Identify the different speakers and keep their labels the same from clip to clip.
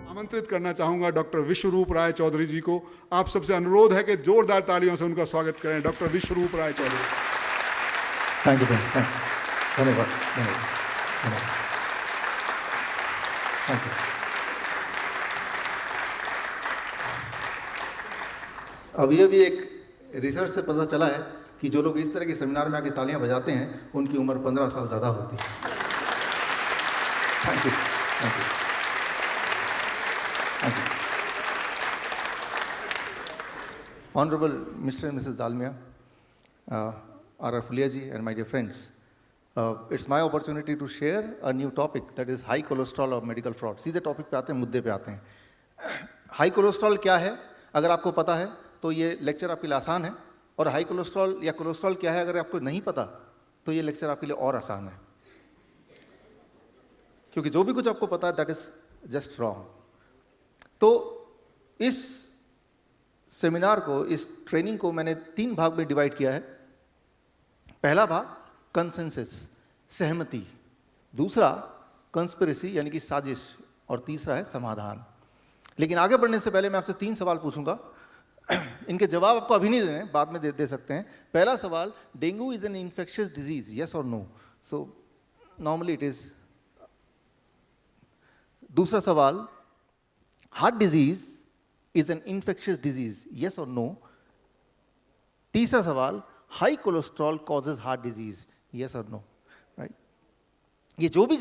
Speaker 1: आमंत्रित करना चाहूंगा डॉक्टर विश्वरूप राय चौधरी जी को। आप सबसे अनुरोध है कि जोरदार तालियों से उनका स्वागत करें। Doctor Biswaroop Roy Chowdhury.
Speaker 2: Thank you friends, धन्यवाद धन्यवाद थैंक यू। अभी एक रिसर्च से पता चला है कि जो लोग इस तरह के सेमिनार में आके तालियां बजाते हैं उनकी उम्र 15 साल ज़्यादा होती है। Thank you thank you thank you. Honorable Mr. and Mrs. Dalmia, R.R. Fulia ji and my dear friends, it's my opportunity to share a new topic, that is high cholesterol or medical fraud. सीधे topic पे आते हैं, मुद्दे पे आते हैं। High cholesterol क्या है अगर आपको पता है तो ये लेक्चर आपके लिए आसान है, और हाई कोलेस्ट्रॉल या कोलेस्ट्रॉल क्या है अगर आपको नहीं पता तो ये लेक्चर आपके लिए और आसान है, क्योंकि जो भी कुछ आपको पता है दैट इज जस्ट रॉन्ग। तो इस सेमिनार को, इस ट्रेनिंग को मैंने 3 भाग में डिवाइड किया है। पहला भाग कंसेंसस, सहमति, दूसरा कंस्पिरेसी यानी कि साजिश, और तीसरा है समाधान। लेकिन आगे बढ़ने से पहले मैं आपसे 3 सवाल पूछूंगा। इनके जवाब आपको अभी नहीं देने, बाद में दे सकते हैं। पहला सवाल, dengue is an infectious disease, yes और no? So normally it is. दूसरा सवाल, heart disease is an infectious disease, yes और नो? तीसरा सवाल, high cholesterol causes heart disease, yes और नो? राइट। ये जो भी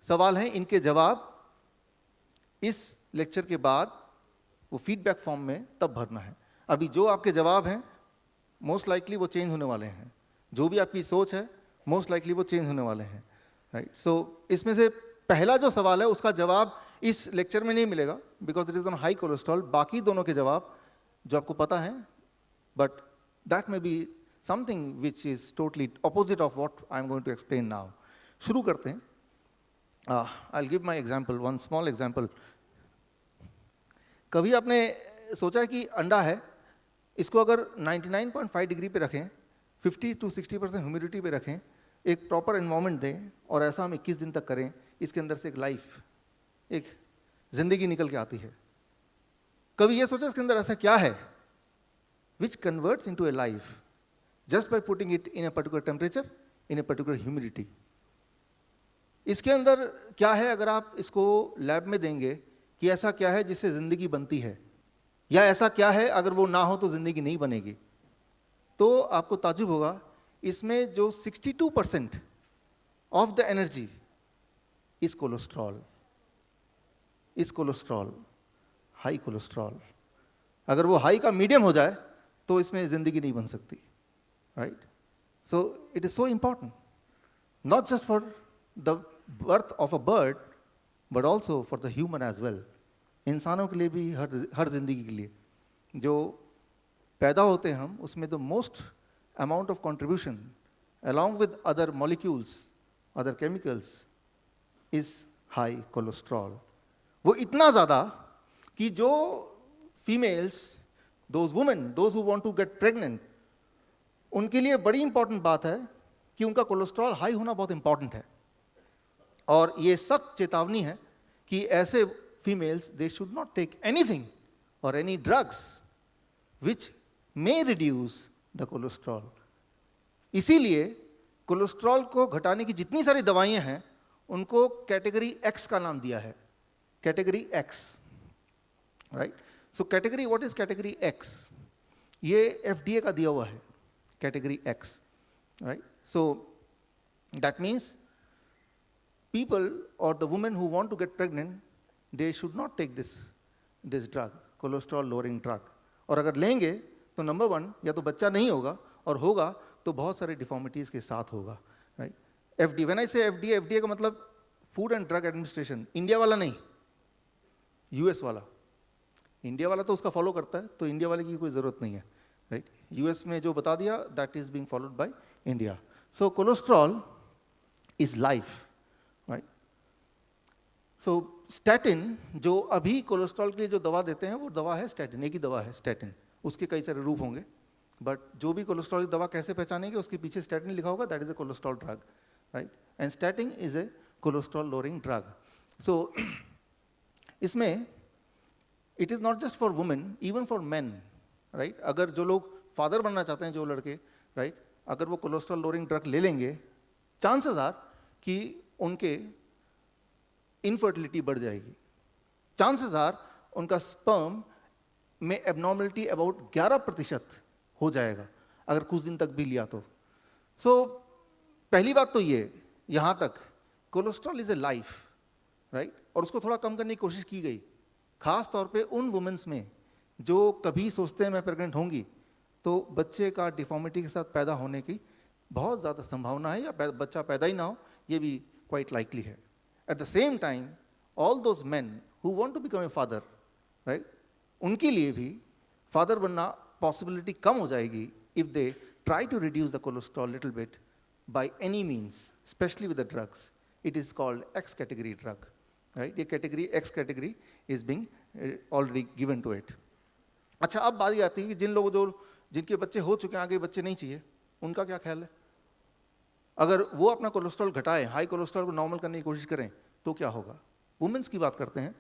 Speaker 2: सवाल हैं इनके जवाब इस लेक्चर के बाद वो फीडबैक फॉर्म में तब भरना है। अभी जो आपके जवाब हैं मोस्ट लाइकली वो चेंज होने वाले हैं, जो भी आपकी सोच है मोस्ट लाइकली वो चेंज होने वाले हैं। राइट। सो इसमें से पहला जो सवाल है उसका जवाब इस लेक्चर में नहीं मिलेगा because it is on high cholesterol. बाकी दोनों के जवाब जो आपको पता है, but that may be something which is totally opposite of what I am going to explain now. शुरू करते हैं। I will give my example, one small example. कभी आपने सोचा है कि अंडा है, इसको अगर 99.5 डिग्री पे रखें, 50 to 60% ह्यूमिडिटी पे रखें, एक प्रॉपर एनवायरनमेंट दें और ऐसा हम 21 दिन तक करें, इसके अंदर से एक लाइफ, एक जिंदगी निकल के आती है। कभी ये सोचा इसके अंदर ऐसा क्या है which converts into A life just by putting it in a particular temperature, in a particular humidity? इसके अंदर क्या है अगर आप इसको लैब में देंगे कि ऐसा क्या है जिससे जिंदगी बनती है, या ऐसा क्या है अगर वो ना हो तो जिंदगी नहीं बनेगी? तो आपको ताजुब होगा, इसमें जो 62% of the energy is cholesterol, is cholesterol, high cholesterol. अगर वो हाई का मीडियम हो जाए तो इसमें जिंदगी नहीं बन सकती। Right. So it is so important not just for the birth of a bird but also for the human as well. इंसानों के लिए भी, हर जिंदगी के लिए जो पैदा होते हैं हम, उसमें the most amount of contribution along with other molecules, other chemicals is high cholesterol। वो इतना ज़्यादा कि जो females, those women, those who want to get pregnant, उनके लिए बड़ी इंपॉर्टेंट बात है कि उनका कोलेस्ट्रॉल हाई होना बहुत इंपॉर्टेंट है। और ये सख्त चेतावनी है कि ऐसे females, they should not take anything और any drugs which may reduce the cholesterol. इसीलिए कोलेस्ट्रॉल को घटाने की जितनी सारी दवाइयां हैं उनको कैटेगरी एक्स का नाम दिया है, category x. Right. So category, what is category x? ये एफडीए का दिया हुआ है, category x. Right. So that means people or the women who want to get pregnant, they should not take this drug, cholesterol lowering drug। और अगर लेंगे तो number 1, या तो बच्चा नहीं होगा, और होगा तो बहुत सारे डिफॉर्मिटीज के साथ होगा। राइट। एफडी, व्हेन आई से एफडीए, एफडीए का मतलब food and drug administration, India वाला नहीं, यूएस वाला। इंडिया वाला तो उसका फॉलो करता है, तो इंडिया वाले की कोई जरूरत नहीं है। राइट। यूएस में जो बता दिया that is being followed by India. So cholesterol is life. Right. So statin, जो अभी कोलेस्ट्रॉल के लिए जो दवा देते हैं वो दवा है स्टैटिन, एक ही दवा है स्टैटिन। उसके कई सारे रूप होंगे, बट जो भी कोलेस्ट्रॉल की दवा कैसे पहचानेंगे, उसके पीछे स्टैटिन लिखा होगा, that is a cholesterol drug. Right. And statin is a cholesterol lowering drug. So इसमें it is not just for women, even for man, right. अगर जो लोग फादर बनना चाहते हैं, जो लड़के, राइट, अगर वो कोलेस्ट्रॉल लोअरिंग ड्रग ले लेंगे, चांसेस आर कि उनके इनफर्टिलिटी बढ़ जाएगी, चांसेस आर उनका स्पर्म में एबनॉर्मलिटी अबाउट 11% हो जाएगा अगर कुछ दिन तक भी लिया तो। सो पहली बात तो ये, यहाँ तक cholesterol is a life, right, और उसको थोड़ा कम करने की कोशिश की गई, खास तौर पे उन वुमेन्स में जो कभी सोचते हैं मैं प्रेग्नेंट होंगी, तो बच्चे का डिफॉर्मिटी के साथ पैदा होने की बहुत ज़्यादा संभावना है, या बच्चा पैदा ही ना हो, ये भी क्वाइट लाइकली है। At the same time all those man who want to become a father, right, उनके लिए भी फादर बनना पॉसिबिलिटी कम हो जाएगी if they try to reduce the cholesterol little bit by any means, specially with the drugs. It is called X category drug, right, ये category X category is being already given to it. अच्छा, अब बारी आती है कि जिनके बच्चे हो चुके हैं, आगे बच्चे नहीं चाहिए, उनका क्या ख्याल है? अगर वो अपना कोलेस्ट्रॉल घटाएं, हाई कोलेस्ट्रॉल को नॉर्मल करने की कोशिश करें, तो क्या होगा? वुमेन्स की बात करते हैं।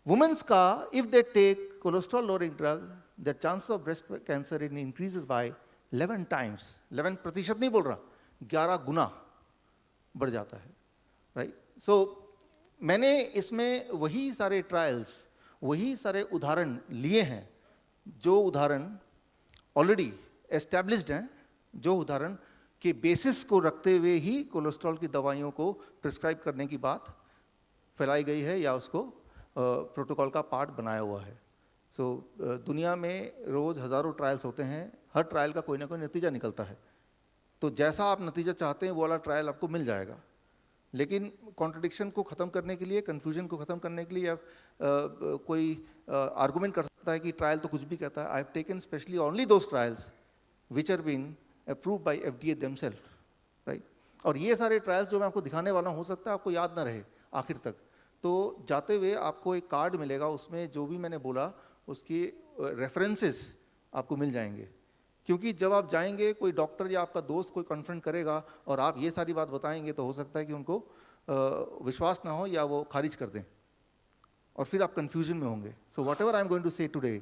Speaker 2: वुमेन्स का, if they take cholesterol lowering drug, the chance of breast cancer in increases by 11 times, 11% नहीं बोल रहा, 11 गुना बढ़ जाता है, राइट। सो मैंने इसमें वही सारे ट्रायल्स, वही सारे उदाहरण लिए हैं, जो उदाहरण ऑलरेडी एस्टैब्लिश्ड हैं, जो उदाहरण के बेसिस को रखते हुए ही कोलेस्ट्रॉल की दवाइयों को प्रिस्क्राइब करने की बात फैलाई गई है, या उसको प्रोटोकॉल का पार्ट बनाया हुआ है। सो दुनिया में रोज़ हज़ारों ट्रायल्स होते हैं, हर ट्रायल का कोई ना कोई नतीजा निकलता है, तो जैसा आप नतीजा चाहते हैं वो वाला ट्रायल आपको मिल जाएगा। लेकिन कॉन्ट्रडिक्शन को ख़त्म करने के लिए, कन्फ्यूजन को ख़त्म करने के लिए, या कोई आर्गूमेंट कर सकता है कि ट्रायल तो कुछ भी कहता है। I have taken specially only those trials which are been approved by FDA themselves, right. और ये सारे ट्रायल्स जो मैं आपको दिखाने वाला हूँ, हो सकता है आपको याद ना रहे आखिर तक, तो जाते हुए आपको एक कार्ड मिलेगा, उसमें जो भी मैंने बोला उसकी रेफरेंसेस आपको मिल जाएंगे। क्योंकि जब आप जाएंगे, कोई डॉक्टर या आपका दोस्त कोई कन्फ्रंट करेगा और आप ये सारी बात बताएंगे, तो हो सकता है कि उनको विश्वास ना हो या वो खारिज कर दें, और फिर आप कन्फ्यूजन में होंगे। So whatever I am going to say today,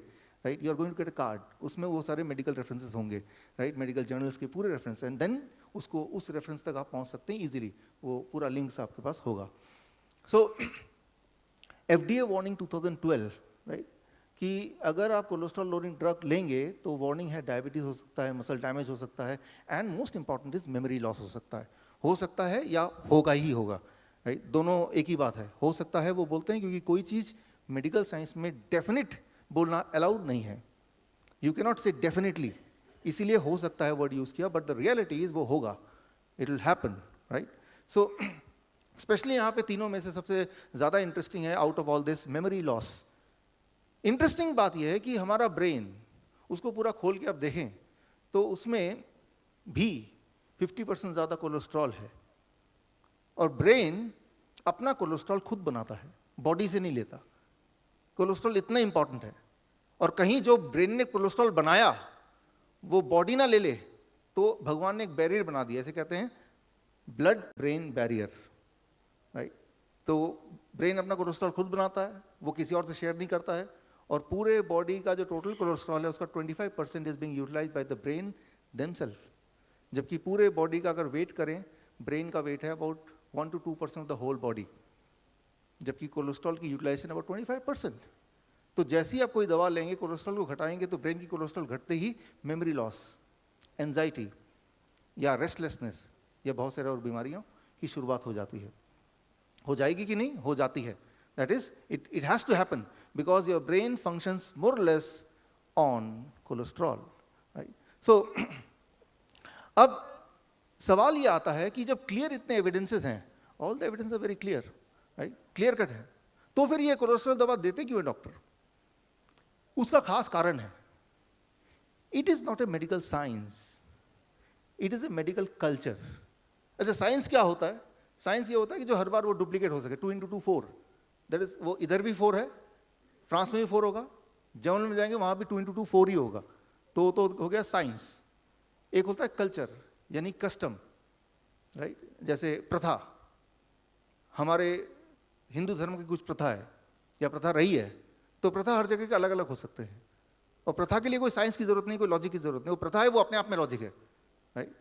Speaker 2: right, you are going to get a card, उसमें वो सारे मेडिकल रेफरेंसेस होंगे, राइट, मेडिकल जर्नल्स के पूरे रेफरेंस, एंड देन उसको उस रेफरेंस तक आप पहुंच सकते हैं इजीली, वो पूरा लिंक्स आपके पास होगा। सो FDA वार्निंग 2012, राइट, कि अगर आप कोलेस्ट्रॉल लोअरिंग ड्रग लेंगे तो वार्निंग है, डायबिटीज़ हो सकता है, मसल डैमेज हो सकता है, and most important is memory loss हो सकता है या होगा ही होगा, राइट, दोनों एक ही बात है। हो सकता है वो बोलते हैं क्योंकि कोई चीज़ मेडिकल साइंस में डेफिनेट बोलना अलाउड नहीं है, यू कैनॉट से डेफिनेटली, इसीलिए हो सकता है वर्ड यूज़ किया, बट द रियलिटी इज वो होगा, it will happen, right. So specially यहाँ पे तीनों में से सबसे ज़्यादा इंटरेस्टिंग है out of all this memory loss. Interesting बात यह है कि हमारा ब्रेन, उसको पूरा खोल के आप देखें तो उसमें भी 50% ज़्यादा कोलेस्ट्रॉल है, और ब्रेन अपना कोलेस्ट्रॉल खुद बनाता है, बॉडी से नहीं लेता। कोलेस्ट्रॉल इतना इंपॉर्टेंट है, और कहीं जो ब्रेन ने कोलेस्ट्रॉल बनाया वो बॉडी ना ले ले, तो भगवान ने एक बैरियर बना दिया, ऐसे कहते हैं ब्लड ब्रेन बैरियर, राइट। तो ब्रेन अपना कोलेस्ट्रॉल खुद बनाता है, वो किसी और से शेयर नहीं करता है, और पूरे बॉडी का जो टोटल कोलेस्ट्रॉल है उसका 25% is being utilized by the brain themselves. जबकि पूरे बॉडी का अगर वेट करें, ब्रेन का वेट है about 1 to 2% of the whole body, जबकि कोलेस्ट्रॉल की यूटिलाइजेशन अबाउट 25%। तो जैसे ही आप कोई दवा लेंगे, कोलेस्ट्रॉल को घटाएंगे, तो ब्रेन की कोलेस्ट्रॉल घटते ही मेमोरी लॉस, एंजाइटी या रेस्टलेसनेस या बहुत सारे और बीमारियों की शुरुआत हो जाती है। हो जाएगी कि नहीं? हो जाती है। That is it has to happen because your brain functions more और लेस ऑन कोलेस्ट्रॉल, राइट। सो अब सवाल ये आता है कि जब क्लियर इतने एविडेंसेस हैं, all the evidence are very clear, right, clear cut है, तो फिर ये कोलेस्ट्रॉल दवा देते क्यों है डॉक्टर? उसका खास कारण है, it is not a medical science, it is A medical culture. अच्छा, साइंस क्या होता है? साइंस ये होता है कि जो हर बार वो डुप्लीकेट हो सके, 2 into 2 4, दैट इज, वो इधर भी 4 है, फ्रांस में भी 4 होगा, जर्मन में जाएंगे वहां भी 2 into 2 4 ही होगा, तो हो गया साइंस। एक होता है कल्चर, यानी कस्टम, राइट, जैसे प्रथा, हमारे हिंदू धर्म की कुछ प्रथा है या प्रथा रही है, तो प्रथा हर जगह के अलग अलग हो सकते हैं, और प्रथा के लिए कोई साइंस की जरूरत नहीं, कोई लॉजिक की जरूरत नहीं, वो प्रथा है, वो अपने आप में लॉजिक है, right?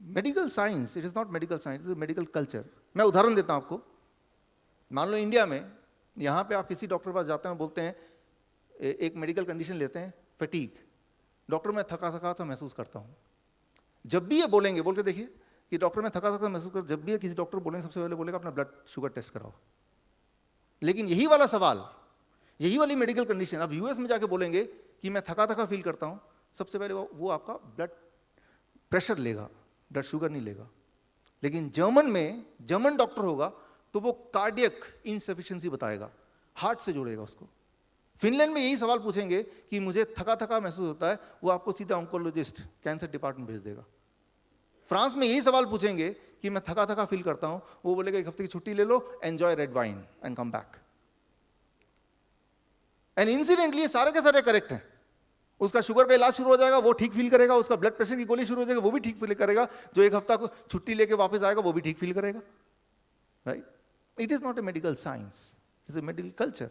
Speaker 2: Medical science, it is not medical science, it is medical culture. मैं उदाहरण देता हूं आपको। मान लो इंडिया में, यहां पे आप किसी डॉक्टर के पास जाते हैं, बोलते हैं, एक मेडिकल कंडीशन लेते हैं, फटीग, डॉक्टर मैं थका थका सा महसूस करता हूं। जब भी ये बोलेंगे, बोल के देखिए कि डॉक्टर मैं थका थका महसूस कर, जब भी ये किसी डॉक्टर बोलेंगे, सबसे पहले बोलेगा अपना ब्लड शुगर टेस्ट कराओ। लेकिन यही वाला सवाल, यही वाली मेडिकल कंडीशन अब यूएस में जाके बोलेंगे कि मैं थका थका फील करता हूं, सबसे पहले वो आपका ब्लड प्रेशर लेगा, ब्लड शुगर नहीं लेगा। लेकिन जर्मन में, जर्मन डॉक्टर होगा तो वो कार्डियक इनसफिशिएंसी बताएगा, हार्ट से जोड़ेगा उसको। फिनलैंड में यही सवाल पूछेंगे कि मुझे थका थका महसूस होता है, वो आपको सीधा ऑन्कोलॉजिस्ट, कैंसर डिपार्टमेंट भेज देगा। फ्रांस में यही सवाल पूछेंगे कि मैं थका थका फील करता हूं, वो बोलेगा एक हफ्ते की छुट्टी ले लो, enjoy red wine and come back. And incidentally ये सारे के सारे करेक्ट हैं। उसका शुगर का इलाज शुरू हो जाएगा, वो ठीक फील करेगा, उसका ब्लड प्रेशर की गोली शुरू हो जाएगी, वो भी ठीक फील करेगा, जो एक हफ्ता को छुट्टी लेके वापस आएगा वो भी ठीक फील करेगा, right? It is not a medical science, it is A medical culture.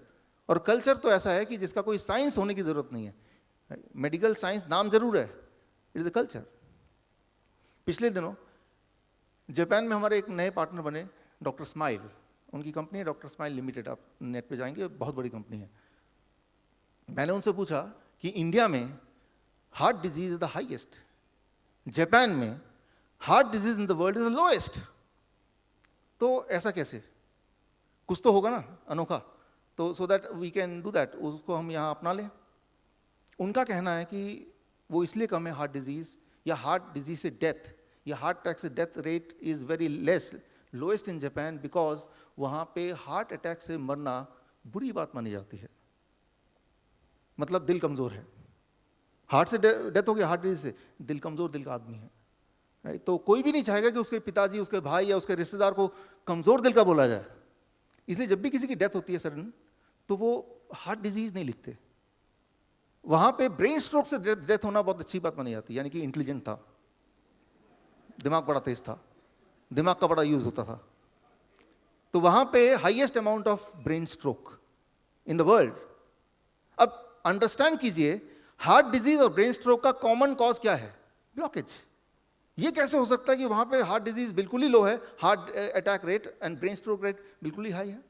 Speaker 2: और कल्चर तो ऐसा है कि जिसका कोई साइंस होने की जरूरत नहीं है। मेडिकल साइंस नाम जरूर है, इट इज ए कल्चर। पिछले दिनों जापान में हमारे एक नए पार्टनर बने, डॉक्टर स्माइल, उनकी कंपनी है डॉक्टर स्माइल लिमिटेड, आप नेट पे जाएंगे, बहुत बड़ी कंपनी है। मैंने उनसे पूछा कि इंडिया में heart disease is the highest, Japan में heart disease in the world is the lowest, तो ऐसा कैसे? कुछ तो होगा ना अनोखा, तो so that we can do that, उसको हम यहाँ अपना लें। उनका कहना है कि वो इसलिए कम है हार्ट डिजीज, या हार्ट डिजीज से डेथ, या हार्ट अटैक से death rate is very less, lowest in Japan, because वहाँ पे हार्ट अटैक से मरना बुरी बात मानी जाती है। मतलब दिल कमजोर है, हार्ट से डेथ हो गया, हार्ट डिजीज से, दिल कमजोर, दिल का आदमी है, राइट? तो कोई भी नहीं चाहेगा कि उसके पिताजी, उसके भाई या उसके रिश्तेदार को कमजोर दिल का बोला जाए। इसलिए जब भी किसी की डेथ होती है सडन, तो वो हार्ट डिजीज नहीं लिखते, वहां पे ब्रेन स्ट्रोक से डेथ होना बहुत अच्छी बात मानी जाती है, यानी कि इंटेलिजेंट था, दिमाग बड़ा तेज था, दिमाग का बड़ा यूज होता था। तो वहां पे highest amount of brain stroke in the world. अब अंडरस्टैंड कीजिए, हार्ट डिजीज और ब्रेन स्ट्रोक का कॉमन कॉज क्या है? ब्लॉकेज। ये कैसे हो सकता है कि वहां पे हार्ट डिजीज बिल्कुल ही लो है, heart attack rate and brain stroke rate बिल्कुल ही हाई है?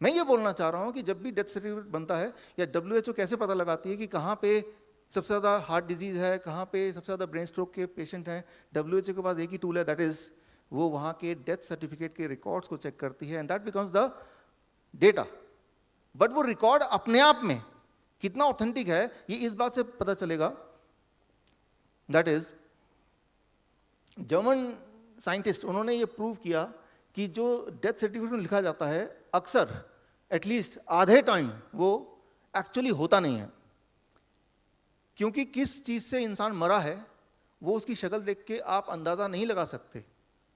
Speaker 2: मैं ये बोलना चाह रहा हूं कि जब भी डेथ सर्टिफिकेट बनता है, या WHO कैसे पता लगाती है कि कहां पे सबसे ज्यादा हार्ट डिजीज है, कहां पे सबसे ज्यादा ब्रेन स्ट्रोक के पेशेंट हैं? WHO के पास एक ही टूल है, दैट इज वो वहां के डेथ सर्टिफिकेट के रिकॉर्ड्स को चेक करती है, and that becomes the data. But वो रिकॉर्ड अपने आप में कितना ऑथेंटिक है, ये इस बात से पता चलेगा, दैट इज जर्मन साइंटिस्ट, उन्होंने ये प्रूव किया कि जो डेथ सर्टिफिकेट में लिखा जाता है, अक्सर एटलीस्ट आधे टाइम वो एक्चुअली होता नहीं है। क्योंकि किस चीज से इंसान मरा है, वो उसकी शक्ल देख के आप अंदाजा नहीं लगा सकते,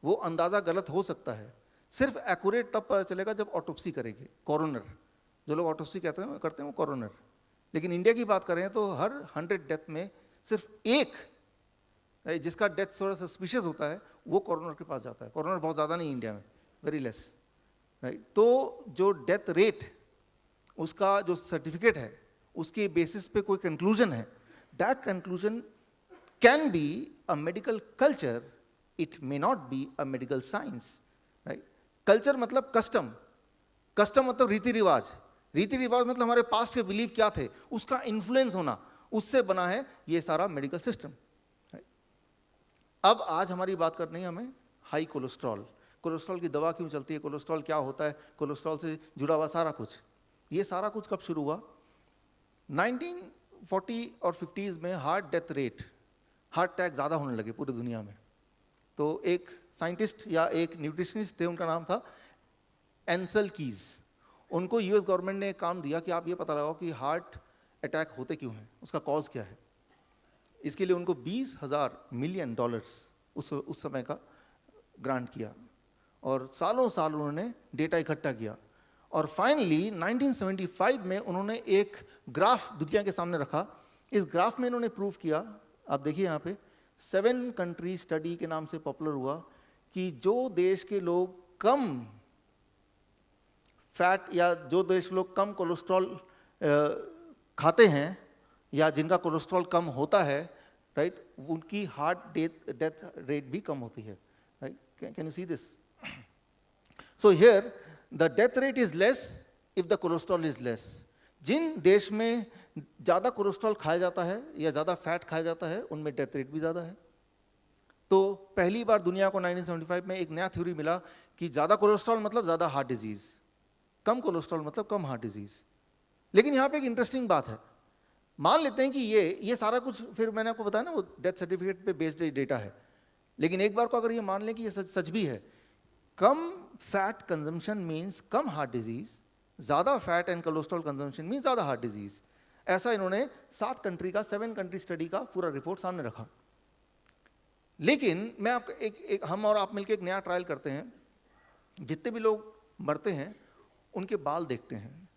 Speaker 2: वो अंदाजा गलत हो सकता है। सिर्फ एक्यूरेट तब पता चलेगा जब ऑटोप्सी करेंगे, कॉरोनर, जो लोग ऑटोप्सी करते हैं वो कॉरोनर। लेकिन इंडिया की बात करें तो हर 100 डेथ में सिर्फ एक जिसका डेथ थोड़ा सस्पिशियस होता है, वो कॉरोनर के पास जाता है। कॉरोनर बहुत ज़्यादा नहीं इंडिया में, वेरी लेस, राइट? तो जो डेथ रेट, उसका जो सर्टिफिकेट है, उसके बेसिस पे कोई कंक्लूजन है, that conclusion can be a medical culture, it may not be a medical science, right? Culture मतलब कस्टम, कस्टम मतलब रीति रिवाज, रीति रिवाज मतलब हमारे पास्ट के बिलीव क्या थे, उसका इन्फ्लुएंस होना, उससे बना है ये सारा मेडिकल सिस्टम। अब आज हमारी बात करनी है हमें हाई कोलेस्ट्रॉल, कोलेस्ट्रॉल की दवा क्यों चलती है, कोलेस्ट्रॉल क्या होता है, कोलेस्ट्रॉल से जुड़ा हुआ सारा कुछ। ये सारा कुछ कब शुरू हुआ? 1940 और 50s में heart death rate, heart attack ज़्यादा होने लगे पूरी दुनिया में। तो एक साइंटिस्ट या एक न्यूट्रिशनिस्ट थे, उनका नाम था एंसल कीज। उनको यूएस गवर्नमेंट ने एक काम दिया कि आप ये पता लगाओ कि हार्ट अटैक होते क्यों हैं, उसका कॉज क्या है। इसके लिए उनको $20,000 मिलियन उस समय का ग्रांट किया, और सालों साल उन्होंने डेटा इकट्ठा किया, और फाइनली 1975 में उन्होंने एक ग्राफ दुनिया के सामने रखा। इस ग्राफ में इन्होंने प्रूव किया, आप देखिए यहाँ पे 7 कंट्री स्टडी के नाम से पॉपुलर हुआ, कि जो देश के लोग कम फैट या जो देश लोग कम कोलेस्ट्रॉल खाते हैं या जिनका कोलेस्ट्रॉल कम होता है, राइट, उनकी हार्ट डेथ रेट भी कम होती है, right. Can you see this? So here the death rate is less if the cholesterol is less. जिन देश में ज़्यादा कोलेस्ट्रॉल खाया जाता है या ज़्यादा फैट खाया जाता है उनमें डेथ रेट भी ज़्यादा है. तो पहली बार दुनिया को 1975 में एक नया थ्योरी मिला कि ज़्यादा कोलेस्ट्रॉल मतलब ज़्यादा हार्ट डिजीज़, कम कोलेस्ट्रॉल मतलब कम हार्ट डिजीज़. लेकिन यहाँ पे एक इंटरेस्टिंग बात है. मान लेते हैं कि ये सारा कुछ, फिर मैंने आपको बताया ना वो डेथ सर्टिफिकेट पे बेस्ड डेटा है, लेकिन एक बार को अगर ये मान लें कि ये सच भी है, कम फैट कंजम्पशन मीन्स कम हार्ट डिजीज़, ज़्यादा fat and cholesterol consumption means ज़्यादा हार्ट डिजीज़. ऐसा इन्होंने 7 कंट्री का 7 कंट्री स्टडी का पूरा रिपोर्ट सामने रखा. लेकिन मैं आपको हम और आप मिलकर एक नया ट्रायल करते हैं. जितने भी लोग मरते हैं उनके बाल देखते हैं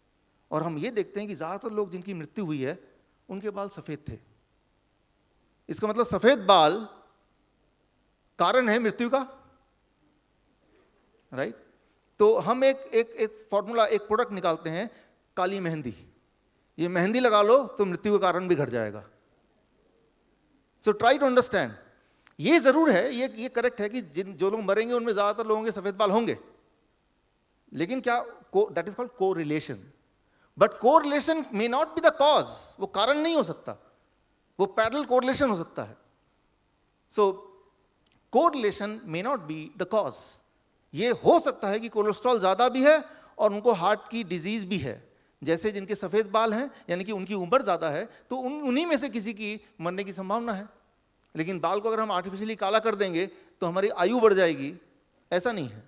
Speaker 2: और हम ये देखते हैं कि ज़्यादातर लोग जिनकी मृत्यु हुई है उनके बाल सफ़ेद थे. इसका मतलब सफ़ेद बाल कारण है मृत्यु का, राइट. तो हम एक फॉर्मूला, एक प्रोडक्ट निकालते हैं, काली मेहंदी. ये मेहंदी लगा लो तो मृत्यु का कारण भी घट जाएगा. So try to understand. ये जरूर है, ये करेक्ट है कि जो लोग मरेंगे उनमें ज्यादातर लोगों के सफेद बाल होंगे, लेकिन क्या that is called correlation. But correlation may not be the cause. वो कारण नहीं हो सकता, वो पैरेलल कोरिलेशन हो सकता है. So correlation may not be the cause. ये हो सकता है कि कोलेस्ट्रॉल ज्यादा भी है और उनको हार्ट की डिजीज भी है. जैसे जिनके सफेद बाल हैं यानी कि उनकी उम्र ज्यादा है तो उन्हीं में से किसी की मरने की संभावना है. लेकिन बाल को अगर हम आर्टिफिशियली काला कर देंगे तो हमारी आयु बढ़ जाएगी, ऐसा नहीं है.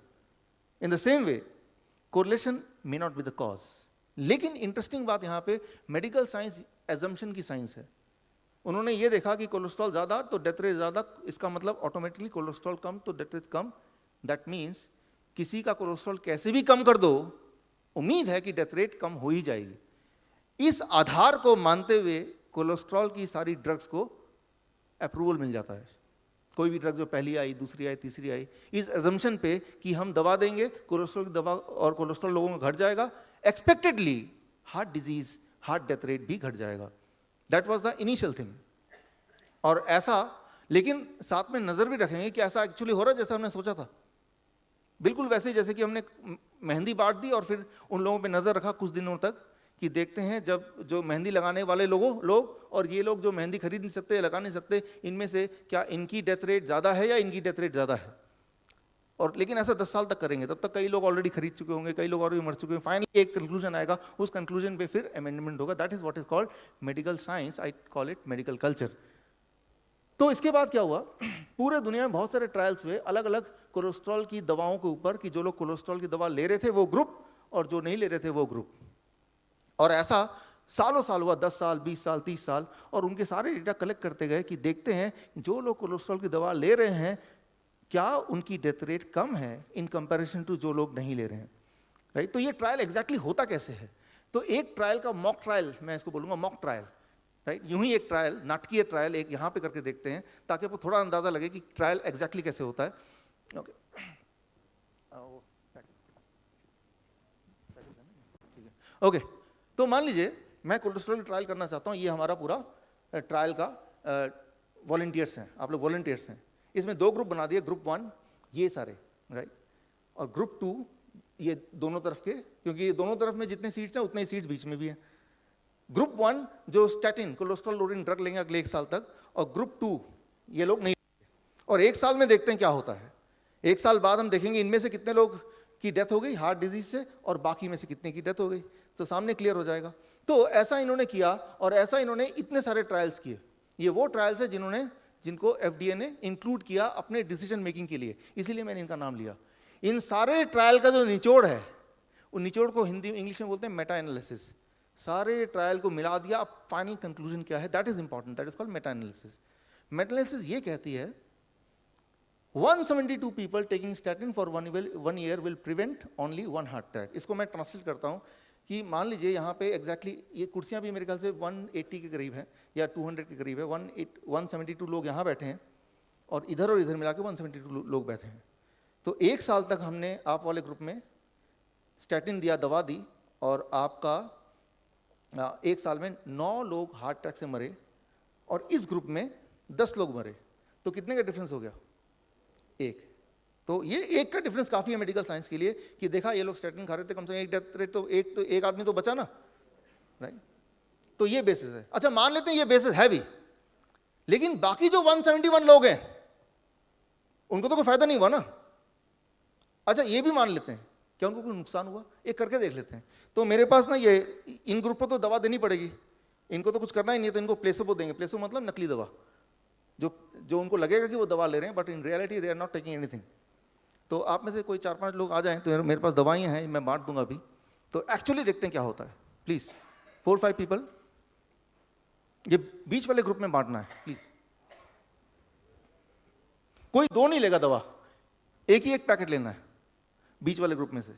Speaker 2: In the same way correlation may not be the cause. लेकिन इंटरेस्टिंग बात यहाँ पे मेडिकल साइंस एजम्पशन की साइंस है. उन्होंने ये देखा कि कोलेस्ट्रॉल ज्यादा तो डेथ रेट ज्यादा, इसका मतलब ऑटोमेटिकली कोलेस्ट्रॉल कम तो death rate come. That means किसी का कोलेस्ट्रॉल कैसे भी कम कर दो, उम्मीद है कि डेथ रेट कम हो ही जाएगी. इस आधार को मानते हुए कोलेस्ट्रॉल की सारी ड्रग्स को अप्रूवल मिल जाता है. कोई भी ड्रग जो पहली आई, दूसरी आई, तीसरी आई, इस एजम्पशन पे कि हम दवा देंगे, कोलेस्ट्रॉल की दवा और कोलेस्ट्रॉल लोगों में घट जाएगा, expectedly heart disease, heart death rate भी घट जाएगा. That was the initial thing. और ऐसा, लेकिन साथ में नजर भी रखेंगे कि ऐसा एक्चुअली हो रहा है जैसा हमने सोचा था. बिल्कुल वैसे जैसे कि हमने मेहंदी बांट दी और फिर उन लोगों पे नजर रखा कुछ दिनों तक कि देखते हैं जब जो मेहंदी लगाने वाले लोग और ये लोग जो मेहंदी खरीद नहीं सकते, लगा नहीं सकते, इनमें से क्या इनकी डेथ रेट ज़्यादा है या इनकी डेथ रेट ज़्यादा है. और लेकिन ऐसा 10 साल तक करेंगे, तब तक कई लोग ऑलरेडी खरीद चुके होंगे, कई लोग और भी मर चुके हैं. फाइनली एक कंक्लूजन आएगा, उस कंक्लूजन पे फिर अमेंडमेंट होगा. That is what is called medical science. I call it medical culture. तो इसके बाद क्या हुआ, पूरे दुनिया में बहुत सारे ट्रायल्स हुए अलग अलग कोलेस्ट्रॉल की दवाओं के ऊपर कि जो लोग कोलेस्ट्रॉल की दवा ले रहे थे वो ग्रुप और जो नहीं ले रहे थे वो ग्रुप. और ऐसा सालों साल हुआ, 10 साल, 20 साल, 30 साल. और उनके सारे डेटा कलेक्ट करते गए कि देखते हैं जो लोग कोलेस्ट्रॉल की दवा ले रहे हैं क्या उनकी डेथ रेट कम है इन कंपैरिजन टू जो लोग नहीं ले रहे हैं, राइट. तो ये ट्रायल एग्जैक्टली होता कैसे है. तो एक ट्रायल का मॉक ट्रायल, मैं इसको बोलूंगा मॉक ट्रायल, राइट. यूं ही एक ट्रायल, नाटकीय ट्रायल एक यहाँ पे करके देखते हैं ताकि आपको थोड़ा अंदाजा लगे कि ट्रायल एग्जैक्टली कैसे होता है. Okay okay. तो मान लीजिए मैं कोलेस्ट्रॉल ट्रायल करना चाहता हूँ. ये हमारा पूरा ट्रायल का वॉलंटियर्स हैं, आप लोग वॉलंटियर्स हैं. इसमें 2 ग्रुप बना दिए. ग्रुप 1 ये सारे, राइट, और ग्रुप 2 ये दोनों तरफ के, क्योंकि दोनों तरफ में जितने सीट्स हैं उतने ही सीट्स बीच में भी हैं. ग्रुप 1 जो स्टैटिन कोलेस्ट्रॉल लोडिंग ड्रग लेंगे अगले 1 साल तक, और ग्रुप 2 ये लोग नहीं. और 1 साल में देखते हैं क्या होता है. 1 साल बाद हम देखेंगे इनमें से कितने लोग की डेथ हो गई हार्ट डिजीज से और बाकी में से कितने की डेथ हो गई, तो सामने क्लियर हो जाएगा. तो ऐसा इन्होंने किया और ऐसा इन्होंने इतने सारे ट्रायल्स किए. ये वो ट्रायल्स है जिनको FDA ने इंक्लूड किया अपने डिसीजन मेकिंग के लिए, इसीलिए मैंने इनका नाम लिया. इन सारे ट्रायल का जो निचोड़ है, उन निचोड़ को हिंदी इंग्लिश में बोलते हैं मेटा एनालिसिस. सारे ट्रायल को मिला दिया, अब फाइनल कंक्लूजन क्या है, that is important, that is called Meta analysis. Meta analysis ये कहती है 172 people taking statin for 1 year will prevent only 1 heart attack. इसको मैं ट्रांसलेट करता हूँ कि मान लीजिए यहाँ पे एग्जैक्टली ये कुर्सियाँ भी मेरे ख्याल से 180 के करीब हैं या 200 के करीब है. 172 लोग यहाँ बैठे हैं और इधर मिला के 172 लोग बैठे हैं. तो 1 साल तक हमने आप वाले ग्रुप में स्टैटिन दिया, दवा दी, और आपका 1 साल में 9 लोग हार्ट अटैक से मरे और इस ग्रुप में 10 लोग मरे, तो कितने का डिफरेंस हो गया? 1। तो ये 1 का डिफरेंस काफ़ी है मेडिकल साइंस के लिए कि देखा ये लोग स्टैटिन खा रहे थे, कम से कम एक डेथ रेट तो एक आदमी तो बचा ना, राइट? तो ये बेसिस है। अच्छा, मान लेते हैं ये बेसिस है भी, लेकिन बाकी जो 171 लोग हैं उनको तो कोई फायदा नहीं हुआ ना। अच्छा, ये भी मान लेते हैं क्या उनको कोई नुकसान हुआ, एक करके देख लेते हैं। तो मेरे पास ना ये इन ग्रुप को तो दवा देनी पड़ेगी, इनको तो कुछ करना ही नहीं है, तो इनको प्लेसबो देंगे। प्लेसबो मतलब नकली दवा, जो उनको लगेगा कि वो दवा ले रहे हैं, but in reality they are not taking anything. तो आप में से कोई 4-5 लोग आ जाएं तो मेरे पास दवाइयाँ हैं, मैं बांट दूंगा अभी। तो एक्चुअली देखते हैं क्या होता है। प्लीज़ 4-5 पीपल, ये बीच वाले ग्रुप में बांटना है प्लीज़। कोई 2 नहीं लेगा दवा, एक ही एक पैकेट लेना है बीच वाले ग्रुप में से।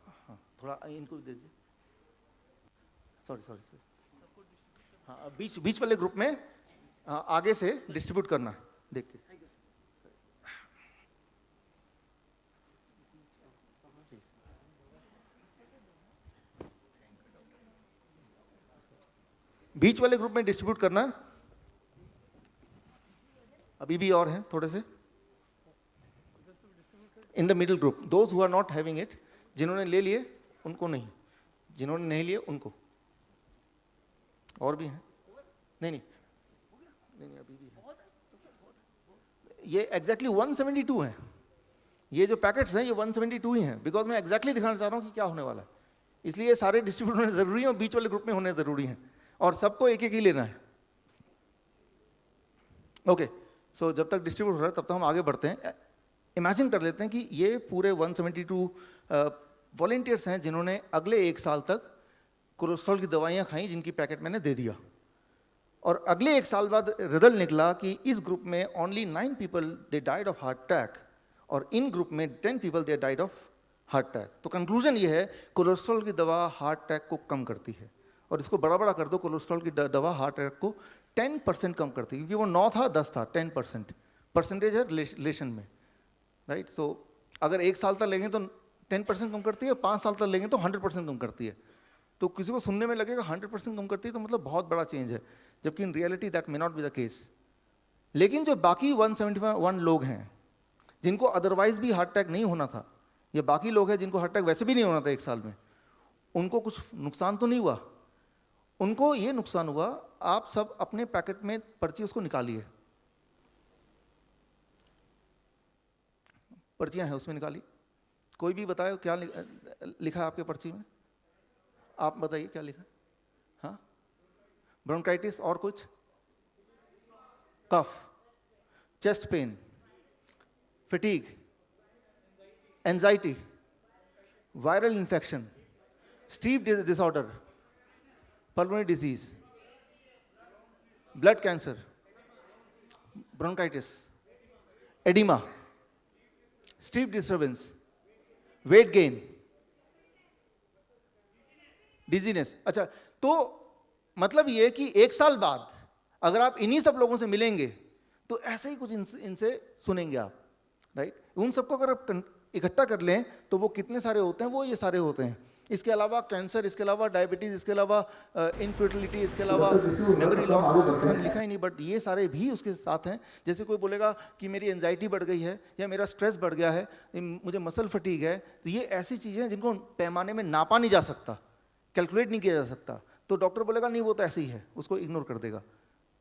Speaker 2: हाँ, थोड़ा इनको भी दे दीजिए। सॉरी। हाँ, बीच वाले ग्रुप में आगे से डिस्ट्रीब्यूट करना है, देख के। बीच वाले ग्रुप में डिस्ट्रीब्यूट करना है। अभी भी और हैं थोड़े से in the middle group, those who are not having it, जिन्होंने ले लिए उनको नहीं, जिन्होंने नहीं लिए उनको। और भी हैं? नहीं, अभी भी है। ये एग्जैक्टली 172 हैं। ये जो पैकेट्स हैं ये 172 ही हैं, बिकॉज मैं एग्जैक्टली दिखाना चाह रहा हूँ कि क्या होने वाला है। इसलिए ये सारे डिस्ट्रीब्यूट होने जरूरी हैं और बीच वाले ग्रुप में होने जरूरी हैं, और सबको एक एक ही लेना है। ओके, सो जब तक डिस्ट्रीब्यूट हो रहा है तब तक हम आगे बढ़ते हैं। इमेजिन कर लेते हैं कि ये पूरे 172 वॉलंटियर्स हैं जिन्होंने अगले 1 साल तक कोलेस्ट्रॉल की दवाइयाँ खाई, जिनकी पैकेट मैंने दे दिया, और अगले 1 साल बाद रिजल्ट निकला कि इस ग्रुप में only 9 people they died of heart attack, और इन ग्रुप में 10 people they died of heart attack. तो कंक्लूजन ये है, कोलेस्ट्रॉल की दवा हार्ट अटैक को कम करती है। और इसको बड़ा बड़ा कर दो, कोलेस्ट्रॉल की दवा हार्ट अटैक को 10% कम करती है, क्योंकि वो 9 था 10 था, 10% परसेंटेज है रिलेशन में, राइट? तो अगर 1 साल तक लेंगे तो 10% कम करती है, 5 साल तक लेंगे तो 100% कम करती है। तो किसी को सुनने में लगेगा 100% कम करती है तो मतलब बहुत बड़ा चेंज है, जबकि in reality that may not be the case. लेकिन जो बाकी 171 लोग हैं जिनको अदरवाइज भी हार्ट अटैक नहीं होना था, या बाकी लोग हैं जिनको हार्ट अटैक वैसे भी नहीं होना था 1 साल में, उनको कुछ नुकसान तो नहीं हुआ। उनको ये नुकसान हुआ, आप सब अपने पैकेट में पर्ची उसको निकालिए, पर्चियां हैं उसमें निकाली। कोई भी बताए क्या लिखा है आपके पर्ची में? आप बताइए क्या लिखा? हाँ, ब्रोंकाइटिस, और कुछ? Cough, chest pain, fatigue, anxiety, viral infection, sleep disorder, pulmonary disease, blood cancer, bronchitis, edema, sleep disturbance, weight gain, dizziness। अच्छा, तो मतलब ये कि 1 साल बाद अगर आप इन्हीं सब लोगों से मिलेंगे तो ऐसे ही कुछ इनसे सुनेंगे आप, राइट? उन सबको अगर आप इकट्ठा कर लें तो वो कितने सारे होते हैं, वो ये सारे होते हैं। इसके अलावा कैंसर, इसके अलावा डायबिटीज, इसके अलावा इनफर्टिलिटी, इसके अलावा मेमोरी लॉस, वो सब मैंने लिखा ही नहीं, बट ये सारे भी उसके साथ हैं। जैसे कोई बोलेगा कि मेरी एंजाइटी बढ़ गई है, या मेरा स्ट्रेस बढ़ गया है, मुझे मसल फटीग है, तो ये ऐसी चीज़ें हैं जिनको पैमाने में नापा नहीं जा सकता, कैलकुलेट नहीं किया जा सकता। तो डॉक्टर बोलेगा नहीं वो तो ऐसे ही है, उसको इग्नोर कर देगा।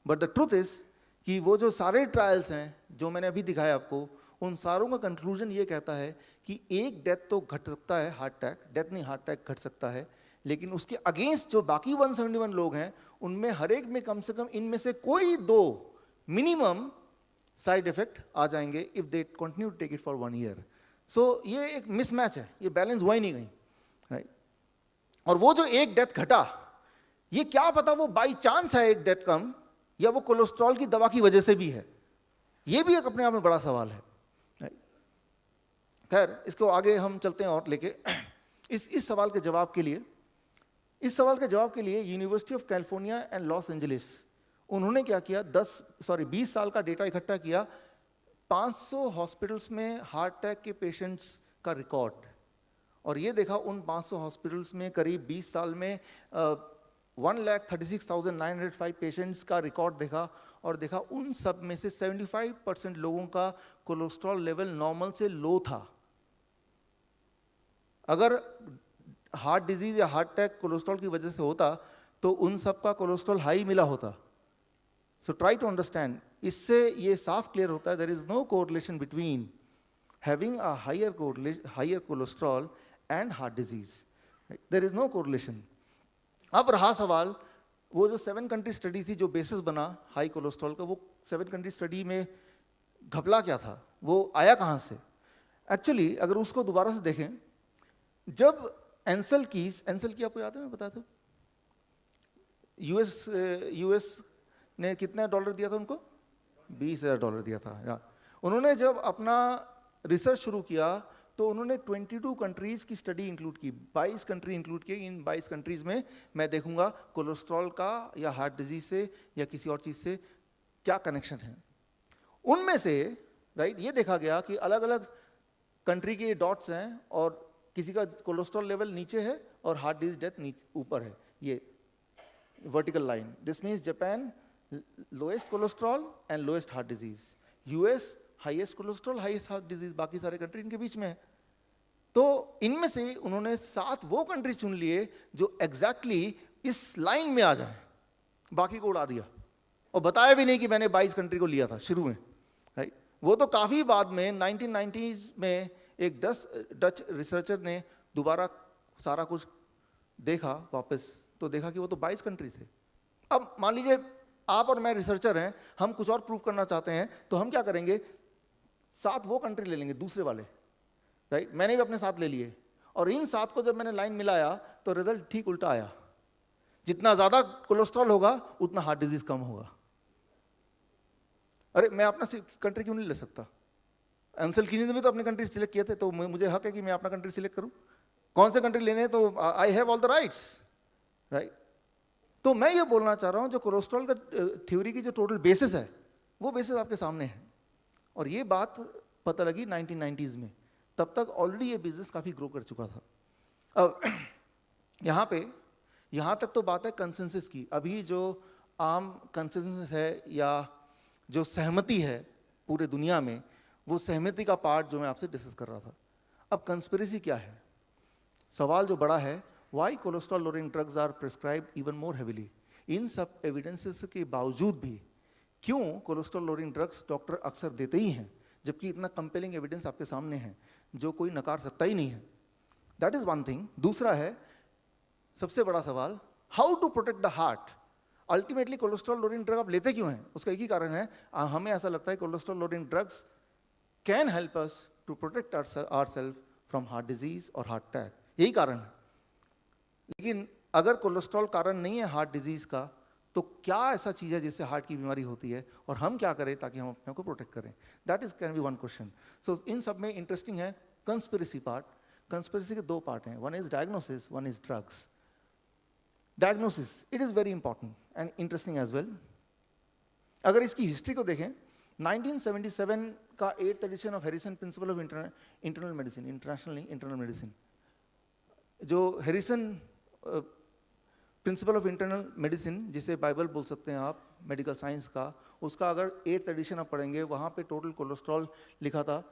Speaker 2: बट द ट्रूथ इज कि वो जो सारे ट्रायल्स हैं जो मैंने अभी दिखाया आपको, उन सारों का कंक्लूजन ये कहता है कि एक डेथ तो घट सकता है, हार्ट अटैक, डेथ नहीं हार्ट अटैक घट सकता है, लेकिन उसके अगेंस्ट जो बाकी 171 लोग हैं उनमें हर एक में कम से कम इनमें से कोई 2 मिनिमम साइड इफेक्ट आ जाएंगे if they continue to take it for 1 year. So ये एक मिसमैच है, ये बैलेंस हुआ ही नहीं कहीं, राइट? और वो जो एक डेथ घटा, ये क्या पता वो बाई चांस है एक डेथ कम, या वो कोलेस्ट्रॉल की दवा की वजह से भी है, ये भी एक अपने आप में बड़ा सवाल है। खैर, इसको आगे हम चलते हैं और लेके इस सवाल के जवाब के लिए university of California and Los Angeles, उन्होंने क्या किया, 20 साल का डेटा इकट्ठा किया, 500 हॉस्पिटल्स में हार्ट अटैक के पेशेंट्स का रिकॉर्ड, और ये देखा उन 500 हॉस्पिटल्स में करीब 20 साल में 1,36,905 पेशेंट्स का रिकॉर्ड देखा, और देखा उन सब में से 75% लोगों का कोलेस्ट्रॉल लेवल नॉर्मल से लो था। अगर हार्ट डिजीज या हार्ट अटैक कोलेस्ट्रॉल की वजह से होता तो उन सब का कोलेस्ट्रॉल हाई मिला होता। सो ट्राई टू अंडरस्टैंड, इससे ये साफ क्लियर होता है there is no correlation between having a higher cholesterol and heart disease, there is no correlation. अब रहा सवाल, वो जो 7 कंट्री स्टडी थी जो बेसिस बना हाई कोलेस्ट्रॉल का, वो 7 कंट्री स्टडी में घपला क्या था, वो आया कहाँ से? एक्चुअली अगर उसको दोबारा से देखें, जब एंसल की आपको याद है, मैं बताया था, यूएस ने कितना डॉलर दिया था उनको? $20,000 दिया था। उन्होंने जब अपना रिसर्च शुरू किया तो उन्होंने 22 कंट्रीज की स्टडी इंक्लूड की, 22 कंट्री इंक्लूड की। इन 22 कंट्रीज में मैं देखूंगा कोलेस्ट्रॉल का या हार्ट डिजीज से या किसी और चीज से क्या कनेक्शन है। उनमें से राइट ये देखा गया कि अलग अलग कंट्री के डॉट्स हैं और किसी का कोलेस्ट्रॉल लेवल नीचे है और हार्ट डिजीज डेथ ऊपर है, ये vertical line. This means Japan lowest cholesterol and lowest heart disease, US highest cholesterol highest heart disease, बाकी सारे कंट्री इनके बीच में है। तो इनमें से उन्होंने 7 वो कंट्री चुन लिए जो एग्जैक्टली इस लाइन में आ जाए, बाकी को उड़ा दिया और बताया भी नहीं कि मैंने 22 कंट्री को लिया था शुरू में, राइट। वो तो काफी बाद में 1990s में एक डच रिसर्चर ने दोबारा सारा कुछ देखा वापस, तो देखा कि वो तो 22 कंट्री थे। अब मान लीजिए आप और मैं रिसर्चर हैं, हम कुछ और प्रूव करना चाहते हैं, तो हम क्या करेंगे, 7 वो कंट्री ले लेंगे दूसरे वाले, राइट। मैंने भी अपने साथ ले लिए और इन 7 को जब मैंने लाइन मिलाया तो रिजल्ट ठीक उल्टा आया। जितना ज्यादा कोलेस्ट्रॉल होगा उतना हार्ट डिजीज कम होगा। अरे मैं अपना कंट्री क्यों नहीं ले सकता? एंसल कीनी ने भी तो अपनी कंट्री सिलेक्ट किए थे, तो मुझे हक है कि मैं अपना कंट्री सिलेक्ट करूं। कौन से कंट्री लेने हैं, तो I have all the rights, right. तो मैं ये बोलना चाह रहा हूं जो कोलेस्ट्रॉल का थ्योरी की जो टोटल बेसिस है वो बेसिस आपके सामने है, और ये बात पता लगी 1990s में। तब तक ऑलरेडी ये बिजनेस काफी ग्रो कर चुका था। अब यहां तक तो बात है कंसेंसस की। अभी जो आम कंसेंसस है या जो सहमति है पूरे दुनिया में, वो सहमति का पार्ट जो मैं आपसे डिस्कस कर रहा था। अब कंस्पिरेसी क्या है? सवाल जो बड़ा है, why cholesterol lowering drugs are prescribed even more heavily. इन सब एविडेंसेस के बावजूद भी क्यों कोलेस्ट्रॉल लोअरिंग ड्रग्स डॉक्टर अक्सर देते ही हैं, जबकि इतना कंपेलिंग एविडेंस आपके सामने है जो कोई नकार सकता ही नहीं है। That is one thing. दूसरा है सबसे बड़ा सवाल, how to protect the heart. Ultimately cholesterol lowering drug आप लेते क्यों हैं? उसका एक ही कारण है, हमें ऐसा लगता है cholesterol lowering drugs can help us to protect ourselves from heart disease और हार्ट अटैक, यही कारण है। लेकिन अगर कोलेस्ट्रॉल कारण नहीं है हार्ट डिजीज का, तो क्या ऐसा चीज है जिससे हार्ट की बीमारी होती है और हम क्या करें ताकि हम अपने को प्रोटेक्ट करें? That is can be one question. So इन सब में इंटरेस्टिंग है कंस्पिरेसी पार्ट। कंस्पिरेसी के 2 पार्ट हैं, one is diagnosis, one is drugs. Diagnosis it is very important and interesting as well. अगर इसकी हिस्ट्री को देखें, 1977 का 8th edition of Harrison principle of internal medicine, internal medicine, जो Harrison principle of internal medicine, जिसे Bible बोल सकते हैं आप मेडिकल साइंस का, उसका अगर 8th एडिशन आप पढ़ेंगे, वहाँ पे टोटल कोलेस्ट्रॉल लिखा था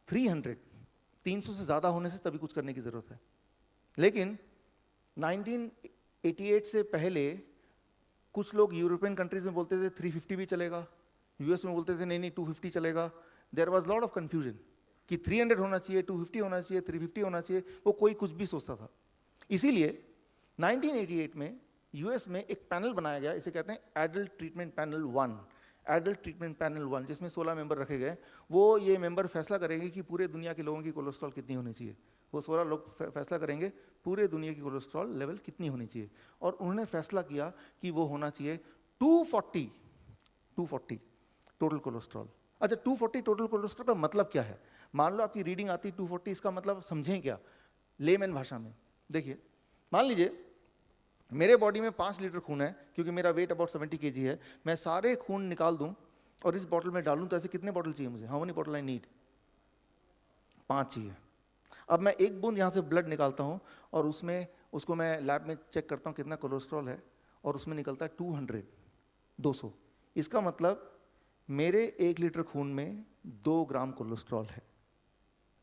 Speaker 2: 300 से ज़्यादा होने से तभी कुछ करने की ज़रूरत है। लेकिन 1988 से पहले कुछ लोग यूरोपियन कंट्रीज में बोलते थे 350 भी चलेगा, यूएस में बोलते थे नहीं 250 चलेगा। There was lot of confusion कि 300 होना चाहिए, 250 होना चाहिए, 350 होना चाहिए, वो कोई कुछ भी सोचता था। इसीलिए 1988 में यूएस में एक पैनल बनाया गया, इसे कहते हैं adult treatment panel 1, adult treatment panel 1, जिसमें 16 मेंबर रखे गए। वो ये मेंबर फैसला करेंगे कि पूरे दुनिया के लोगों की कोलेस्ट्रॉल कितनी होनी चाहिए। वो 16 लोग फैसला करेंगे पूरे दुनिया की कोलेस्ट्रॉल लेवल कितनी होनी चाहिए, और उन्होंने फैसला किया कि वो होना चाहिए 240 टोटल कोलेस्ट्रॉल। अच्छा, 240 टोटल कोलेस्ट्रॉल का मतलब क्या है? मान लो आपकी रीडिंग आती 240, इसका मतलब समझें क्या लेमैन भाषा में। देखिए, मान लीजिए मेरे बॉडी में 5 लीटर खून है, क्योंकि मेरा वेट अबाउट 70 kg है। मैं सारे खून निकाल दूं और इस बॉटल में डालूं, तो ऐसे कितने बॉटल चाहिए मुझे? How many bottle I need? 5 चाहिए। अब मैं एक बूंद यहाँ से ब्लड निकालता हूँ और उसमें उसको मैं लैब में चेक करता हूँ कितना कोलेस्ट्रॉल है, और उसमें निकलता है 200। इसका मतलब मेरे 1 लीटर खून में 2 ग्राम कोलेस्ट्रॉल है,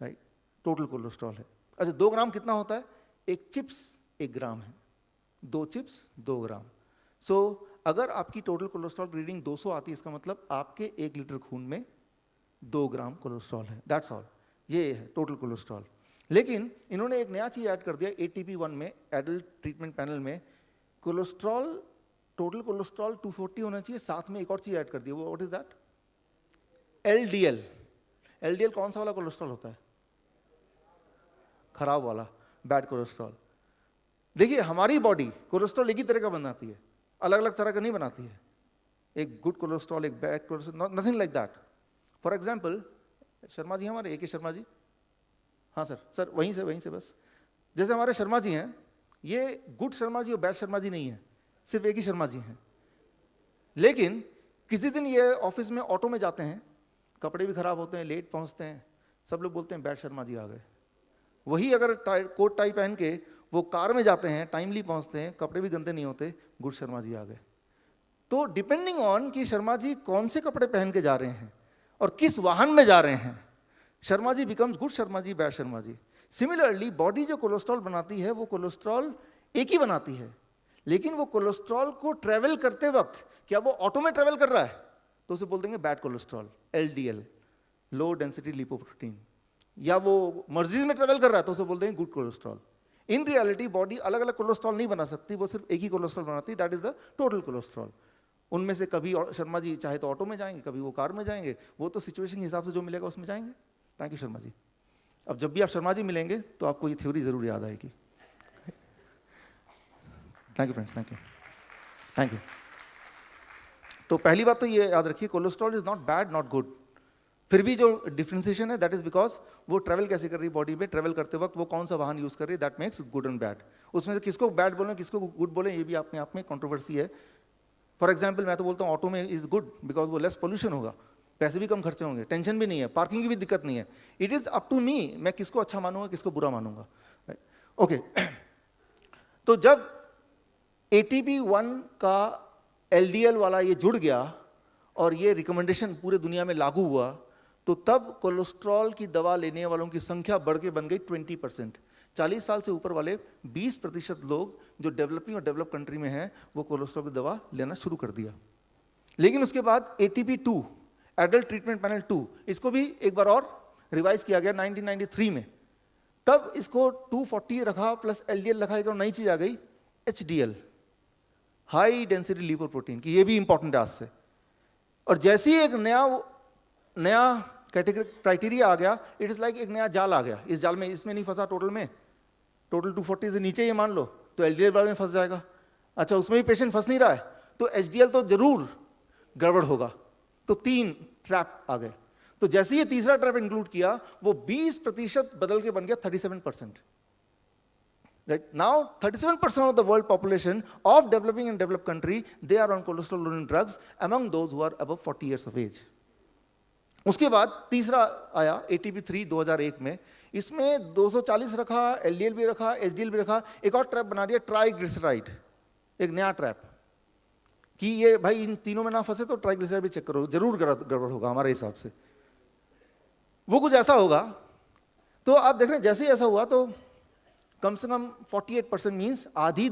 Speaker 2: राइट, टोटल कोलेस्ट्रॉल है। अच्छा, 2 ग्राम कितना होता है? एक चिप्स 1 ग्राम है, 2 चिप्स 2 ग्राम। सो अगर आपकी टोटल कोलेस्ट्रॉल रीडिंग 200 आती है, इसका मतलब आपके 1 लीटर खून में 2 ग्राम कोलेस्ट्रॉल है, दैट्स ऑल। ये है टोटल कोलेस्ट्रॉल। लेकिन इन्होंने एक नया चीज ऐड कर दिया ATP1 में, एडल्ट ट्रीटमेंट पैनल में, कोलेस्ट्रॉल, टोटल कोलेस्ट्रॉल 240 होना चाहिए, साथ में एक और चीज ऐड कर दी। वो what is that? LDL। LDL कौन सा वाला कोलेस्ट्रॉल होता है? खराब वाला, बैड कोलेस्ट्रॉल। देखिए, हमारी बॉडी कोलेस्ट्रॉल एक ही तरह का बनाती है, अलग अलग तरह का नहीं बनाती है। एक गुड कोलेस्ट्रॉल, एक bad cholesterol, nothing like that. For example, Sharma ji हमारे AK शर्मा जी, हाँ सर वहीं से बस। जैसे हमारे शर्मा जी हैं, ये गुड शर्मा जी और बैड शर्मा जी नहीं है, सिर्फ एक ही शर्मा जी हैं। लेकिन किसी दिन ये ऑफिस में ऑटो में जाते हैं, कपड़े भी खराब होते हैं, लेट पहुंचते हैं, सब लोग बोलते हैं बैड शर्मा जी आ गए। वही अगर कोट टाई पहन के वो कार में जाते हैं, टाइमली पहुंचते हैं, कपड़े भी गंदे नहीं होते, गुड शर्मा जी आ गए। तो डिपेंडिंग ऑन कि शर्मा जी कौन से कपड़े पहन के जा रहे हैं और किस वाहन में जा रहे हैं, Sharma ji becomes good Sharma ji, bad Sharma ji. Similarly body जो कोलेस्ट्रॉल बनाती है, वो कोलेस्ट्रॉल एक ही बनाती है, लेकिन वो कोलेस्ट्रॉल को ट्रेवल करते वक्त क्या वो ऑटो में ट्रेवल कर रहा है, तो उसे बोल देंगे bad cholesterol, LDL, low density lipoprotein. या वो मर्जीज में ट्रेवल कर रहा है तो उसे बोल देंगे good cholesterol. In reality body अलग अलग कोलेस्ट्रॉल नहीं बना सकती, वो सिर्फ एक ही कोलेस्ट्रॉल बनाती है, that is the total cholesterol. उनमें से कभी शर्मा जी चाहे तो ऑटो में जाएंगे, कभी वो कार में जाएंगे, वो तो सिचुएशन के हिसाब से जो मिलेगा उसमें जाएंगे। Thank you Sharma ji. अब जब भी आप शर्मा जी मिलेंगे तो आपको ये थ्योरी जरूर याद आएगी। Thank you friends, thank you. तो पहली बात तो ये याद रखिए, cholesterol is not bad not good. फिर भी जो डिफरेंशिएशन है दैट इज बिकॉज वो ट्रेवल कैसे कर रही है बॉडी में, ट्रेवल करते वक्त वो कौन सा वाहन यूज कर रही है, that makes good and bad. उसमें से किसको बैड बोलें किसको गुड बोलें, ये भी अपने आप में कंट्रोवर्सी है। फॉर एग्जाम्पल, मैं तो बोलता हूँ ऑटो में इज गुड बिकॉज वो लेस पोल्यूशन होगा, पैसे भी कम खर्चे होंगे, टेंशन भी नहीं है, पार्किंग की भी दिक्कत नहीं है। It is up to me, मैं किसको अच्छा मानूंगा किसको बुरा मानूंगा। ओके तो जब ATP1 का LDL वाला ये जुड़ गया और ये रिकमेंडेशन पूरे दुनिया में लागू हुआ, तो तब कोलेस्ट्रॉल की दवा लेने वालों की संख्या बढ़ के बन गई 20%। 40 साल से ऊपर वाले 20% लोग जो डेवलपिंग और डेवलप कंट्री में हैं, वो कोलेस्ट्रॉल की दवा लेना शुरू कर दिया। लेकिन उसके बाद ATP2, एडल्ट ट्रीटमेंट पैनल 2, इसको भी एक बार और रिवाइज किया गया 1993 में। तब इसको 240 रखा प्लस LDL रखा, एक और नई चीज आ गई HDL, हाई डेंसिटी लिपोप्रोटीन की, ये भी इंपॉर्टेंट है आज से। और जैसे ही एक नया कैटेगरी क्राइटेरिया आ गया, इट इज लाइक एक नया जाल आ गया। इस जाल में इसमें नहीं फंसा टोटल में, टोटल 240 से नीचे ये मान लो तो LDL वाले में फंस जाएगा। अच्छा, उसमें भी पेशेंट फंस नहीं रहा है तो HDL तो जरूर गड़बड़ होगा। तो 3 ट्रैप आ गए। तो जैसे ये तीसरा ट्रैप इंक्लूड किया, वो 20% बदल के बन गया 37%। Right now, 37% of the world population of developing and developed country, they are on cholesterol-lowering drugs among those who are above 40 years of age. उसके बाद तीसरा आया ATP3 2001 में, इसमें 240 रखा, LDL भी रखा, HDL भी रखा, एक और ट्रैप बना दिया ट्राइग्लिसराइड, एक नया ट्रैप कि ये भाई इन तीनों में ना फंसे तो ट्राइग्लिसराइड भी चेक करो, जरूर गड़बड़ होगा हमारे हिसाब से। वो कुछ ऐसा होगा। तो आप देख रहे हैं जैसे ही ऐसा हुआ तो कम से कम 48% मीन्स आधी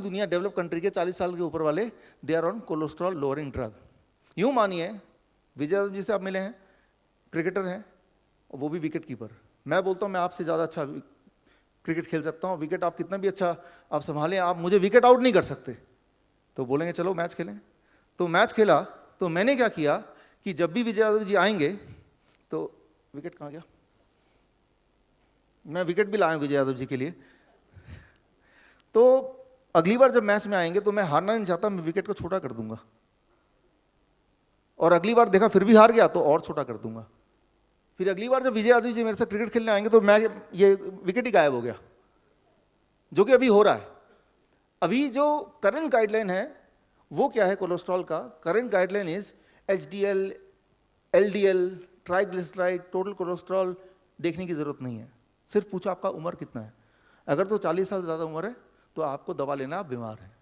Speaker 2: दुनिया डेवलप कंट्री के 40 साल के ऊपर वाले, they are on cholesterol lowering drug. यूं मानिए विजय यादव जी से आप मिले हैं, क्रिकेटर हैं, वो भी विकेट कीपर। मैं बोलता हूं मैं आपसे ज़्यादा अच्छा क्रिकेट खेल सकता हूं, विकेट आप कितना भी अच्छा आप संभालें, आप मुझे विकेट आउट नहीं कर सकते। तो बोलेंगे चलो मैच खेलें। तो मैच खेला तो मैंने क्या किया कि जब भी विजय यादव जी आएंगे तो विकेट कहाँ गया, मैं विकेट भी लाया विजय यादव जी के लिए। तो अगली बार जब मैच में आएंगे तो मैं हारना नहीं चाहता, मैं विकेट को छोटा कर दूंगा। और अगली बार देखा फिर भी हार गया तो और छोटा कर दूंगा। फिर अगली बार जब विजय यादव जी मेरे से क्रिकेट खेलने आएंगे तो मैं ये विकेट ही गायब हो गया, जो कि अभी हो रहा है। अभी जो करंट गाइडलाइन है वो क्या है कोलेस्ट्रॉल का? Current guideline is HDL, LDL, triglyceride, total cholesterol, देखने की ज़रूरत नहीं है, सिर्फ पूछो आपका उम्र कितना है। अगर तो 40 साल से ज़्यादा उम्र है तो आपको दवा लेना, आप बीमार हैं।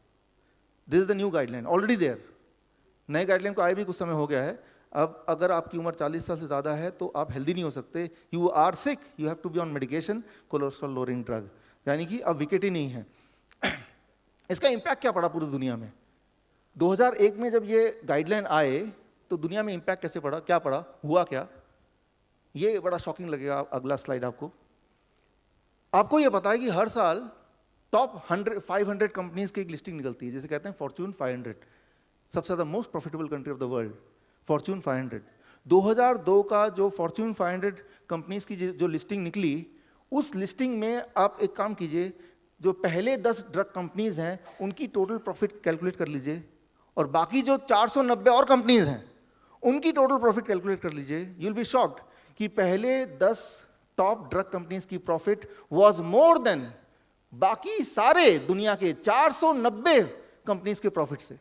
Speaker 2: This is the new guideline, already there. नए गाइडलाइन को आए भी कुछ समय हो गया है। अब अगर आपकी उम्र 40 साल से ज़्यादा है तो आप हेल्दी नहीं हो सकते, you are sick, you have to be on medication, cholesterol lowering drug, यानी कि अब विकेट ही नहीं है। इसका इम्पैक्ट क्या पड़ा पूरी दुनिया में? 2001 में जब ये गाइडलाइन आए तो दुनिया में इम्पैक्ट कैसे पड़ा, क्या पड़ा, हुआ क्या? ये बड़ा शॉकिंग लगेगा। अगला स्लाइड आपको ये पता है कि हर साल टॉप 500 कंपनीज की एक लिस्टिंग निकलती है, जिसे कहते हैं फॉर्च्यून 500, सबसे ज़्यादा most profitable country of the world, Fortune 500। 2002 का जो फॉर्च्यून 500 कंपनीज की जो लिस्टिंग निकली, उस लिस्टिंग में आप एक काम कीजिए, जो पहले 10 ड्रग कंपनीज हैं उनकी टोटल प्रॉफिट कैलकुलेट कर लीजिए, और बाकी जो 490 और कंपनीज हैं उनकी टोटल प्रॉफिट कैलकुलेट कर लीजिए। यू विल बी शॉक्ड कि पहले 10 टॉप ड्रग कंपनीज की प्रॉफिट वाज मोर देन बाकी सारे दुनिया के 490 कंपनीज के प्रॉफिट से।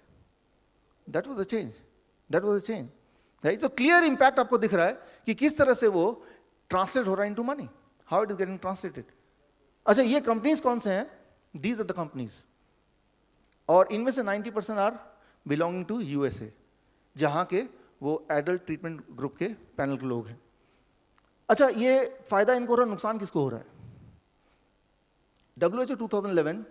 Speaker 2: That was a change, that was a change, right? तो क्लियर इंपैक्ट आपको दिख रहा है कि किस तरह से वो ट्रांसलेट हो रहा है into money, how it is getting translated. अच्छा, ये कंपनीज कौन से हैं? दीज आर द कंपनीज, और इनमें से 90% आर बिलोंगिंग टू यूएसए, जहां के वो एडल्ट ट्रीटमेंट ग्रुप के पैनल के लोग हैं। अच्छा, ये फायदा इनको हो रहा है, नुकसान किसको हो रहा है? WHO 2011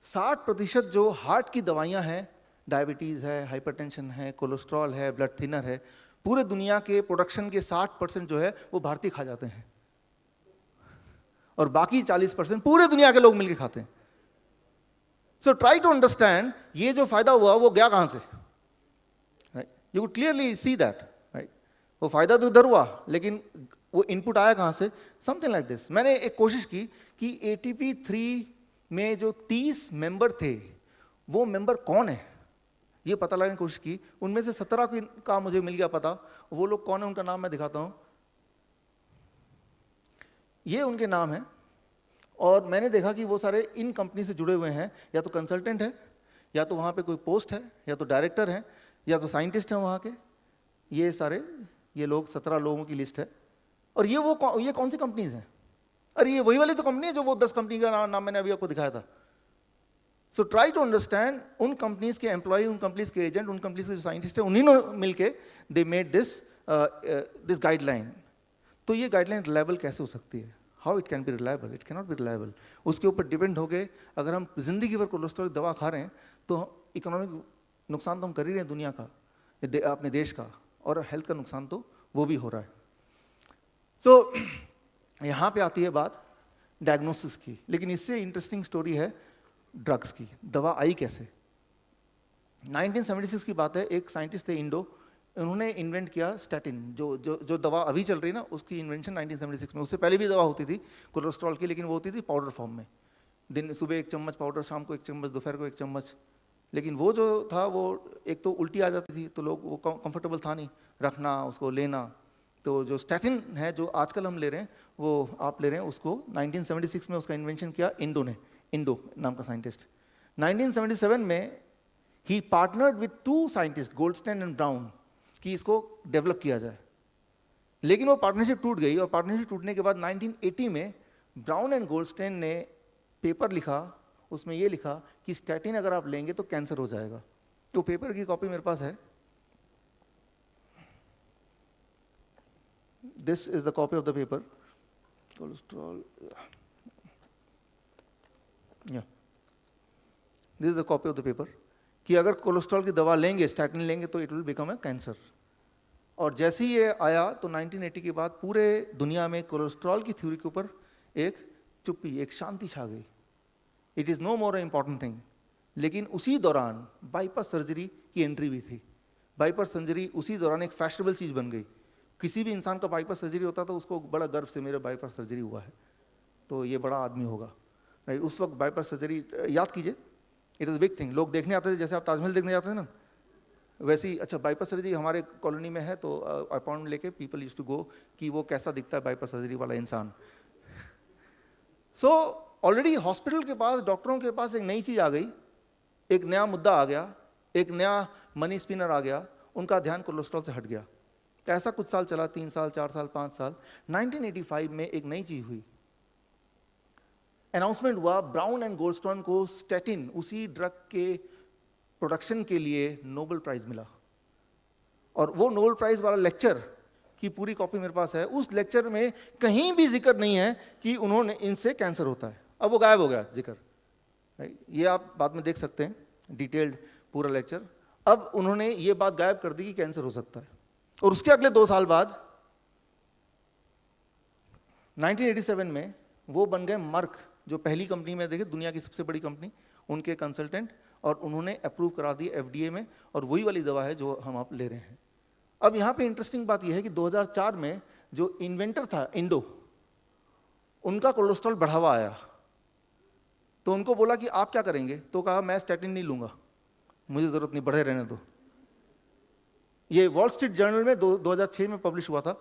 Speaker 2: 60% जो हार्ट की दवाइयां हैं, डायबिटीज़ है, हाइपरटेंशन है, कोलेस्ट्रॉल है, ब्लड थिनर है, पूरे दुनिया के प्रोडक्शन के 60% जो है वो भारतीय खा जाते हैं, और बाकी 40% पूरे दुनिया के लोग मिलकर खाते हैं। सो ट्राई टू अंडरस्टैंड ये जो फायदा हुआ वो गया कहां से, right? You would clearly see that, right? वो फायदा तो इधर हुआ, लेकिन वो इनपुट आया कहां से? Something like this. मैंने एक कोशिश की कि ATP 3 में जो 30 मेंबर थे वो मेंबर कौन है ये पता लगाने की कोशिश की। उनमें से 17 का मुझे मिल गया पता। वो लोग कौन है उनका नाम मैं दिखाता हूं। ये उनके नाम है, और मैंने देखा कि वो सारे इन कंपनी से जुड़े हुए हैं, या तो कंसल्टेंट है, या तो वहाँ पे कोई पोस्ट है, या तो डायरेक्टर है, या तो साइंटिस्ट हैं वहाँ के। ये सारे ये लोग 17 लोगों की लिस्ट है। और ये कौन सी कंपनीज हैं? अरे ये वही वाली तो कंपनी है जो वो 10 कंपनी का नाम मैंने अभी आपको दिखाया था। सो ट्राई टू अंडरस्टैंड, उन कंपनीज के एम्प्लॉय, उन कंपनीज के एजेंट, उन कंपनीज के जो साइंटिस्ट है, उन्हीं ने मिलके दे मेड दिस गाइडलाइन। तो ये गाइडलाइन रिलायबल कैसे हो सकती है? How it can be reliable? It can not B reliable. उसके ऊपर डिपेंड हो गए। अगर हम जिंदगी भर कोलेस्ट्रॉल की दवा खा रहे हैं तो इकोनॉमिक नुकसान तो हम कर ही रहे हैं दुनिया का, अपने देश का, और हेल्थ का नुकसान तो वो भी हो रहा है। सो यहाँ पे आती है बात डायग्नोसिस की, लेकिन इससे इंटरेस्टिंग स्टोरी है ड्रग्स की। दवा आई कैसे? 1976 की बात है। एक साइंटिस्ट थे इंडो, उन्होंने इन्वेंट किया स्टैटिन, जो दवा अभी चल रही है ना, उसकी इन्वेंशन 1976 में। उससे पहले भी दवा होती थी कोलेस्ट्रॉल की, लेकिन वो होती थी पाउडर फॉर्म में। दिन सुबह 1 चम्मच पाउडर, शाम को 1 चम्मच, दोपहर को 1 चम्मच। लेकिन वो जो था वो एक तो उल्टी आ जाती थी, तो लोग वो कंफर्टेबल था नहीं रखना, उसको लेना। तो जो स्टैटिन है जो आजकल हम ले रहे हैं, वो आप ले रहे हैं, उसको 1976 में उसका इन्वेंशन किया इंडो ने, इंडो नाम का साइंटिस्ट। 1977 में ही partnered with 2 scientist, Goldstein and Brown, कि इसको डेवलप किया जाए। लेकिन वो पार्टनरशिप टूट गई, और पार्टनरशिप टूटने के बाद 1980 में ब्राउन एंड गोल्डस्टेन ने पेपर लिखा, उसमें ये लिखा कि स्टैटिन अगर आप लेंगे तो कैंसर हो जाएगा। तो पेपर की कॉपी मेरे पास है, this is the copy of the paper. Cholesterol, this is the copy of the paper, कि अगर कोलेस्ट्रॉल की दवा लेंगे, स्टैटिन लेंगे, तो it will become a cancer. और जैसे ही ये आया तो 1980 के बाद पूरे दुनिया में कोलेस्ट्रॉल की थ्योरी के ऊपर एक चुप्पी, एक शांति छा गई। It is no more important thing. लेकिन उसी दौरान बाईपास सर्जरी की एंट्री भी थी। बाईपास सर्जरी उसी दौरान एक फैशनेबल चीज़ बन गई। किसी भी इंसान का बाईपास सर्जरी होता तो उसको बड़ा गर्व से मेरा बाईपास सर्जरी हुआ है, तो ये बड़ा आदमी होगा, राइट? उस वक्त बाईपास सर्जरी, याद कीजिए, इट इज़ बिग थिंग। लोग देखने आते थे, जैसे आप ताजमहल देखने जाते हैं ना, वैसे ही। अच्छा, बाईपास सर्जरी हमारे कॉलोनी में है, तो अपॉइंटमेंट लेके पीपल यूज्ड टू गो कि वो कैसा दिखता है बाईपास सर्जरी वाला इंसान। सो ऑलरेडी हॉस्पिटल के पास, डॉक्टरों के पास एक नई चीज़ आ गई, एक नया मुद्दा आ गया, एक नया मनी स्पिनर आ गया। उनका ध्यान कोलेस्ट्रॉल से हट गया। तो ऐसा कुछ साल चला, 3 साल, 4 साल, 5 साल। 1985 में एक नई चीज हुई, अनाउंसमेंट हुआ, ब्राउन एंड गोल्डस्टोन को स्टैटिन, उसी ड्रग के प्रोडक्शन के लिए नोबेल प्राइज मिला। और वो नोबेल प्राइज वाला लेक्चर की पूरी कॉपी मेरे पास है। उस लेक्चर में कहीं भी जिक्र नहीं है कि उन्होंने इनसे कैंसर होता है। अब वो गायब हो गया जिक्र, ये आप बाद में देख सकते हैं डिटेल्ड पूरा लेक्चर। अब उन्होंने ये बात गायब कर दी कि कैंसर हो सकता है। और उसके अगले 2 साल बाद 1987 में वो बन गए मर्क, जो पहली कंपनी में देखिए दुनिया की सबसे बड़ी कंपनी, उनके कंसल्टेंट, और उन्होंने अप्रूव करा दी एफडीए में, और वही वाली दवा है जो हम आप ले रहे हैं। अब यहाँ पे इंटरेस्टिंग बात यह है कि 2004 में जो इन्वेंटर था इंडो, उनका कोलेस्ट्रॉल बढ़ा हुआ आया, तो उनको बोला कि आप क्या करेंगे, तो कहा मैं स्टैटिन नहीं लूंगा, मुझे जरूरत नहीं, बढ़े रहने दो। ये वॉल स्ट्रीट जर्नल में 2006 में पब्लिश हुआ था।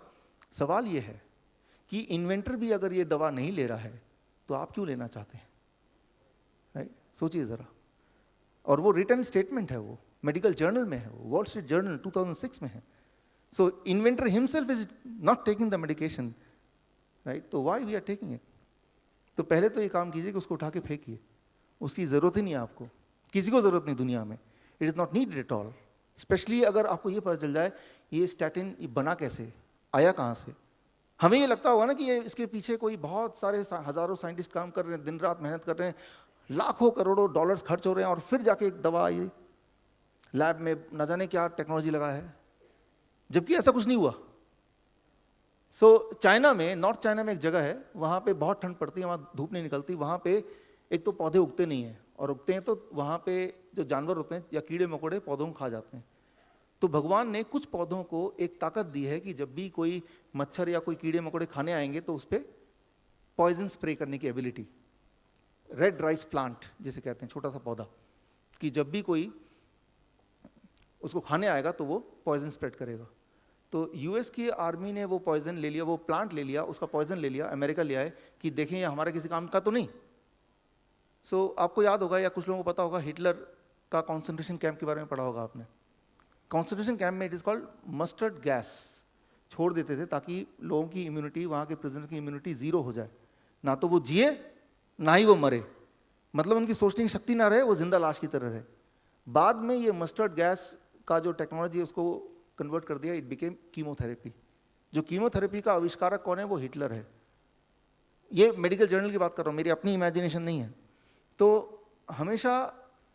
Speaker 2: सवाल ये है कि इन्वेंटर भी अगर ये दवा नहीं ले रहा है तो आप क्यों लेना चाहते हैं, राइट? सोचिए जरा। और वो रिटर्न स्टेटमेंट है, वो मेडिकल जर्नल में है, वॉल स्ट्रीट जर्नल 2006 में है। So inventor himself is not taking the medication, right? तो why we are taking it? तो पहले तो ये काम कीजिए कि उसको उठा के फेंकिए, उसकी जरूरत ही नहीं है आपको, किसी को जरूरत नहीं दुनिया में, it is not needed at all. Specially अगर आपको ये पता चल जाए ये स्टैटिन बना कैसे, आया कहाँ से। हमें ये लगता होगा ना कि ये इसके पीछे कोई बहुत सारे हजारों साइंटिस्ट काम कर रहे हैं, दिन रात मेहनत कर रहे हैं, लाखों करोड़ों डॉलर्स खर्च हो रहे हैं, और फिर जाके एक दवा आई, लैब में न जाने क्या टेक्नोलॉजी लगा है, जबकि ऐसा कुछ नहीं हुआ। चाइना में, नॉर्थ चाइना में एक जगह है, वहाँ पे बहुत ठंड पड़ती है, वहाँ धूप नहीं निकलती, वहाँ पे एक तो पौधे उगते नहीं हैं, और उगते हैं तो वहाँ पे जो जानवर होते हैं या कीड़े मकोड़े पौधों को खा जाते हैं। तो भगवान ने कुछ पौधों को एक ताकत दी है कि जब भी कोई मच्छर या कोई कीड़े मकोड़े खाने आएंगे तो उस पर पॉइजन स्प्रे करने की एबिलिटी। रेड राइस प्लांट जिसे कहते हैं, छोटा सा पौधा, कि जब भी कोई उसको खाने आएगा तो वो पॉइजन स्प्रेड करेगा। तो यूएस की आर्मी ने वो पॉइजन ले लिया, वो प्लांट ले लिया, उसका पॉइजन ले लिया, अमेरिका ले आए कि देखें ये हमारे किसी काम का तो नहीं। आपको याद होगा या कुछ लोगों को पता होगा, हिटलर का कॉन्सेंट्रेशन कैंप के बारे में पढ़ा होगा आपने। कॉन्सेंट्रेशन कैंप में it is called mustard gas छोड़ देते थे ताकि लोगों की इम्यूनिटी, वहाँ के प्रिजनर की इम्यूनिटी जीरो हो जाए, ना तो वो जिए ना ही वो मरे, मतलब उनकी सोचने की शक्ति ना रहे, वो जिंदा लाश की तरह रहे। बाद में ये मस्टर्ड गैस का जो टेक्नोलॉजी है उसको कन्वर्ट कर दिया, इट बिकेम कीमोथेरेपी। जो कीमोथेरेपी का आविष्कारक कौन है, वो हिटलर है। ये मेडिकल जर्नल की बात कर रहा हूँ, मेरी अपनी इमेजिनेशन नहीं है। तो हमेशा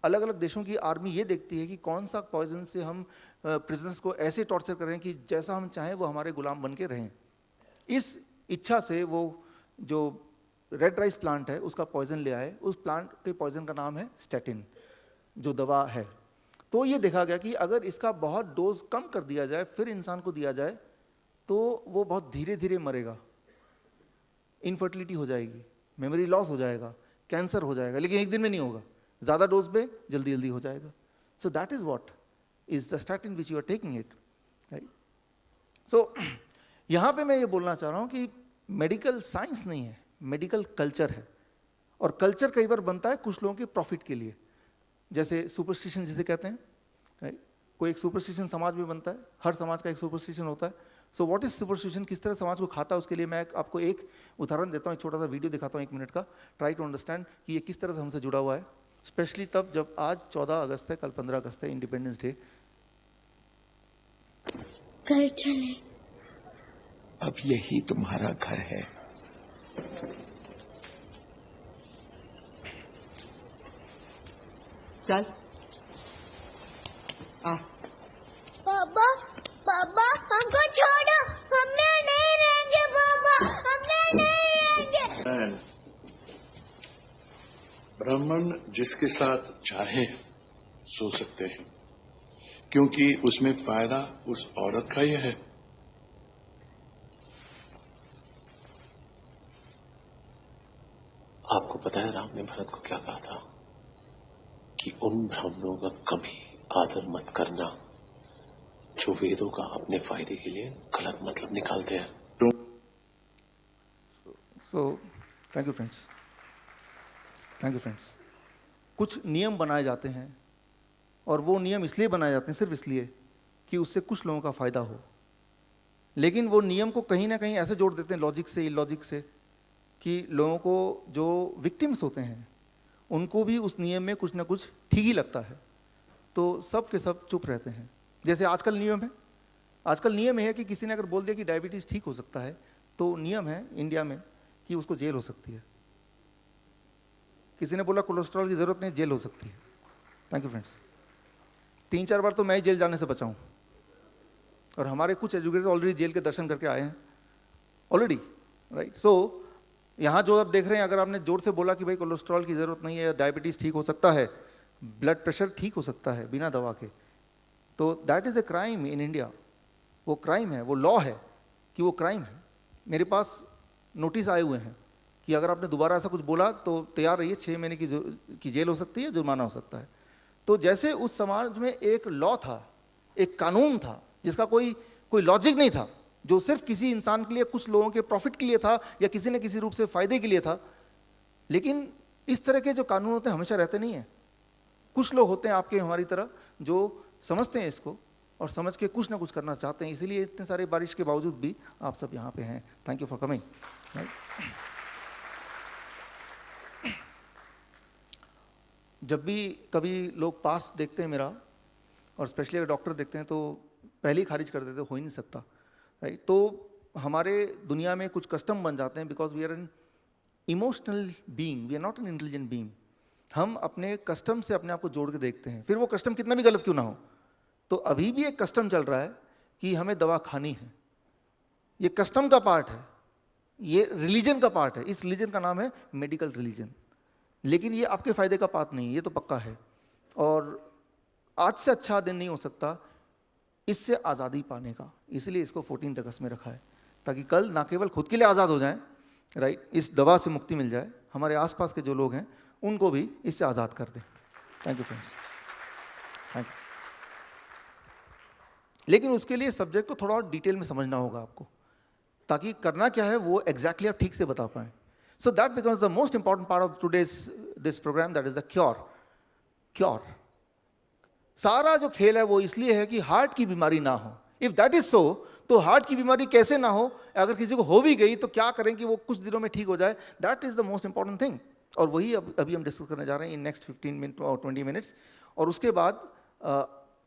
Speaker 2: अलग अलग देशों की आर्मी ये देखती है कि कौन सा पॉइजन से हम प्रिजनर्स को ऐसे टॉर्चर करें कि जैसा हम चाहें वो हमारे गुलाम बन के रहें। इस इच्छा से वो जो रेड राइस प्लांट है उसका पॉइजन ले आए। उस प्लांट के पॉइजन का नाम है स्टैटिन, जो दवा है। तो ये देखा गया कि अगर इसका बहुत डोज कम कर दिया जाए फिर इंसान को दिया जाए तो वो बहुत धीरे धीरे मरेगा, इनफर्टिलिटी हो जाएगी, मेमोरी लॉस हो जाएगा, कैंसर हो जाएगा, लेकिन एक दिन में नहीं होगा, ज़्यादा डोज पे जल्दी जल्दी हो जाएगा। So that is what is the statin which you are taking it, right? So यहाँ पे मैं ये बोलना चाह रहा हूँ कि मेडिकल साइंस नहीं है, मेडिकल कल्चर है। और कल्चर कई बार बनता है कुछ लोगों के प्रॉफिट के लिए, जैसे सुपरस्टिशन जिसे कहते हैं, राइट? कोई एक सुपरस्टिशन समाज में बनता है, हर समाज का एक सुपरस्टिशन होता है। सो व्हाट इज सुपरस्टिशन, किस तरह समाज को खाता है, उसके लिए मैं आपको एक उदाहरण देता हूँ, एक छोटा सा वीडियो दिखाता हूँ 1 मिनट का। ट्राई टू अंडरस्टैंड कि ये किस तरह से हमसे जुड़ा हुआ है, स्पेशली तब जब आज 14 अगस्त है, कल 15 अगस्त है, इंडिपेंडेंस डे।
Speaker 3: घर चले,
Speaker 4: अब यही तुम्हारा घर है।
Speaker 5: चल आ।
Speaker 3: पापा पापा हमको छोड़ो, हमने नहीं रहेंगे पापा, हमने नहीं रहेंगे।
Speaker 6: ब्राह्मण जिसके साथ चाहे सो सकते हैं, क्योंकि उसमें फायदा उस औरत का ही है।
Speaker 7: आपको पता है राम ने भरत को क्या कहा था कि उन ब्राह्मणों का कभी आदर मत करना जो वेदों का अपने फायदे के लिए गलत मतलब निकालते हैं।
Speaker 2: So thank you friends, thank you friends. कुछ नियम बनाए जाते हैं और वो नियम इसलिए बनाए जाते हैं सिर्फ इसलिए कि उससे कुछ लोगों का फायदा हो। लेकिन वो नियम को कहीं ना कहीं ऐसे जोड़ देते हैं लॉजिक से, इलॉजिक से, कि लोगों को जो विक्टिम्स होते हैं उनको भी उस नियम में कुछ ना कुछ ठीक ही लगता है, तो सब के सब चुप रहते हैं। जैसे आजकल नियम है, आजकल नियम है कि किसी ने अगर बोल दिया कि डायबिटीज़ ठीक हो सकता है, तो नियम है इंडिया में कि उसको जेल हो सकती है। किसी ने बोला कोलेस्ट्रॉल की ज़रूरत नहीं, जेल हो सकती है। Thank you friends. 3-4 बार तो मैं ही जेल जाने से बचा हूँ, और हमारे कुछ एजुकेटर ऑलरेडी जेल के दर्शन करके आए हैं ऑलरेडी, राइट। सो यहाँ जो आप देख रहे हैं, अगर आपने जोर से बोला कि भाई कोलेस्ट्रॉल की ज़रूरत नहीं है, डायबिटीज़ ठीक हो सकता है, ब्लड प्रेशर ठीक हो सकता है बिना दवा के, तो that is a crime in India. वो क्राइम है, वो लॉ है कि वो क्राइम है। मेरे पास नोटिस आए हुए हैं कि अगर आपने दोबारा ऐसा कुछ बोला तो तैयार रहिए, 6 महीने की जेल हो सकती है, जुर्माना हो सकता है। तो जैसे उस समाज में एक लॉ था, एक कानून था जिसका कोई लॉजिक नहीं था, जो सिर्फ किसी इंसान के लिए, कुछ लोगों के प्रॉफिट के लिए था या किसी न किसी रूप से फायदे के लिए था। लेकिन इस तरह के जो कानून होते हैं हमेशा रहते नहीं हैं। कुछ लोग होते हैं आपके हमारी तरह जो समझते हैं इसको और समझ के कुछ ना कुछ करना चाहते हैं, इसीलिए इतने सारे बारिश के बावजूद भी आप सब यहाँ पे हैं। Thank you for coming. जब भी कभी लोग पास देखते हैं मेरा, और स्पेशली अगर डॉक्टर देखते हैं, तो पहले ही खारिज कर देते, हो ही नहीं सकता, राइट। तो हमारे दुनिया में कुछ कस्टम बन जाते हैं, because we are an emotional being, we are not an intelligent being. हम अपने कस्टम से अपने आप को जोड़ के देखते हैं, फिर वो कस्टम कितना भी गलत क्यों ना हो। तो अभी भी एक कस्टम चल रहा है कि हमें दवा खानी है, ये कस्टम का पार्ट है, ये रिलीजन का पार्ट है। इस रिलीजन का नाम है मेडिकल रिलीजन, लेकिन ये आपके फायदे का पार्ट नहीं है, ये तो पक्का है। और आज से अच्छा दिन नहीं हो सकता इससे आज़ादी पाने का, इसलिए इसको 14 अगस्त में रखा है, ताकि कल ना केवल खुद के लिए आज़ाद हो जाएं, राइट, इस दवा से मुक्ति मिल जाए, हमारे आसपास के जो लोग हैं उनको भी इससे आज़ाद कर दें। Thank you friends, thank you. लेकिन उसके लिए सब्जेक्ट को थोड़ा और डिटेल में समझना होगा आपको, ताकि करना क्या है वो एग्जैक्टली आप ठीक से बता पाएं। So that becomes the most important part of today's this program, that is the cure. सारा जो खेल है वो इसलिए है कि हार्ट की बीमारी ना हो। इफ दैट इज सो, तो हार्ट की बीमारी कैसे ना हो, अगर किसी को हो भी गई तो क्या करें कि वो कुछ दिनों में ठीक हो जाए, that is the most important thing. और वही अभी हम डिस्कस करने जा रहे हैं इन नेक्स्ट 15 मिनट और 20 मिनट्स। और उसके बाद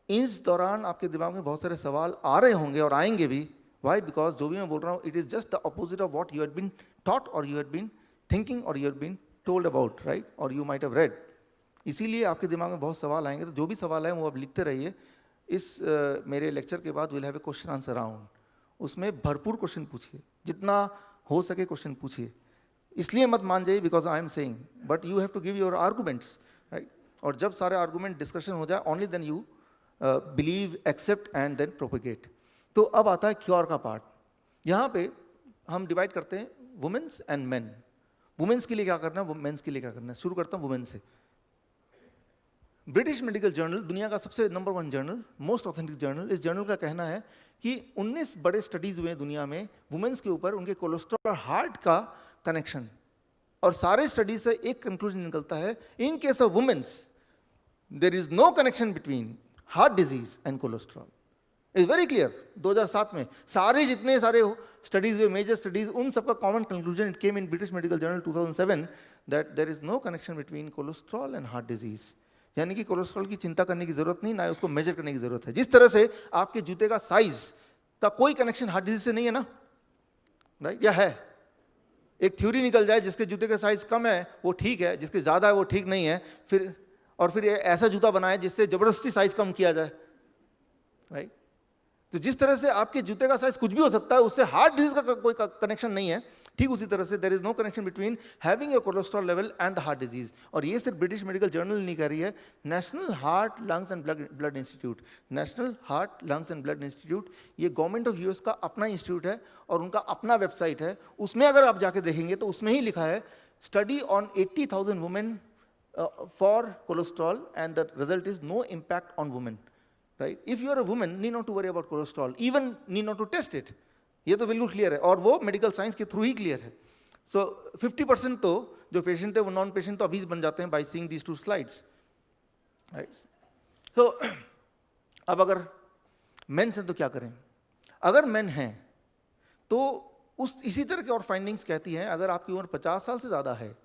Speaker 2: इस दौरान आपके दिमाग में बहुत सारे सवाल आ रहे होंगे और आएंगे भी। वाई? बिकॉज जो भी मैं बोल रहा हूँ, it is just the opposite of what you had been taught और यू हैड बीन थिंकिंग और you had been told about, right, और यू माइट हैव रेड। इसीलिए आपके दिमाग में बहुत सवाल आएंगे, तो जो भी सवाल है वो आप लिखते रहिए। इस मेरे लेक्चर के बाद will have a question answer round, उसमें भरपूर क्वेश्चन पूछिए, जितना हो सके क्वेश्चन पूछिए। इसलिए मत मान जाइए because I am saying, but you have to give your arguments, right. और जब सारे आर्गूमेंट डिस्कशन हो जाए, only then you believe, accept and then propagate. तो अब आता है क्योर का पार्ट। यहाँ पे हम डिवाइड करते हैं वुमेन्स एंड मेन। वुमेन्स के लिए क्या करना है, मेंस के लिए क्या करना है। शुरू करता हूँ वुमेन से। ब्रिटिश मेडिकल जर्नल, दुनिया का सबसे number 1 journal, most authentic journal, इस जर्नल का कहना है कि 19 बड़े स्टडीज हुए दुनिया में वुमेन्स के ऊपर, उनके कोलेस्ट्रॉल और हार्ट का कनेक्शन, और सारे स्टडीज से एक कंक्लूजन निकलता है, in case of women's there is no connection between heart disease and cholesterol. Is very clear. 2007 में सारे जितने सारे स्टडीज हुए, मेजर स्टडीज, उन सबका common conclusion, it came in British medical journal 2007, that there is no connection between cholesterol and heart disease. यानी कि cholesterol की चिंता करने की जरूरत नहीं, ना उसको मेजर करने की जरूरत है। जिस तरह से आपके जूते का साइज का कोई कनेक्शन हार्ट डिजीज से नहीं है ना, राइट, या है? एक थ्योरी निकल जाए जिसके जूते का साइज कम है वो ठीक है, जिसके ज्यादा है वो ठीक नहीं है, फिर ऐसा जूता बनाए जिससे जबरदस्ती साइज कम किया जाए, राइट। तो जिस तरह से आपके जूते का साइज कुछ भी हो सकता है, उससे हार्ट डिजीज का कोई कनेक्शन नहीं है, ठीक उसी तरह से there is no connection between having a cholesterol level and the heart disease. और ये सिर्फ ब्रिटिश मेडिकल जर्नल नहीं कह रही है, national heart lungs and blood institute, national heart lungs and blood institute, ये गवर्नमेंट ऑफ यूएस का अपना इंस्टीट्यूट है और उनका अपना वेबसाइट है। उसमें अगर आप जाके देखेंगे तो उसमें ही लिखा है, study on 80,000 women for cholesterol and the result is no impact on women, right. If you are a women, need not to worry about cholesterol, even need not to test it. ये तो बिल्कुल clear है, और वो medical science के through ही clear है। So 50% तो जो पेशेंट है वो नॉन पेशेंट तो अभी बन जाते हैं by seeing these 2 slides, right. तो अब अगर मेंस हैं तो क्या करें? अगर मेन हैं तो उस इसी तरह की और फाइंडिंग्स कहती हैं अगर आपकी उम्र 50 साल से ज़्यादा है,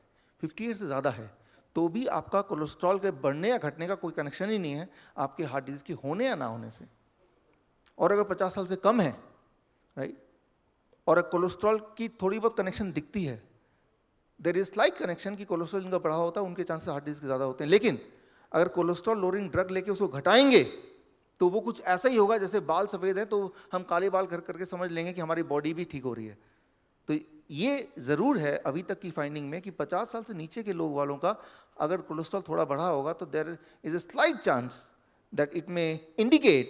Speaker 2: 50 ईयर से ज़्यादा है, तो भी आपका कोलेस्ट्रॉल के बढ़ने या घटने का कोई कनेक्शन ही नहीं है आपके हार्ट डिजीज़ के होने या ना होने से। और अगर 50 साल से कम है, राइट, और कोलेस्ट्रॉल की थोड़ी बहुत कनेक्शन दिखती है, देयर इज स्लाइट कनेक्शन कि कोलेस्ट्रॉल जिनका बढ़ा होता है उनके चांसेस हार्ट डिजीज के ज़्यादा होते हैं। लेकिन अगर कोलेस्ट्रॉल लोअरिंग ड्रग लेके उसको घटाएंगे तो वो कुछ ऐसा ही होगा जैसे बाल सफ़ेद है तो हम काले बाल कर करके समझ लेंगे कि हमारी बॉडी भी ठीक हो रही है। तो ये ज़रूर है अभी तक की फाइंडिंग में कि 50 साल से नीचे के लोग वालों का अगर कोलेस्ट्रॉल थोड़ा बढ़ा होगा तो there is a slight chance that it may indicate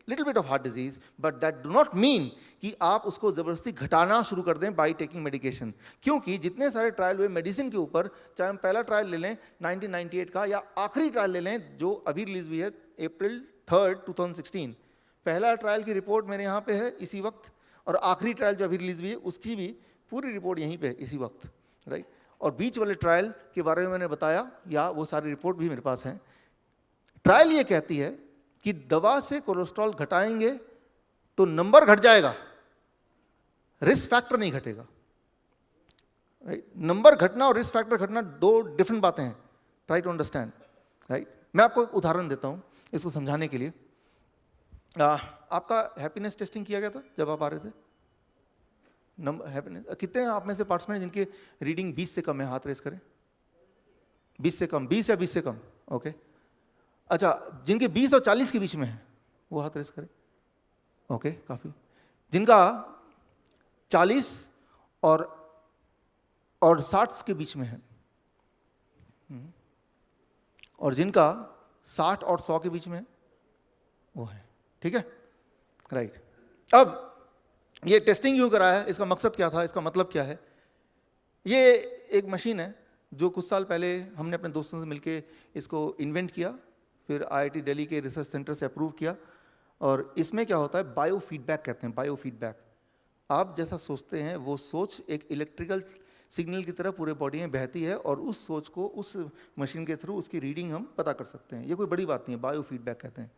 Speaker 2: little bit of heart disease, but that do not mean कि आप उसको ज़बरदस्ती घटाना शुरू कर दें by taking medication। क्योंकि जितने सारे ट्रायल हुए मेडिसिन के ऊपर, चाहे हम पहला ट्रायल ले लें 1998 का या आखिरी ट्रायल ले लें जो अभी रिलीज हुई है अप्रैल 3, 2016, पहला ट्रायल की रिपोर्ट मेरे यहाँ पे है इसी वक्त, और आखिरी ट्रायल जो अभी रिलीज हुई है उसकी भी पूरी रिपोर्ट यहीं पे है इसी वक्त, राइट। और बीच वाले ट्रायल के बारे में मैंने बताया, या वो सारी रिपोर्ट भी मेरे पास है। ट्रायल ये कहती है कि दवा से कोलेस्ट्रॉल घटाएंगे तो नंबर घट जाएगा, रिस्क फैक्टर नहीं घटेगा, राइट। नंबर घटना और रिस्क फैक्टर घटना दो डिफरेंट बातें हैं, ट्राई टू अंडरस्टैंड, राइट। मैं आपको एक उदाहरण देता हूं इसको समझाने के लिए। आपका हैप्पीनेस टेस्टिंग किया गया था जब आप आ रहे थे? हैप्पीनेस कितने हैं आप में से पार्टिसिपेंट जिनके रीडिंग 20 से कम है? हाथ रेस करें। 20 से कम, 20 या 20 से कम, ओके। अच्छा, जिनके 20 और 40 के बीच में है वो हाथ रेस करें, ओके, काफ़ी। जिनका 40 और 60 के बीच में है, और जिनका 60 और 100 के बीच में है वो है, ठीक है, राइट। अब ये टेस्टिंग क्यों कराया, इसका मकसद क्या था, इसका मतलब क्या है? ये एक मशीन है जो कुछ साल पहले हमने अपने दोस्तों से मिलके इसको इन्वेंट किया, फिर IIT दिल्ली के रिसर्च सेंटर से अप्रूव किया। और इसमें क्या होता है, बायो फीडबैक कहते हैं, बायो फीडबैक। आप जैसा सोचते हैं वो सोच एक इलेक्ट्रिकल सिग्नल की तरह पूरे बॉडी में बहती है, और उस सोच को उस मशीन के थ्रू उसकी रीडिंग हम पता कर सकते हैं। ये कोई बड़ी बात नहीं है, बायो फीडबैक कहते हैं।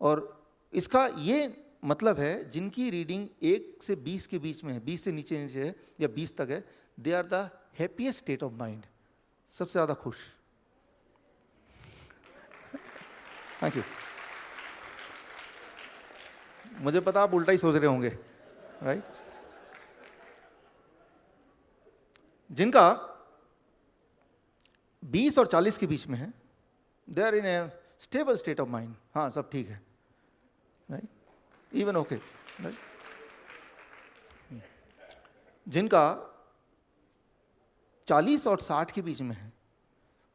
Speaker 2: और इसका ये मतलब है जिनकी रीडिंग 1 से 20 के बीच में है, 20 से नीचे है या 20 तक है, they are the happiest state of mind, सबसे ज़्यादा खुश। Thank you. मुझे पता आप उल्टा ही सोच रहे होंगे, राइट। जिनका 20 और 40 के बीच में है, they are in a stable state of mind, हाँ सब ठीक है, राइट, इवन ओके, राइट। जिनका 40 और 60 के बीच में है,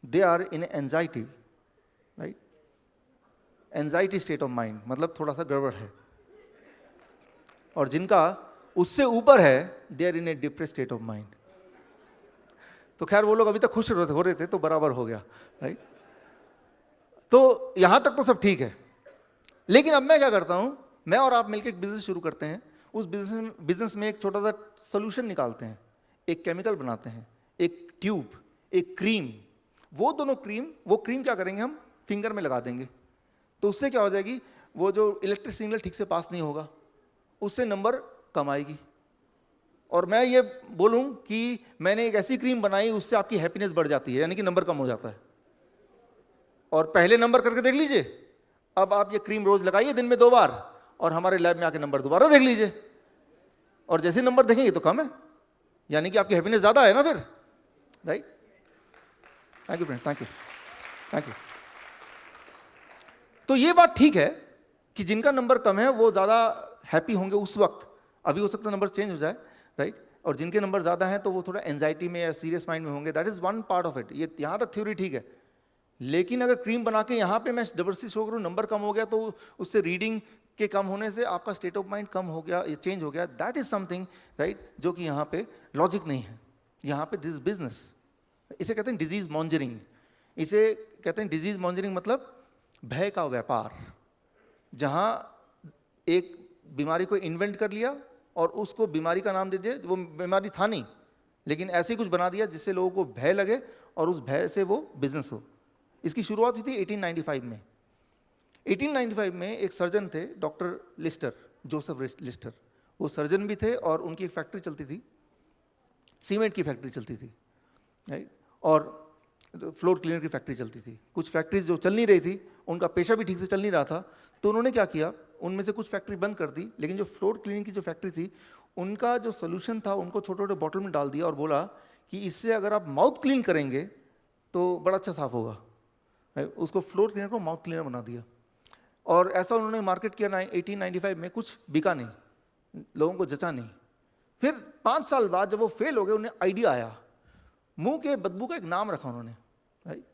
Speaker 2: they are in anxiety, right, anxiety state of mind, मतलब थोड़ा सा गड़बड़ है। और जिनका उससे ऊपर है, they are in a depressed state of mind. तो खैर वो लोग अभी तक खुश हो रहे थे तो बराबर हो गया, राइट। तो यहां तक तो सब ठीक है। लेकिन अब मैं क्या करता हूं, मैं और आप मिलकर एक बिजनेस शुरू करते हैं। उस बिजनेस में एक छोटा सा सोल्यूशन निकालते हैं, एक केमिकल बनाते हैं, एक ट्यूब, एक क्रीम। वो दोनों क्रीम, वो क्रीम क्या करेंगे, हम फिंगर में लगा देंगे। तो उससे क्या हो जाएगी, वो जो इलेक्ट्रिक सिग्नल ठीक से पास नहीं होगा उससे नंबर कम आएगी। और मैं ये बोलूं कि मैंने एक ऐसी क्रीम बनाई उससे आपकी हैप्पीनेस बढ़ जाती है, यानी कि नंबर कम हो जाता है। और पहले नंबर करके देख लीजिए। अब आप ये क्रीम रोज लगाइए दिन में 2 बार, और हमारे लैब में आके नंबर दोबारा देख लीजिए, और जैसे नंबर देखेंगे तो कम है, यानी कि आपकी हैप्पीनेस ज्यादा है ना फिर, right. Thank you friend, thank you, thank you. तो ये बात ठीक है कि जिनका नंबर कम है वो ज़्यादा हैप्पी होंगे उस वक्त, अभी हो सकता है नंबर चेंज हो जाए, राइट। और जिनके नंबर ज़्यादा हैं तो वो थोड़ा एंजाइटी में या सीरियस माइंड में होंगे। That is one part of it. ये यहाँ तक थ्योरी ठीक है। लेकिन अगर क्रीम बना के यहाँ पे मैं जबरदस्ती शो करूँ नंबर कम हो गया, तो उससे रीडिंग के कम होने से आपका स्टेट ऑफ माइंड कम हो गया, ये चेंज हो गया। दैट इज़ समथिंग, राइट, जो कि यहाँ पे लॉजिक नहीं है। यहाँ पे दिस बिजनेस, इसे कहते हैं डिजीज मॉन्जरिंग। इसे कहते हैं डिजीज मॉन्जरिंग, मतलब भय का व्यापार, जहां एक बीमारी को इन्वेंट कर लिया और उसको बीमारी का नाम दे दिया, वो बीमारी था नहीं, लेकिन ऐसे ही कुछ बना दिया जिससे लोगों को भय लगे और उस भय से वो बिजनेस हो। इसकी शुरुआत हुई थी 1895 में। 1895 में एक सर्जन थे, डॉक्टर लिस्टर, जोसेफ लिस्टर। वो सर्जन भी थे और उनकी एक फैक्ट्री चलती थी, सीमेंट की फैक्ट्री चलती थी, राइट, और फ्लोर क्लीनर की फैक्ट्री चलती थी। कुछ फैक्ट्रीज जो चल नहीं रही थी, उनका पेशा भी ठीक से चल नहीं रहा था, तो उन्होंने क्या किया, उनमें से कुछ फैक्ट्री बंद कर दी, लेकिन जो फ्लोर क्लीनिंग की जो फैक्ट्री थी, उनका जो सोल्यूशन था उनको छोटे छोटे बॉटल में डाल दिया और बोला कि इससे अगर आप माउथ क्लीन करेंगे तो बड़ा अच्छा साफ होगा। उसको फ्लोर क्लीनर को माउथ क्लीनर बना दिया, और ऐसा उन्होंने मार्केट किया 1895 में, कुछ बिका नहीं, लोगों को जचा नहीं। फिर 5 साल बाद जब वो फेल हो गए, उन्हें आइडिया आया, मुंह के बदबू का एक नाम रखा उन्होंने, right,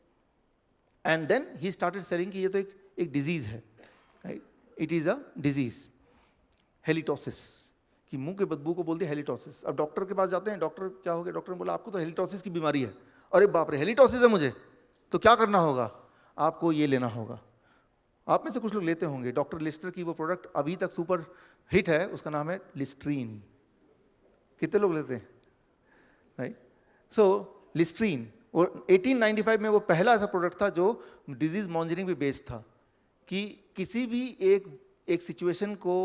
Speaker 2: and then he started selling कि ये तो एक डिजीज है, right, it is a disease, halitosis, कि मुंह के बदबू को बोलते हैं हेलिटोसिस। अब डॉक्टर के पास जाते हैं, डॉक्टर क्या हो गया, डॉक्टर ने बोला आपको तो हेलिटोसिस की बीमारी है। अरे बाप रे, हेलिटोसिस है मुझे, तो क्या करना होगा, आपको ये लेना होगा। आप में से कुछ लोग लेते होंगे, डॉक्टर लिस्टर की वो प्रोडक्ट अभी तक सुपर हिट है, उसका नाम है लिस्ट्रीन। कितने लोग लेते हैं, राइट? सो लिस्ट्रीन, और 1895 में वो पहला ऐसा प्रोडक्ट था जो डिजीज मॉनिटरिंग पे बेस्ड था, कि किसी भी एक सिचुएशन को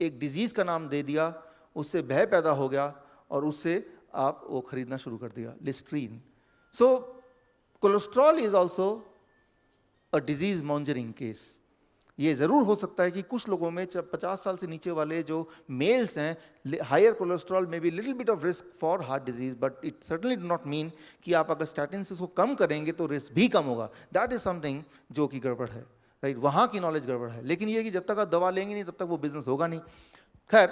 Speaker 2: एक डिजीज का नाम दे दिया, उससे भय पैदा हो गया और उससे आप वो खरीदना शुरू कर दिया, Listerine. So cholesterol is also a disease monitoring case. ये ज़रूर हो सकता है कि कुछ लोगों में 50 साल से नीचे वाले जो मेल्स हैं, हायर कोलेस्ट्रॉल में भी little bit of risk for heart disease, but it certainly do not mean कि आप अगर स्टैटिन से उसको कम करेंगे तो रिस्क भी कम होगा। दैट इज समथिंग जो कि गड़बड़ है, राइट, वहाँ की नॉलेज गड़बड़ है। लेकिन ये कि जब तक आप दवा लेंगे नहीं तब तक वो बिजनेस होगा नहीं। खैर,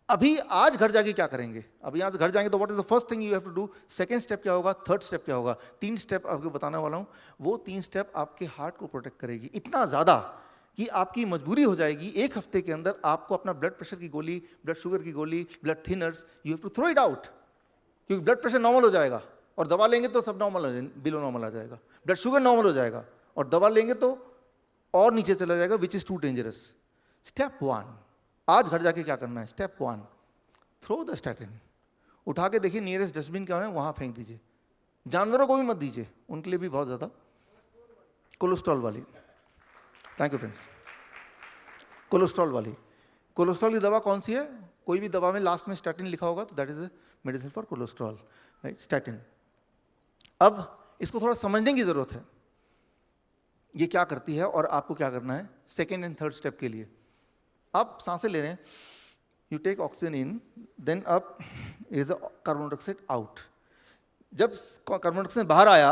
Speaker 2: अभी आज घर जाके क्या करेंगे, अभी यहाँ से घर जाएंगे तो what is the first thing you have to do, second step क्या होगा, थर्ड स्टेप क्या होगा, 3 स्टेप आपको बताने वाला हूँ। वो 3 स्टेप आपके हार्ट को प्रोटेक्ट करेगी, इतना ज़्यादा कि आपकी मजबूरी हो जाएगी 1 हफ्ते के अंदर आपको अपना ब्लड प्रेशर की गोली, ब्लड शुगर की गोली, blood thinners, you have to throw it out, क्योंकि ब्लड प्रेशर नॉर्मल हो जाएगा और दवा लेंगे तो सब नॉर्मल हो जाएगा, बिलो नॉर्मल आ जाएगा, ब्लड शुगर नॉर्मल हो जाएगा और दवा लेंगे तो और नीचे चला जाएगा, which is too dangerous. Step 1, आज घर जाके क्या करना है, स्टेप 1, थ्रो द स्टैटिन। उठा के देखिए नियरेस्ट डस्टबिन क्या है, वहां फेंक दीजिए। जानवरों को भी मत दीजिए, उनके लिए भी बहुत ज्यादा कोलेस्ट्रॉल वाली। Thank you friends. कोलेस्ट्रॉल वाली, कोलेस्ट्रॉल की दवा कौन सी है, कोई भी दवा में लास्ट में स्टैटिन लिखा होगा तो that is a medicine for cholesterol, right, statin. अब इसको थोड़ा समझने की जरूरत है, ये क्या करती है और आपको क्या करना है सेकेंड एंड थर्ड स्टेप के लिए। आप सांसें ले रहे हैं, you take oxygen in, then up is the carbon dioxide out. जब कार्बन डाइऑक्साइड बाहर आया,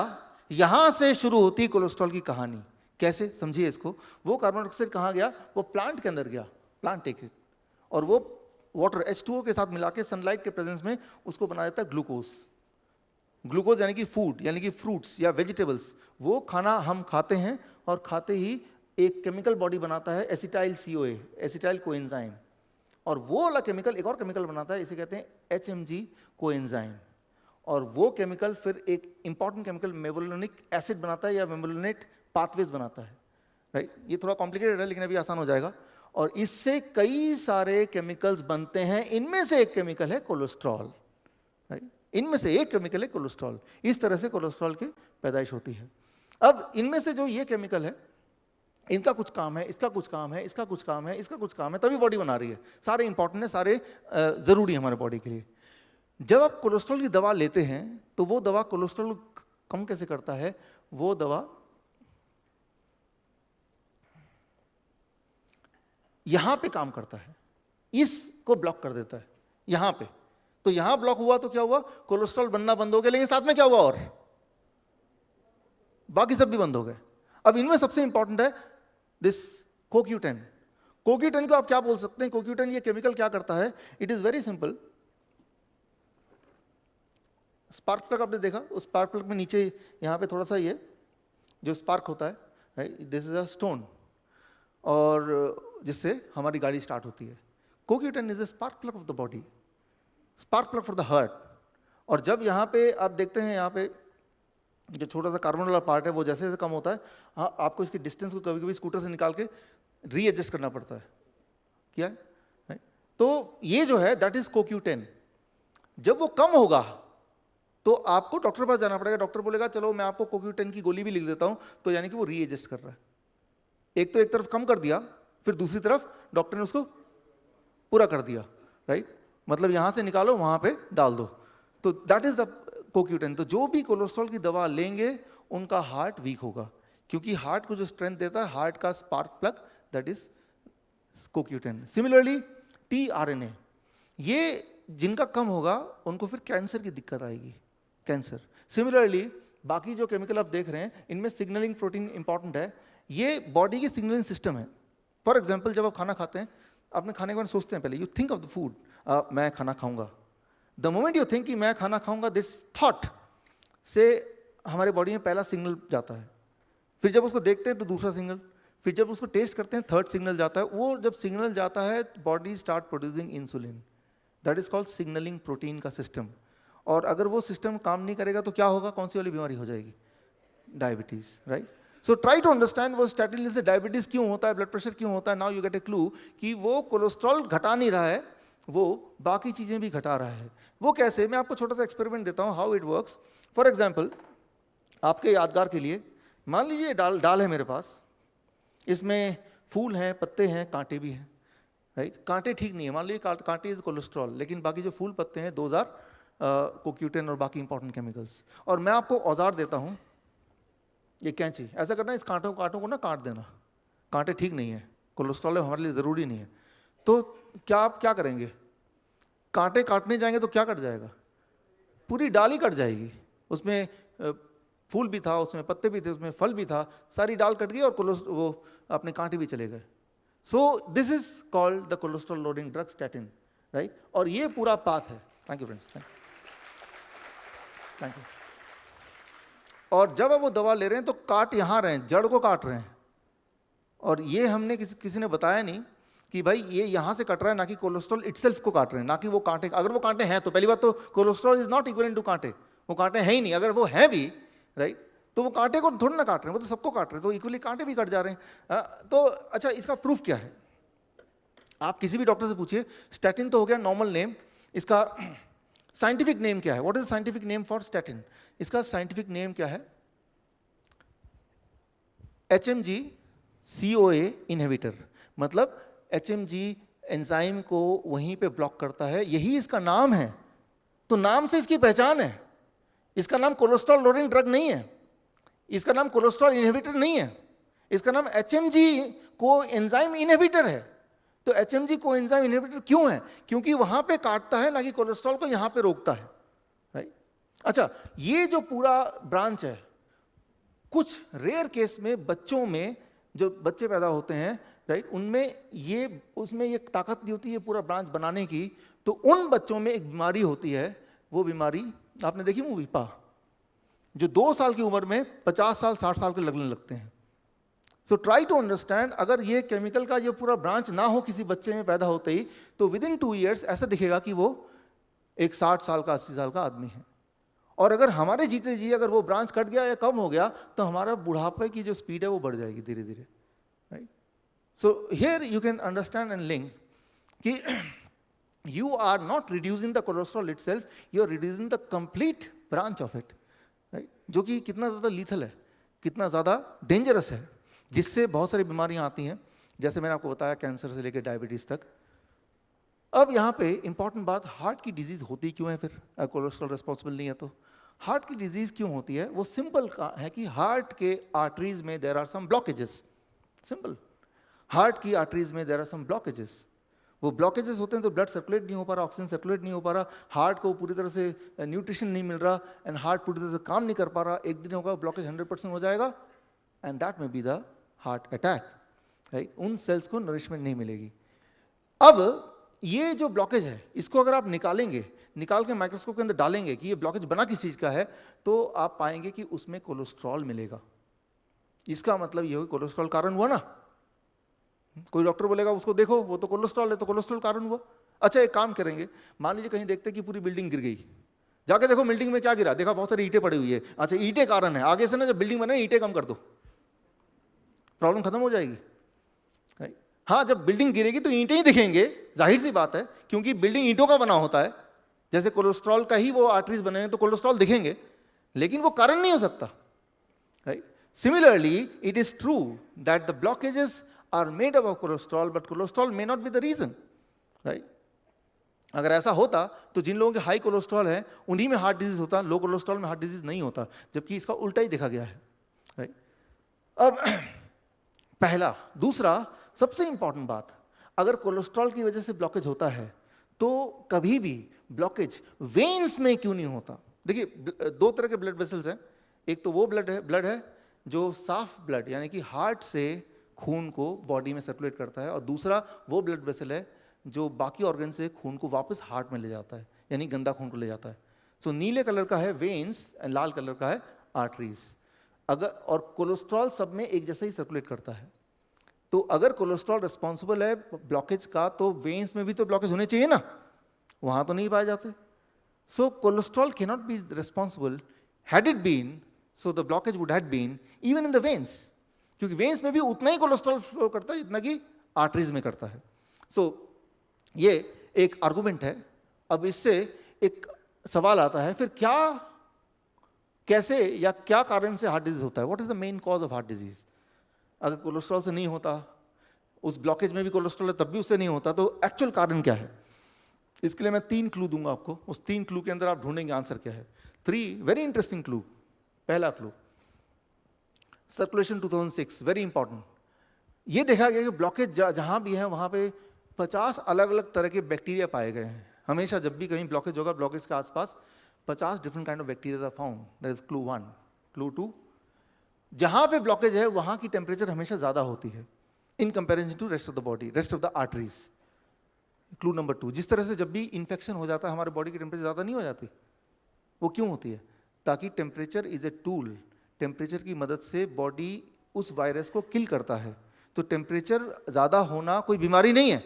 Speaker 2: यहां से शुरू होती है कोलेस्ट्रॉल की कहानी। कैसे, समझिए इसको। वो कार्बन डाइऑक्साइड कहाँ गया, वो प्लांट के अंदर गया, प्लांट टेक इट, और वो वाटर H2O के साथ मिला के सनलाइट के प्रेजेंस में उसको बना देता है ग्लूकोज। ग्लूकोज यानी कि फूड, यानी कि फ्रूट्स या वेजिटेबल्स, वो खाना हम खाते हैं और खाते ही एक केमिकल बॉडी बनाता है एसिटाइल CoA, एसिटाइल कोएंजाइम, और वो वाला केमिकल एक और केमिकल बनाता है, इसे कहते हैं HMG कोएंजाइम, और वो केमिकल फिर एक इंपॉर्टेंट केमिकल मेवलोनिक एसिड बनाता है या मेवलोनेट पाथवेज बनाता है, राइट। ये थोड़ा कॉम्प्लिकेटेड है लेकिन अभी आसान हो जाएगा। और इससे कई सारे केमिकल्स बनते हैं, इनमें से एक केमिकल है कोलेस्ट्रॉल, राइट, इनमें से एक केमिकल है कोलेस्ट्रॉल। इस तरह से कोलेस्ट्रॉल की पैदाइश होती है। अब इनमें से जो ये केमिकल है, इनका कुछ काम है, इसका कुछ काम है, इसका कुछ काम है, इसका कुछ काम है, तभी बॉडी बना रही है। सारे इंपॉर्टेंट है, सारे जरूरी है हमारे बॉडी के लिए। जब आप कोलेस्ट्रॉल की दवा लेते हैं तो वो दवा कोलेस्ट्रॉल कम कैसे करता है, वो दवा यहां पे काम करता है, इसको ब्लॉक कर देता है यहां पे। तो यहां ब्लॉक हुआ तो क्या हुआ, कोलेस्ट्रॉल बनना बंद हो गया, लेकिन साथ में क्या हुआ, और बाकी सब भी बंद हो गए। अब इनमें सबसे इंपॉर्टेंट है दिस CoQ10। CoQ10 को आप क्या बोल सकते हैं, CoQ10 ये केमिकल क्या करता है, it is very simple. Spark plug आपने देखा, उस स्पार्क प्लग में नीचे यहां पे थोड़ा सा ये जो स्पार्क होता है, दिस इज अ स्टोन, और जिससे हमारी गाड़ी स्टार्ट होती है। CoQ10 is a spark plug of the body, spark plug for the heart. और जब यहाँ पे आप देखते हैं, यहाँ पे जो छोटा सा कार्बन वाला पार्ट है वो जैसे जैसे कम होता है, हाँ, आपको इसकी डिस्टेंस को कभी कभी स्कूटर से निकाल के रीएडजस्ट करना पड़ता है, क्या है, right? तो ये जो है दैट इज CoQ10। जब वो कम होगा तो आपको डॉक्टर के पास जाना पड़ेगा, डॉक्टर बोलेगा चलो मैं आपको CoQ10 की गोली भी लिख देता हूं, तो यानी कि वो रीएडजस्ट कर रहा है। एक तो एक तरफ कम कर दिया, फिर दूसरी तरफ डॉक्टर ने उसको पूरा कर दिया, राइट? मतलब यहाँ से निकालो वहाँ पे डाल दो, तो दैट इज द CoQ10। तो जो भी कोलेस्ट्रॉल की दवा लेंगे उनका हार्ट वीक होगा, क्योंकि हार्ट को जो स्ट्रेंथ देता है हार्ट का spark plug, that is CoQ10। Similarly tRNA, ये जिनका कम होगा उनको फिर कैंसर की दिक्कत आएगी, कैंसर। सिमिलरली बाकी जो केमिकल आप देख रहे हैं इनमें सिग्नलिंग प्रोटीन इंपॉर्टेंट है, ये बॉडी की सिग्नलिंग सिस्टम है। फॉर एग्जाम्पल जब आप खाना खाते हैं, आपने खाने के बारे में सोचते हैं पहले, you think of the food, मैं खाना खाऊंगा। द मोमेंट यू थिंक कि मैं खाना खाऊंगा, दिस थॉट से हमारे बॉडी में पहला सिग्नल जाता है, फिर जब उसको देखते हैं तो दूसरा सिग्नल, फिर जब उसको टेस्ट करते हैं थर्ड सिग्नल जाता है। वो जब सिग्नल जाता है body start producing insulin, that is called signalling protein का सिस्टम। और अगर वो सिस्टम काम नहीं करेगा तो क्या होगा, कौन सी वाली बीमारी हो जाएगी, diabetes, right? So try to understand वो स्टैटिन से डायबिटीज क्यों होता है, ब्लड प्रेशर क्यों होता है। Now you get a clue कि वो कोलेस्ट्रॉल घटा नहीं रहा है, वो बाकी चीजें भी घटा रहा है। वो कैसे, मैं आपको छोटा सा एक्सपेरिमेंट देता हूँ, how it works. For example आपके यादगार के लिए, मान लीजिए डाल है मेरे पास, इसमें फूल हैं, पत्ते हैं, कांटे भी हैं, राइट? कांटे ठीक नहीं है, मान लीजिए कांटे इज कोलेस्ट्रॉल, लेकिन बाकी जो फूल पत्ते हैं 2000 CoQ10 और बाकी इंपॉर्टेंट केमिकल्स। और मैं आपको औजार देता हूँ, ये कैंची, ऐसा करना, इस कांटों को ना काट देना, कांटे ठीक नहीं है, कोलेस्ट्रॉल हमारे लिए ज़रूरी नहीं है। तो क्या आप क्या करेंगे, कांटे काटने जाएंगे तो क्या कट जाएगा, पूरी डाल ही कट जाएगी। उसमें फूल भी था, उसमें पत्ते भी थे, उसमें फल भी था, सारी डाल कट गई और वो अपने कांटे भी चले गए। सो this is called the cholesterol loading drug statin, right? और ये पूरा पाथ है। Thank you friends, thank you. और जब आप वो दवा ले रहे हैं तो काट यहाँ रहे हैं, जड़ को काट रहे हैं। और ये हमने किसी ने बताया नहीं कि भाई ये यहाँ से कट रहा है, ना कि कोलेस्ट्रॉल इटसेल्फ को काट रहे हैं, ना कि वो कांटे। अगर वो कांटे हैं तो पहली बात तो cholesterol is not equal to कांटे, वो कांटे हैं ही नहीं। अगर वो है भी, राइट, तो वो कांटे को थोड़ा ना काट रहे हैं, वो तो सबको काट रहे हैं, तो इक्वली कांटे भी कट जा रहे हैं। तो अच्छा, इसका प्रूफ क्या है? आप किसी भी डॉक्टर से पूछिए, स्टैटिन तो हो गया नॉर्मल नेम, इसका साइंटिफिक नेम क्या है? What is scientific name for statin? इसका साइंटिफिक नेम क्या है? HMG CoA inhibitor. मतलब HMG एंजाइम को वहीं पे ब्लॉक करता है, यही इसका नाम है। तो नाम से इसकी पहचान है। इसका नाम कोलेस्ट्रॉल लोडिंग ड्रग नहीं है, इसका नाम कोलेस्ट्रॉल इनहिबिटर नहीं है, इसका नाम HMG को एंजाइम इनहिबिटर है। तो HMG को एंजाइम इनहिबिटर क्यों है? क्योंकि वहां पे काटता है, ना कि कोलेस्ट्रॉल को यहां पे रोकता है, राइट? अच्छा, ये जो पूरा ब्रांच है, कुछ रेयर केस में बच्चों में जो बच्चे पैदा होते हैं, राइट, उनमें उसमें ये ताकत नहीं होती है पूरा ब्रांच बनाने की। तो उन बच्चों में एक बीमारी होती है, वो बीमारी आपने देखी मूवी पा, जो 2 साल की उम्र में 50 साल 60 साल के लगने लगते हैं। सो ट्राई टू अंडरस्टैंड, अगर ये केमिकल का ये पूरा ब्रांच ना हो किसी बच्चे में पैदा होते ही, तो विद इन 2 ईयर्स ऐसा दिखेगा कि वो एक 60 साल का 80 साल का आदमी है। और अगर हमारे जीते जी अगर वो ब्रांच कट गया या कम हो गया, तो हमारा बुढ़ापे की जो स्पीड है वो बढ़ जाएगी धीरे धीरे, right? So here you can understand and link कि you are not reducing the cholesterol itself, you are reducing the complete branch of it, right? जो कि कितना ज़्यादा लीथल है, कितना ज़्यादा डेंजरस है, जिससे बहुत सारी बीमारियां आती हैं, जैसे मैंने आपको बताया कैंसर से लेकर डायबिटीज़ तक। अब यहाँ पे इंपॉर्टेंट बात, हार्ट की डिजीज़ होती क्यों है फिर? कोलेस्ट्रॉल रिस्पॉन्सिबल नहीं है तो हार्ट की डिजीज़ क्यों होती है? वो सिंपल है कि हार्ट के आर्टरीज में there are some blockages. Simple, heart की आर्टरीज में देयर आर सम ब्लॉकेजेस। वो ब्लॉकेजेस होते हैं तो ब्लड सर्कुलेट नहीं हो पा रहा, ऑक्सीजन सर्कुलेट नहीं हो पा रहा, हार्ट को पूरी तरह से न्यूट्रिशन नहीं मिल रहा, एंड हार्ट पूरी तरह से काम नहीं कर पा रहा। एक दिन होगा ब्लॉकेज 100% हो जाएगा, एंड दैट में be the heart attack, right? उन सेल्स को नरिशमेंट नहीं मिलेगी। अब ये जो ब्लॉकेज है, इसको अगर आप निकालेंगे, निकाल के माइक्रोस्कोप के अंदर डालेंगे कि ये ब्लॉकेज बना किस चीज़ का है, तो आप पाएंगे कि उसमें कोलेस्ट्रॉल मिलेगा। इसका मतलब ये हो कि कोलेस्ट्रॉल कारण हुआ ना। कोई डॉक्टर बोलेगा उसको देखो वो तो कोलेस्ट्रॉल है, तो कोलेस्ट्रॉल कारण हुआ। अच्छा, एक काम करेंगे, मान लीजिए कहीं देखते कि पूरी बिल्डिंग गिर गई, जाके देखो बिल्डिंग में क्या गिरा, देखा बहुत सारी ईंटें पड़ी हुई है। अच्छा, ईंटें कारण है, आगे से ना जब बिल्डिंग बने ईंटें कम कर दो, प्रॉब्लम खत्म हो जाएगी, राइट? हाँ, जब बिल्डिंग गिरेगी तो ईंटें ही दिखेंगे, जाहिर सी बात है, क्योंकि बिल्डिंग ईंटों का बना होता है। जैसे कोलेस्ट्रॉल का ही वो आर्टरीज बने तो कोलेस्ट्रॉल दिखेंगे, लेकिन वो कारण नहीं हो सकता, right? Similarly it is true that the blockages are made up of cholesterol, but cholesterol may not be the reason. Right. अगर ऐसा होता तो जिन लोगों के हाई कोलेस्ट्रॉल है उन्हीं में हार्ट डिजीज होता, लो कोलेस्ट्रॉल में हार्ट डिजीज नहीं होता, जबकि इसका उल्टा ही देखा गया है, राइट। अब पहला। दूसरा सबसे इंपॉर्टेंट बात, अगर कोलेस्ट्रॉल की वजह से ब्लॉकेज होता है तो कभी भी ब्लॉकेज वेन्स में क्यों नहीं होता? देखिए, दो तरह के ब्लड वेसल्स हैं। एक तो वो ब्लड है जो साफ ब्लड यानी कि हार्ट से खून को बॉडी में सर्कुलेट करता है, और दूसरा वो ब्लड वेसल है जो बाकी ऑर्गन से खून को वापस हार्ट में ले जाता है, यानी गंदा खून को ले जाता है। सो नीले कलर का है वेन्स, लाल कलर का है आर्टरीज। अगर और कोलेस्ट्रॉल सब में एक जैसा ही सर्कुलेट करता है, तो अगर कोलेस्ट्रॉल रिस्पॉन्सिबल है ब्लॉकेज का, तो वेन्स में भी तो ब्लॉकेज होने चाहिए ना, वहां तो नहीं पाए जाते। So cholesterol can not be responsible, had it been so the blockage would have been even in the veins, क्योंकि वेन्स में भी उतना ही कोलेस्ट्रॉल फ्लो करता है जितना कि आर्टरीज में करता है। सो ये एक आर्गुमेंट है। अब इससे एक सवाल आता है, फिर क्या, कैसे या क्या कारण से हार्ट डिजीज होता है? What is the main cause of heart disease? अगर कोलेस्ट्रॉल से नहीं होता, उस ब्लॉकेज में भी कोलेस्ट्रॉल है तब भी उससे नहीं होता, तो एक्चुअल कारण क्या है? इसके लिए मैं 3 क्लू दूंगा आपको। उस 3 क्लू के अंदर आप ढूंढेंगे आंसर क्या है। 3 वेरी इंटरेस्टिंग क्लू। पहला क्लू, सर्कुलेशन 2006, वेरी इंपॉर्टेंट। ये देखा गया कि ब्लॉकेज जहां भी है वहां पे 50 अलग अलग तरह के बैक्टीरिया पाए गए हैं। हमेशा जब भी कहीं ब्लॉकेज होगा, ब्लॉकेज के आसपास 50 different kind of bacteria are found. That is clue 1। Clue 2, जहां पे ब्लॉकेज है वहां की टेम्परेचर हमेशा ज्यादा होती है in comparison to rest of the body, rest of the arteries. Clue number 2, जिस तरह से जब भी इन्फेक्शन हो जाता है हमारे बॉडी की टेम्परेचर ज्यादा नहीं हो जाती, वो क्यों होती है? ताकि temperature is a tool, temperature की मदद से बॉडी उस वायरस को किल करता है। तो टेम्परेचर ज्यादा होना कोई बीमारी नहीं है,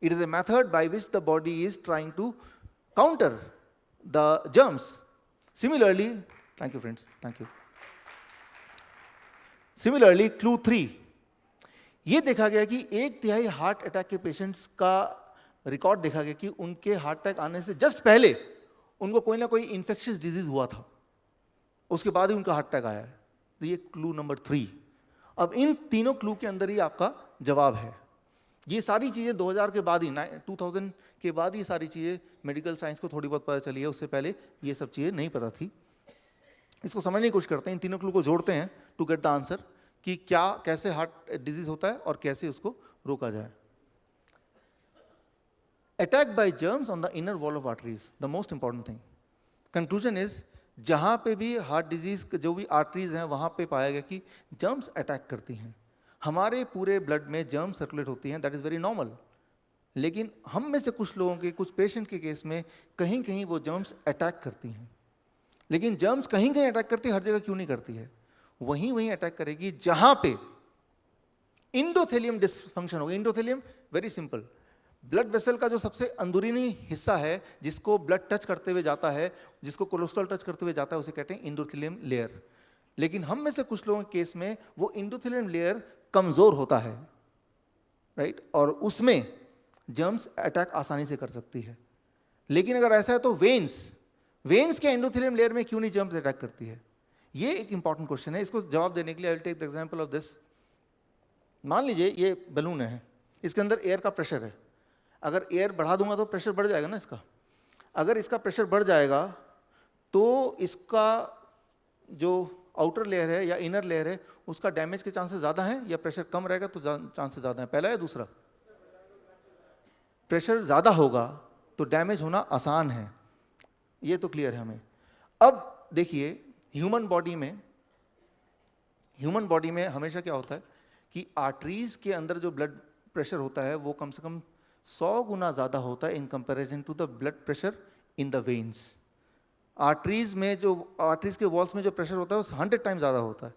Speaker 2: it is a method by which the body is trying to counter the germs. Similarly, thank you friends, thank you. Similarly clue 3, ये देखा गया कि 1/3 हार्ट अटैक के पेशेंट्स का रिकॉर्ड देखा गया कि उनके हार्ट अटैक आने से जस्ट पहले उनको कोई ना कोई इन्फेक्शियस डिजीज हुआ था, उसके बाद ही उनका हार्ट अटैक आया है। तो ये क्लू नंबर 3। अब इन तीनों क्लू के अंदर ही आपका जवाब है। ये सारी चीज़ें 2000 के बाद ही, 2000 के बाद ही सारी चीज़ें मेडिकल साइंस को थोड़ी बहुत पता चली है, उससे पहले ये सब चीज़ें नहीं पता थी। इसको समझने की कोशिश करते हैं, इन तीनों क्लू को जोड़ते हैं टू गेट द आंसर कि क्या, कैसे हार्ट डिजीज होता है और कैसे उसको रोका जाए। Attack by germs on the inner wall of arteries, the most important thing. Conclusion is, जहां पे भी हार्ट डिजीज जो भी आर्टरीज हैं वहां पे पाया गया कि जर्म्स अटैक करती हैं। हमारे पूरे ब्लड में जर्म्स सर्कुलेट होती हैं, दैट इज वेरी नॉर्मल। लेकिन हम में से कुछ लोगों के, कुछ पेशेंट के केस में कहीं कहीं वो जर्म्स अटैक करती हैं। लेकिन जर्म्स कहीं कहीं अटैक करती है, हर जगह क्यों नहीं करती है? वहीं अटैक करेगी जहां पे इंडोथेलियम डिसफंक्शन होगा। इंडोथेलियम वेरी सिंपल, ब्लड वेसल का जो सबसे अंदरूनी हिस्सा है जिसको ब्लड टच करते हुए जाता है, जिसको कोलेस्ट्रॉल टच करते हुए जाता है, उसे कहते हैं इंडोथेलियम लेयर। लेकिन हम में से कुछ लोगों के केस में वो इंडोथेलियम लेयर कमजोर होता है, राइट, और उसमें जर्म्स अटैक आसानी से कर सकती है। लेकिन अगर ऐसा है तो वेन्स के एंडोथेलियम लेयर में क्यों नहीं जर्म्स अटैक करती है? ये एक इंपॉर्टेंट क्वेश्चन है। इसको जवाब देने के लिए I will take the example of this. मान लीजिए ये बलून है, इसके अंदर एयर का प्रेशर है। अगर एयर बढ़ा दूंगा तो प्रेशर बढ़ जाएगा ना इसका। अगर इसका प्रेशर बढ़ जाएगा तो इसका जो आउटर लेयर है या इनर लेयर है उसका डैमेज के चांसेस ज़्यादा हैं, या प्रेशर कम रहेगा तो चांसेस ज़्यादा हैं? पहला या दूसरा? प्रेशर ज़्यादा होगा तो डैमेज होना आसान है, ये तो क्लियर है हमें। अब देखिए, ह्यूमन बॉडी में हमेशा क्या होता है कि आर्टरीज के अंदर जो ब्लड प्रेशर होता है वो कम से कम 100 गुना ज़्यादा होता है in comparison to the blood pressure in the veins. Arteries के वॉल्स में जो प्रेशर होता है वो 100 टाइम ज़्यादा होता है,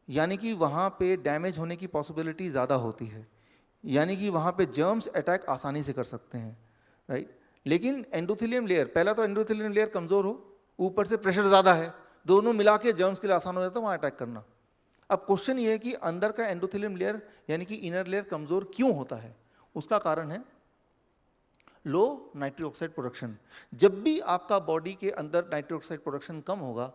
Speaker 2: यानी कि वहाँ पे डैमेज होने की पॉसिबिलिटी ज़्यादा होती है, यानी कि वहाँ पे जर्म्स अटैक आसानी से कर सकते हैं, राइट। लेकिन एंडोथेलियम लेयर, पहला तो एंडोथेलियम लेयर कमज़ोर हो, ऊपर से प्रेशर ज़्यादा है, दोनों मिला के जर्म्स के लिए आसान हो जाता है वहाँ अटैक करना। अब क्वेश्चन ये है कि अंदर का एंडोथेलियम लेयर यानी कि इनर लेयर कमज़ोर क्यों होता है? उसका कारण है लो नाइट्रिक ऑक्साइड प्रोडक्शन। जब भी आपका बॉडी के अंदर नाइट्रिक ऑक्साइड प्रोडक्शन कम होगा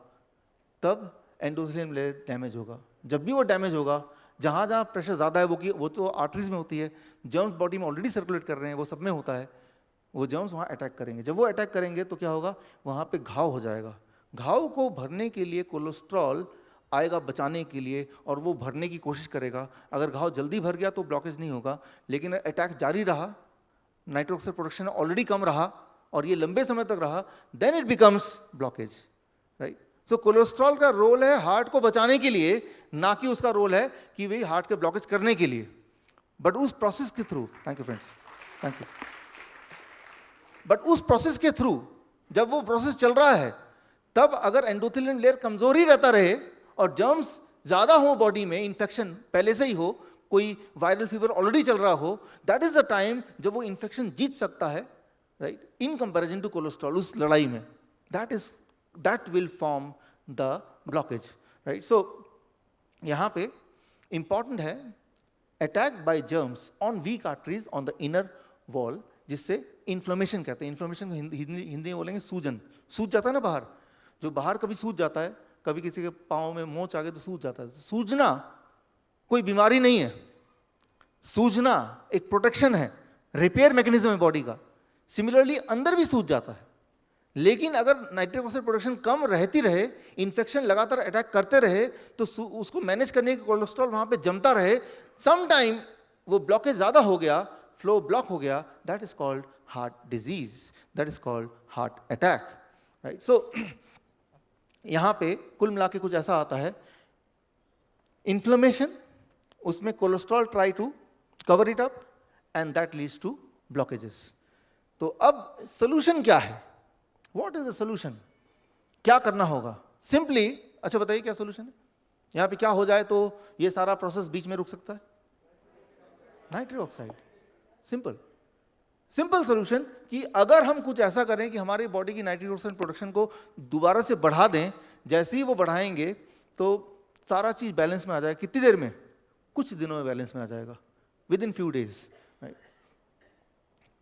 Speaker 2: तब एंडोथेलियम लेयर डैमेज होगा। जब भी वो डैमेज होगा जहाँ जहाँ प्रेशर ज़्यादा है वो तो आर्टरीज में होती है, जर्म्स बॉडी में ऑलरेडी सर्कुलेट कर रहे हैं, वो सब में होता है, वो जर्म्स वहाँ अटैक करेंगे। जब वो अटैक करेंगे तो क्या होगा, वहाँ पे घाव हो जाएगा। घाव को भरने के लिए कोलेस्ट्रॉल आएगा बचाने के लिए, और वो भरने की कोशिश करेगा। अगर घाव जल्दी भर गया तो ब्लॉकेज नहीं होगा, लेकिन अटैक जारी रहा, नाइट्रिक ऑक्साइड प्रोडक्शन ऑलरेडी कम रहा और ये लंबे समय तक रहा, then it becomes blockage, right. तो कोलेस्ट्रॉल का रोल है हार्ट को बचाने के लिए, ना कि उसका रोल है कि वही हार्ट के ब्लॉकेज करने के लिए। बट उस प्रोसेस के through, thank you friends, thank you, but उस प्रोसेस के थ्रू जब वो प्रोसेस चल रहा है, तब अगर एंडोथेलियन लेयर कमजोर ही रहता रहे और जर्म्स ज्यादा हो बॉडी में, इन्फेक्शन पहले से ही हो, कोई वायरल फीवर ऑलरेडी चल रहा हो, दैट इज द टाइम जब वो इन्फेक्शन जीत सकता है, right, in comparison to cholesterol. उस लड़ाई में that will form the blockage, right. So यहां पे इंपॉर्टेंट है attack by germs on weak arteries on the inner wall, जिससे इन्फ्लेमेशन कहते हैं। इन्फ्लेमेशन को हिंदी में बोलेंगे सूजन। सूज जाता है ना बाहर, जो बाहर कभी सूज जाता है, कभी किसी के पाँव में मोच आ गए तो सूज जाता है। सूजना कोई बीमारी नहीं है, सूजना एक प्रोटेक्शन है, रिपेयर मैकेनिज्म है बॉडी का। सिमिलरली अंदर भी सूज जाता है, लेकिन अगर नाइट्रिक ऑक्साइड प्रोडक्शन कम रहती रहे, इन्फेक्शन लगातार अटैक करते रहे, तो उसको मैनेज करने के कोलेस्ट्रॉल वहां पे जमता रहे, सम टाइम वो ब्लॉकेज ज्यादा हो गया, फ्लो ब्लॉक हो गया, that is called heart disease, that is called heart attack, right. So यहां पे कुल मिला के कुछ ऐसा आता है, इन्फ्लेमेशन, उसमें cholesterol try to cover it up and that leads to blockages. तो अब सोल्यूशन क्या है, व्हाट इज द सोल्यूशन, क्या करना होगा? सिंपली, अच्छा बताइए क्या सोल्यूशन है? यहां पे क्या हो जाए तो ये सारा प्रोसेस बीच में रुक सकता है? Nitric oxide. Simple simple solution कि अगर हम कुछ ऐसा करें कि हमारी बॉडी की नाइट्रिक ऑक्साइड प्रोडक्शन को दोबारा से बढ़ा दें, जैसे ही वो बढ़ाएंगे तो सारा चीज बैलेंस में आ जाएगा। कितनी देर में? कुछ दिनों में बैलेंस में आ जाएगा, with in few days, right.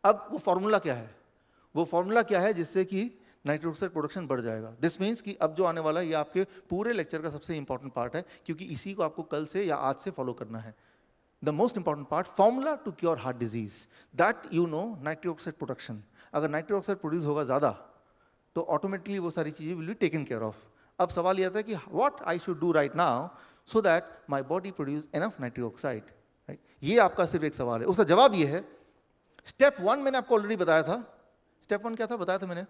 Speaker 2: अब वो फॉर्मूला क्या है? वो फॉर्मूला क्या है जिससे कि नाइट्रिक ऑक्साइड प्रोडक्शन बढ़ जाएगा? दिस मीन्स कि अब जो आने वाला है ये आपके पूरे लेक्चर का सबसे इंपॉर्टेंट पार्ट है, क्योंकि इसी को आपको कल से या आज से फॉलो करना है। The most important part, formula to cure heart disease, that you know nitric oxide production. अगर नाइट्रिक ऑक्साइड प्रोड्यूस होगा ज्यादा तो ऑटोमेटिकली वो सारी चीजें will be taken care of. अब सवाल यह था कि what I should do right now so that my body produce enough nitric oxide, right. ये आपका सिर्फ एक सवाल है। उसका जवाब ये है, स्टेप 1 मैंने आपको ऑलरेडी बताया था। स्टेप 1 क्या था बताया था मैंने?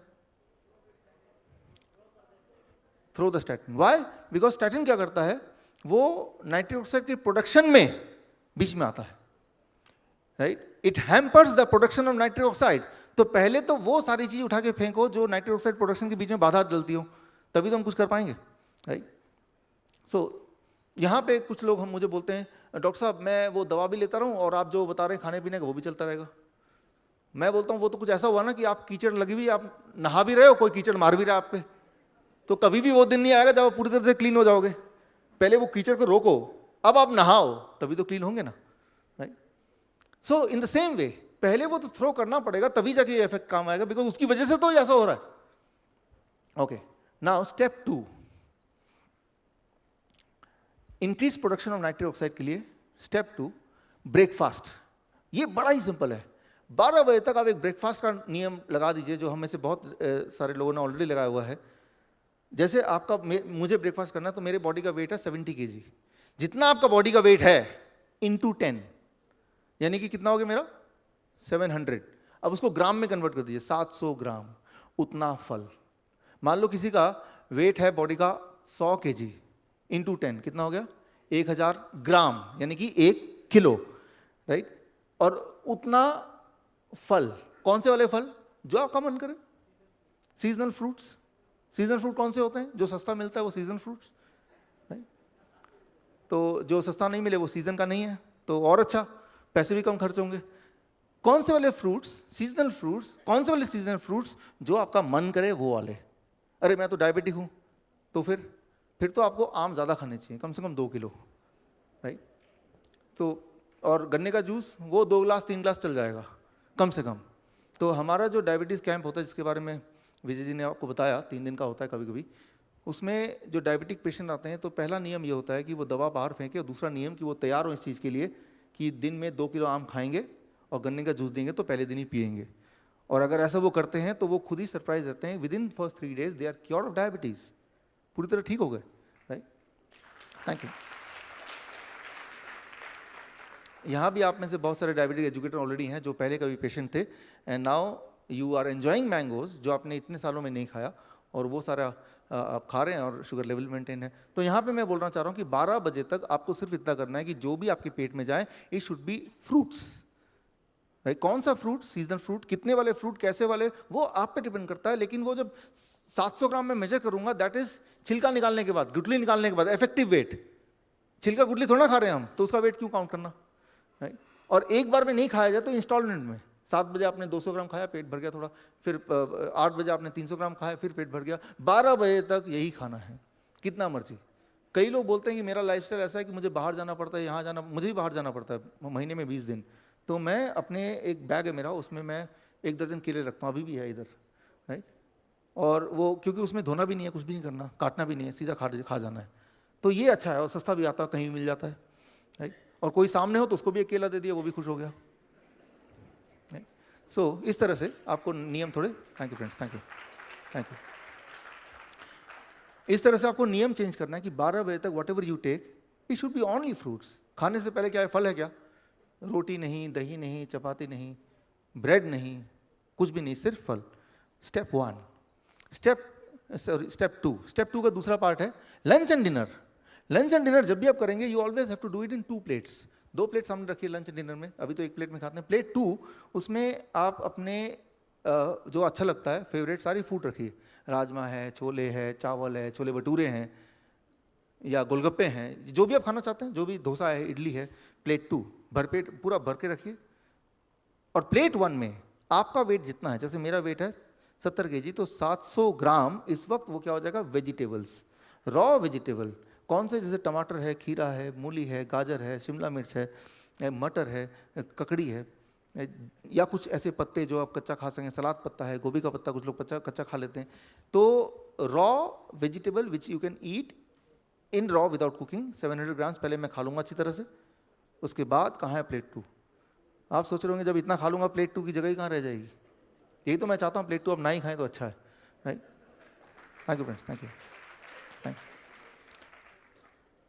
Speaker 2: Throw the statin. Why? Because statin क्या करता है, वो नाइट्रिक ऑक्साइड की प्रोडक्शन में बीच में आता है, right. It hampers the production of nitric oxide. तो पहले तो वो सारी चीज उठा के फेंको जो नाइट्रिक ऑक्साइड प्रोडक्शन के बीच में बाधा डलती हो, तभी तो हम कुछ कर पाएंगे, राइट। सो यहाँ पे कुछ लोग हम मुझे बोलते हैं, डॉक्टर साहब मैं वो दवा भी लेता रहूं और आप जो बता रहे हैं खाने पीने का वो भी चलता रहेगा। मैं बोलता हूँ वो तो कुछ ऐसा हुआ ना कि आप कीचड़ लगी हुई, आप नहा भी रहे हो, कोई कीचड़ मार भी रहा है आप पे, तो कभी भी वो दिन नहीं आएगा जब आप पूरी तरह से क्लीन हो जाओगे। पहले वो कीचड़ को रोको, अब आप नहाओ, तभी तो क्लीन होंगे ना, right. So in the same way, पहले वो तो थ्रो करना पड़ेगा, तभी जाके ये इफेक्ट काम आएगा, बिकॉज उसकी वजह से तो ऐसा हो रहा है। Okay, now step 2, increase production of nitric oxide के लिए स्टेप 2, ब्रेकफास्ट। ये बड़ा ही सिंपल है। 12 बजे तक आप एक ब्रेकफास्ट का नियम लगा दीजिए, जो हम में से बहुत सारे लोगों ने ऑलरेडी लगाया हुआ है। जैसे आपका मुझे ब्रेकफास्ट करना है तो मेरे बॉडी का वेट है 70 kg। जितना आपका बॉडी का वेट है इंटू 10, यानी कि कितना हो गया मेरा 700। अब उसको ग्राम में कन्वर्ट कर दीजिए, 700 ग्राम उतना फल। मान लो किसी का वेट है बॉडी का 100 kg, इंटू 10 कितना हो गया 1000 ग्राम, यानी कि 1 किलो, राइट। और उतना फल, कौन से वाले फल? जो आपका मन करे। Seasonal fruits. सीजनल फ्रूट कौन से होते हैं? जो सस्ता मिलता है वो सीजनल फ्रूट्स, राइट। तो जो सस्ता नहीं मिले वो सीजन का नहीं है, तो और अच्छा, पैसे भी कम खर्च होंगे। कौन से वाले फ्रूट्स? Seasonal fruits. कौन से वाले सीजनल फ्रूट्स? जो आपका मन करे वो वाले। अरे मैं तो डायबिटिक हूं, तो फिर तो आपको आम ज्यादा खाने चाहिए, कम से कम 2 किलो, राइट। तो और गन्ने का जूस वो 2 गिलास 3 गिलास चल जाएगा कम से कम। तो हमारा जो डायबिटीज कैंप होता है, जिसके बारे में विजय जी ने आपको बताया, 3 दिन का होता है कभी कभी, उसमें जो डायबिटिक पेशेंट आते हैं तो पहला नियम ये होता है कि वो दवा बाहर फेंके, और दूसरा नियम कि वो तैयार हो इस चीज़ के लिए कि दिन में 2 किलो आम खाएंगे और गन्ने का जूस देंगे तो पहले दिन ही पिएंगे। और अगर ऐसा वो करते हैं तो वो खुद ही सरप्राइज रहते हैं, with in first 3 days they are cure of diabetes, पूरी तरह ठीक हो गए। Right, thank you. यहाँ भी आप में से बहुत सारे डायबिटिक एजुकेटर ऑलरेडी हैं जो पहले कभी पेशेंट थे, and now you are enjoying mangoes जो आपने इतने सालों में नहीं खाया, और वो सारा आप खा रहे हैं और शुगर लेवल मेंटेन है। तो यहाँ पे मैं बोलना चाह रहा हूँ कि 12 बजे तक आपको सिर्फ इतना करना है कि जो भी आपके पेट में जाए it should B fruits. Right, कौन सा फ्रूट, सीजनल फ्रूट, कितने वाले फ्रूट, कैसे वाले, वो आप पे डिपेंड करता है। लेकिन वो जब 700 ग्राम में मेजर करूंगा, दैट इज छिलका निकालने के बाद, गुठली निकालने के बाद इफेक्टिव वेट। छिलका गुठली थोड़ा खा रहे हैं हम, तो उसका वेट क्यों काउंट करना। राइट, और एक बार में नहीं खाया जाए तो इंस्टॉलमेंट में 7 बजे आपने 200 ग्राम खाया, पेट भर गया थोड़ा, फिर 8 बजे आपने 300 ग्राम खाया, फिर पेट भर गया, 12 बजे तक यही खाना है, कितना मर्जी। कई लोग बोलते हैं कि मेरा लाइफस्टाइल ऐसा है कि मुझे बाहर जाना पड़ता है, यहाँ जाना, मुझे भी बाहर जाना पड़ता है महीने में 20 दिन। तो मैं अपने एक बैग है मेरा, उसमें मैं 1 दर्जन केले रखता हूँ, अभी भी है इधर। राइट, और वो क्योंकि उसमें धोना भी नहीं है, कुछ भी नहीं करना, काटना भी नहीं है, सीधा खा जाना है। तो ये अच्छा है और सस्ता भी आता है, कहीं भी मिल जाता है। राइट, और कोई सामने हो तो उसको भी एक केला दे दिया, वो भी खुश हो गया। सो इस तरह से आपको नियम थोड़े, thank you friends, thank you. इस तरह से आपको नियम चेंज करना है कि 12 बजे तक whatever you take it should be only fruits. खाने से पहले क्या है, फल है क्या, रोटी नहीं, दही नहीं, चपाती नहीं, ब्रेड नहीं, कुछ भी नहीं, सिर्फ फल। स्टेप 1। स्टेप 2। स्टेप 2 का दूसरा पार्ट है lunch and dinner. Lunch and dinner जब भी आप करेंगे you always have to do it in 2 plates. 2 plate सामने रखिए लंच एंड डिनर में, अभी तो 1 प्लेट में खाते हैं। प्लेट 2 उसमें आप अपने जो अच्छा लगता है फेवरेट सारी फूड रखिए, राजमा है, छोले है, चावल है, छोले भटूरे हैं या गोलगप्पे हैं, जो भी आप खाना चाहते हैं, जो भी डोसा है, इडली है। प्लेट 2 भरपेट पूरा भर के रखिए। और प्लेट 1 में आपका वेट जितना है, जैसे मेरा वेट है 70 kg, तो 700 ग्राम इस वक्त वो क्या हो जाएगा, वेजिटेबल्स, रॉ वेजिटेबल। कौन से, जैसे टमाटर है, खीरा है, मूली है, गाजर है, शिमला मिर्च है, मटर है, ककड़ी है, या कुछ ऐसे पत्ते जो आप कच्चा खा सकें, सलाद पत्ता है, गोभी का पत्ता, कुछ लोग कच्चा खा लेते हैं। तो raw vegetable which you can eat in raw without cooking 700 grams पहले मैं खा लूँगा अच्छी तरह से। उसके बाद कहाँ है प्लेट 2। आप सोच रहे होंगे जब इतना खा लूँगा प्लेट 2 की जगह ही कहाँ रह जाएगी। यही तो मैं चाहता हूँ, प्लेट 2 अब ना ही खाएं तो अच्छा है। Right, thank you friends, thank you.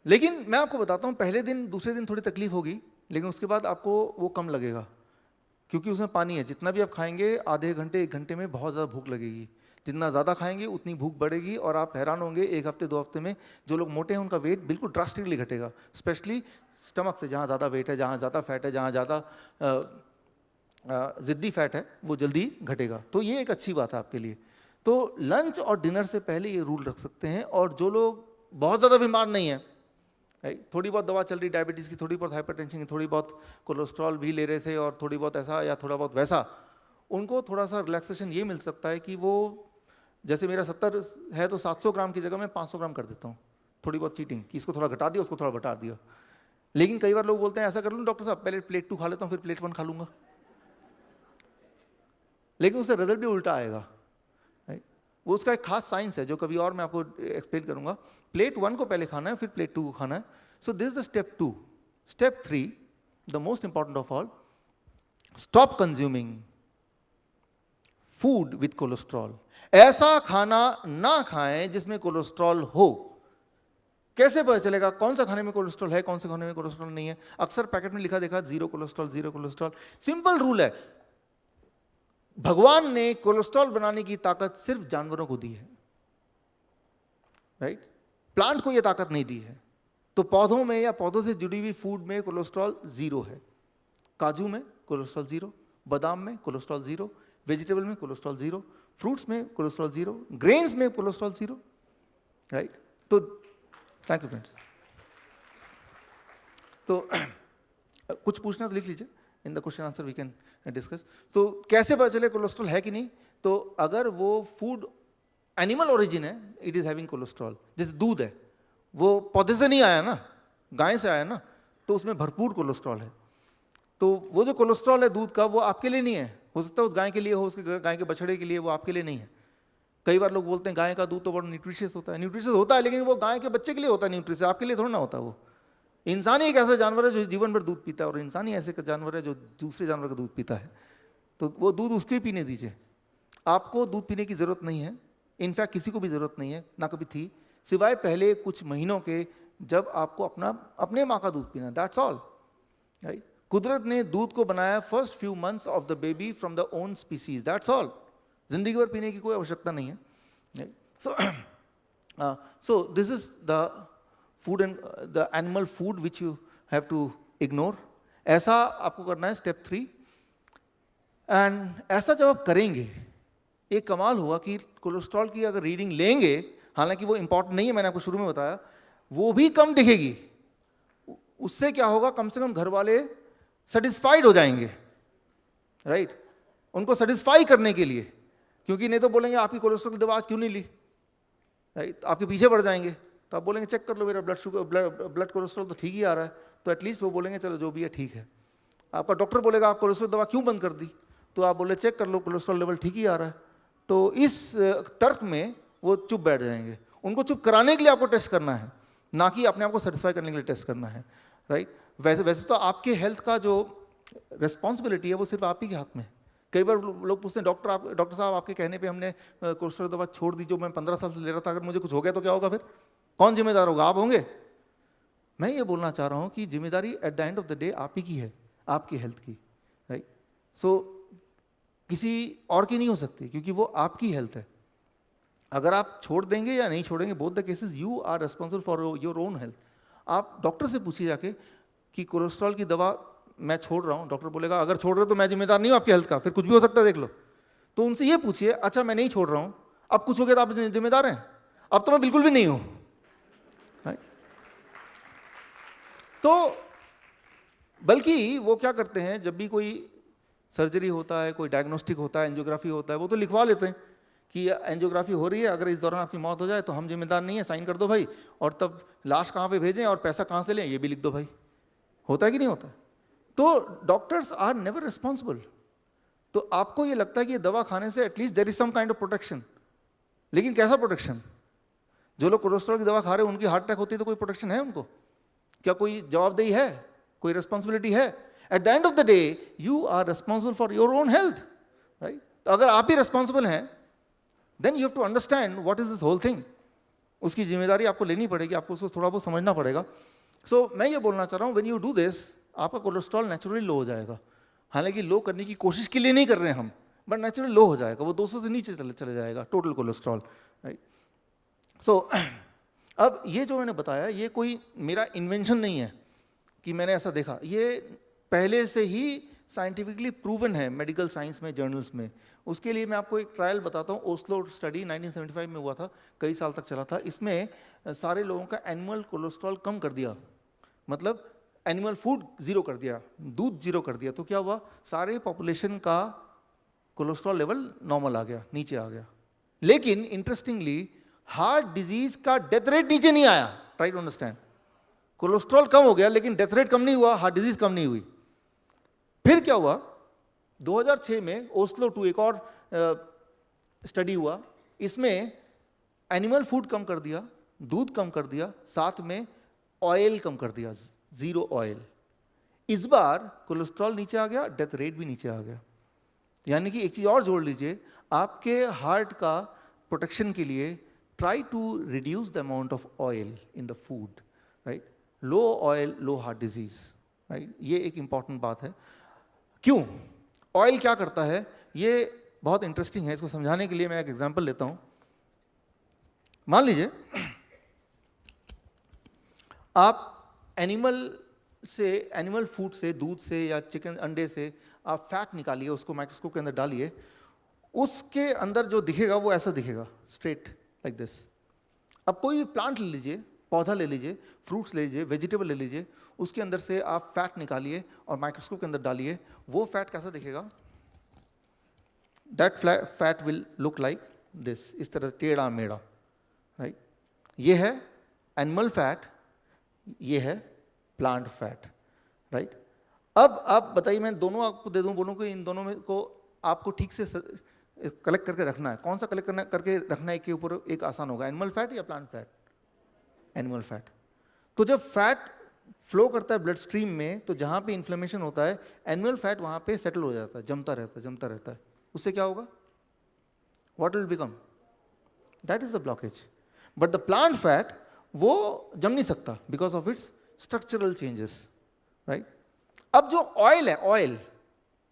Speaker 2: लेकिन मैं आपको बताता हूँ, पहले दिन दूसरे दिन थोड़ी तकलीफ होगी, लेकिन उसके बाद आपको वो कम लगेगा, क्योंकि उसमें पानी है। जितना भी आप खाएंगे आधे घंटे 1 घंटे में बहुत ज़्यादा भूख लगेगी। जितना ज़्यादा खाएंगे उतनी भूख बढ़ेगी, और आप हैरान होंगे 1 हफ्ते 2 हफ्ते में जो लोग मोटे हैं उनका वेट बिल्कुल ड्रास्टिकली घटेगा। स्पेशली स्टमक से, जहाँ ज़्यादा वेट है, जहाँ ज़्यादा फैट है, जहाँ ज़्यादा ज़िद्दी फैट है, वो जल्दी घटेगा। तो ये एक अच्छी बात है आपके लिए। तो लंच और डिनर से पहले ये रूल रख सकते हैं। और जो लोग बहुत ज़्यादा बीमार नहीं है, थोड़ी बहुत दवा चल रही डायबिटीज़ की, थोड़ी बहुत हाइपरटेंशन की, थोड़ी बहुत कोलेस्ट्रॉल भी ले रहे थे, और थोड़ी बहुत ऐसा या थोड़ा बहुत वैसा, उनको थोड़ा सा रिलैक्सेशन ये मिल सकता है कि वो, जैसे मेरा 70 है तो 700 ग्राम की जगह मैं 500 ग्राम कर देता हूँ। थोड़ी बहुत चीटिंग कि इसको थोड़ा घटा दिया, उसको थोड़ा बढ़ा दिया। लेकिन कई बार लोग बोलते हैं ऐसा कर लूँ डॉक्टर साहब, पहले प्लेट 2 खा लेता हूँ फिर प्लेट 1 खा लूँगा, लेकिन उससे रिजल्ट भी उल्टा आएगा। वो उसका एक खास साइंस है जो कभी और मैं आपको एक्सप्लेन करूंगा। प्लेट 1 को पहले खाना है, फिर प्लेट 2 को खाना है। So this is the step 2। Step 3, the most important of all, stop consuming food with cholesterol. ऐसा खाना ना खाएं जिसमें कोलेस्ट्रॉल हो। कैसे पता चलेगा कौन सा खाने में कोलेस्ट्रॉल है, कौन से खाने में कोलेस्ट्रॉल नहीं है? अक्सर पैकेट में लिखा देखा 0 कोलेस्ट्रॉल, 0 कोलेस्ट्रॉल। सिंपल रूल है, भगवान ने कोलेस्ट्रॉल बनाने की ताकत सिर्फ जानवरों को दी है। राइट, प्लांट को यह ताकत नहीं दी है। तो पौधों में या पौधों से जुड़ी हुई फूड में कोलेस्ट्रॉल 0 है। काजू में कोलेस्ट्रॉल 0, बादाम में कोलेस्ट्रॉल 0, वेजिटेबल में कोलेस्ट्रॉल 0, फ्रूट्स में कोलेस्ट्रॉल 0, ग्रेन्स में कोलेस्ट्रॉल 0। राइट, तो थैंक यू फ्रेंड्स। तो कुछ पूछना तो लिख लीजिए, in the question answer we can discuss. तो कैसे पता चले कोलेस्ट्रॉल है कि नहीं? तो अगर वो फूड एनिमल ओरिजिन है, इट इज हैविंग कोलेस्ट्रॉल। जैसे दूध है, वो पौधे से नहीं आया ना, गाय से आया ना, तो उसमें भरपूर कोलेस्ट्रॉल है। तो वो जो कोलेस्ट्रॉल है दूध का, वो आपके लिए नहीं है। हो सकता है उस गाय के लिए हो, उसके गाय के बछड़े के लिए, वो आपके लिए नहीं है। कई बार लोग बोलते हैं गाय का दूध तो बड़ा न्यूट्रिशियस होता है। न्यूट्रिशियस होता है, लेकिन वो गाय के बच्चे के लिए होता है न्यूट्रिशियस, आपके लिए थोड़ा ना होता वो। इंसान ही एक ऐसा जानवर है जो जीवन भर दूध पीता है, और इंसान ही ऐसे जानवर है जो दूसरे जानवर का दूध पीता है, तो वो दूध उसके पीने दीजिए। आपको दूध पीने की ज़रूरत नहीं है, इनफैक्ट किसी को भी ज़रूरत नहीं है, ना कभी थी, सिवाय पहले कुछ महीनों के जब आपको अपने माँ का दूध पीना, दैट्स ऑल, राइट। कुदरत ने दूध को बनाया first few months of the baby from the own species, that's all. जिंदगी भर पीने की कोई आवश्यकता नहीं है। So this is the food and the animal food which you have to ignore. ऐसा आपको करना है स्टेप 3। एंड ऐसा जब आप करेंगे, एक कमाल हुआ कि कोलेस्ट्रॉल की अगर रीडिंग लेंगे, हालांकि वो इंपॉर्टेंट नहीं है, मैंने आपको शुरू में बताया, वो भी कम दिखेगी। उससे क्या होगा, कम से कम घर वाले सेटिस्फाइड हो जाएंगे, राइट। उनको सेटिस्फाई करने के लिए, क्योंकि नहीं तो बोलेंगे आपकी कोलेस्ट्रॉल की दवा आज क्यों नहीं ली, राइट। आपके पीछे पड़ जाएंगे, तो आप बोलेंगे चेक कर लो मेरा ब्लड कोलेस्ट्रॉल तो ठीक ही आ रहा है, तो एटलीस्ट वो बोलेंगे चलो जो भी है ठीक है। आपका डॉक्टर बोलेगा आप कोलेस्ट्रॉल दवा क्यों बंद कर दी, तो आप बोले चेक कर लो कोलेस्ट्रॉल लेवल ठीक ही आ रहा है। तो इस तर्क में वो चुप बैठ जाएंगे। उनको चुप कराने के लिए आपको टेस्ट करना है, ना कि अपने आप को सेटिस्फाई करने के लिए टेस्ट करना है, राइट। वैसे तो आपके हेल्थ का जो रिस्पॉन्सिबिलिटी है वो सिर्फ आप ही के हाथ में है। कई बार लोग पूछते हैं डॉक्टर साहब आपके कहने पे हमने कोलेस्ट्रॉल दवा छोड़ दी जो मैं 15 साल से ले रहा था, अगर मुझे कुछ हो गया तो क्या होगा, फिर कौन जिम्मेदार होगा, आप होंगे। मैं ये बोलना चाह रहा हूँ कि जिम्मेदारी eight the end of the day आप ही की है, आपकी हेल्थ की, राइट। सो किसी और की नहीं हो सकती, क्योंकि वो आपकी हेल्थ है। अगर आप छोड़ देंगे या नहीं छोड़ेंगे, both the cases you are responsible for your own health. आप डॉक्टर से पूछिए जाके कि कोलेस्ट्रॉल की दवा मैं छोड़ रहा हूँ, डॉक्टर बोलेगा अगर छोड़ रहे हो तो मैं जिम्मेदार नहीं हूँ आपकी हेल्थ का, फिर कुछ भी हो सकता है देख लो। तो उनसे ये पूछिए, अच्छा मैं नहीं छोड़ रहा हूँ, अब कुछ हो गया तो आप जिम्मेदार हैं, अब तो मैं बिल्कुल भी नहीं हूँ, राइट। तो बल्कि वो क्या करते हैं, जब भी कोई सर्जरी होता है, कोई डायग्नोस्टिक होता है, एंजियोग्राफी होता है, वो तो लिखवा लेते हैं कि एंजियोग्राफी हो रही है, अगर इस दौरान आपकी मौत हो जाए तो हम जिम्मेदार नहीं है, साइन कर दो भाई, और तब लाश कहाँ पे भेजें और पैसा कहाँ से लें ये भी लिख दो भाई। होता है कि नहीं होता? तो डॉक्टर्स आर नेवर रिस्पॉन्सिबल। तो आपको ये लगता है कि ये दवा खाने से at least there is some kind of protection, लेकिन कैसा प्रोटेक्शन? जो लोग कोलेस्ट्रॉल की दवा खा रहे हैं उनकी हार्ट अटैक होती है तो कोई प्रोटेक्शन है उनको? क्या कोई जवाबदेही है, कोई रिस्पॉन्सिबिलिटी है? At the end of the day you are responsible for your own health, right. तो अगर आप ही रिस्पॉन्सिबल हैं then you have to understand what is this whole thing. उसकी जिम्मेदारी आपको लेनी पड़ेगी, आपको उसको थोड़ा बहुत समझना पड़ेगा। सो मैं ये बोलना चाह रहा हूँ, व्हेन यू डू दिस आपका कोलेस्ट्रॉल नेचुरली लो हो जाएगा। हालांकि लो करने की कोशिश के लिए नहीं कर रहे हैं हम, बट नेचुरली लो हो जाएगा, वो 200 से नीचे चले जाएगा टोटल कोलेस्ट्रॉल, राइट। सो अब ये जो मैंने बताया ये कोई मेरा इन्वेंशन नहीं है कि मैंने ऐसा देखा, ये पहले से ही साइंटिफिकली प्रूवन है मेडिकल साइंस में, जर्नल्स में। उसके लिए मैं आपको एक ट्रायल बताता हूँ। ओस्लो स्टडी 1975 में हुआ था, कई साल तक चला था। इसमें सारे लोगों का एनुअल कोलेस्ट्रॉल कम कर दिया, मतलब एनिमल फूड जीरो कर दिया, दूध जीरो कर दिया। तो क्या हुआ, सारे पॉपुलेशन का कोलेस्ट्रॉल लेवल नॉर्मल आ गया, नीचे आ गया। लेकिन इंटरेस्टिंगली हार्ट डिजीज का डेथ रेट नीचे नहीं आया। ट्राई टू अंडरस्टैंड, कोलेस्ट्रॉल कम हो गया लेकिन डेथ रेट कम नहीं हुआ, हार्ट डिजीज कम नहीं हुई। फिर क्या हुआ, 2006 में ओस्लो 2 एक और स्टडी हुआ। इसमें एनिमल फूड कम कर दिया, दूध कम कर दिया, साथ में ऑयल कम कर दिया, जीरो ऑयल। इस बार कोलेस्ट्रॉल नीचे आ गया, डेथ रेट भी नीचे आ गया। यानी कि एक चीज और जोड़ लीजिए, आपके हार्ट का प्रोटेक्शन के लिए try to reduce the amount of oil in the food, right. Low oil, low heart disease, right. ये एक इंपॉर्टेंट बात है। क्यों? ऑयल क्या करता है, ये बहुत इंटरेस्टिंग है। इसको समझाने के लिए मैं एक एग्जांपल लेता हूं। मान लीजिए आप एनिमल फूड से, दूध से या चिकन अंडे से आप फैट निकालिए, उसको माइक्रोस्कोप के अंदर डालिए, उसके अंदर जो दिखेगा वो ऐसा दिखेगा, स्ट्रेट लाइक दिस। अब कोई भी प्लांट ले लीजिए, पौधा ले लीजिए, फ्रूट्स ले लीजिए, वेजिटेबल ले लीजिए, उसके अंदर से आप फैट निकालिए और माइक्रोस्कोप के अंदर डालिए, वो फैट कैसा दिखेगा? That fat will look like this, इस तरह टेढ़ा मेढ़ा, राइट। ये है एनिमल फैट, ये है प्लांट फैट, राइट। अब आप बताइए, मैं दोनों आपको दे दूं, बोलूं कि इन दोनों में को आपको ठीक से कलेक्ट करके रखना है। कौन सा कलेक्ट करना करके रखना है के ऊपर एक आसान होगा, एनिमल फैट या प्लांट फैट? Animal fat. तो जब फैट फ्लो करता है ब्लड स्ट्रीम में, तो जहाँ पे इन्फ्लेमेशन होता है एनिमल फैट वहाँ पे सेटल हो जाता है, जमता रहता है। उससे क्या होगा? What will become? That is the blockage. But the plant fat वो जम नहीं सकता because of its structural changes, right? अब जो ऑयल है, ऑयल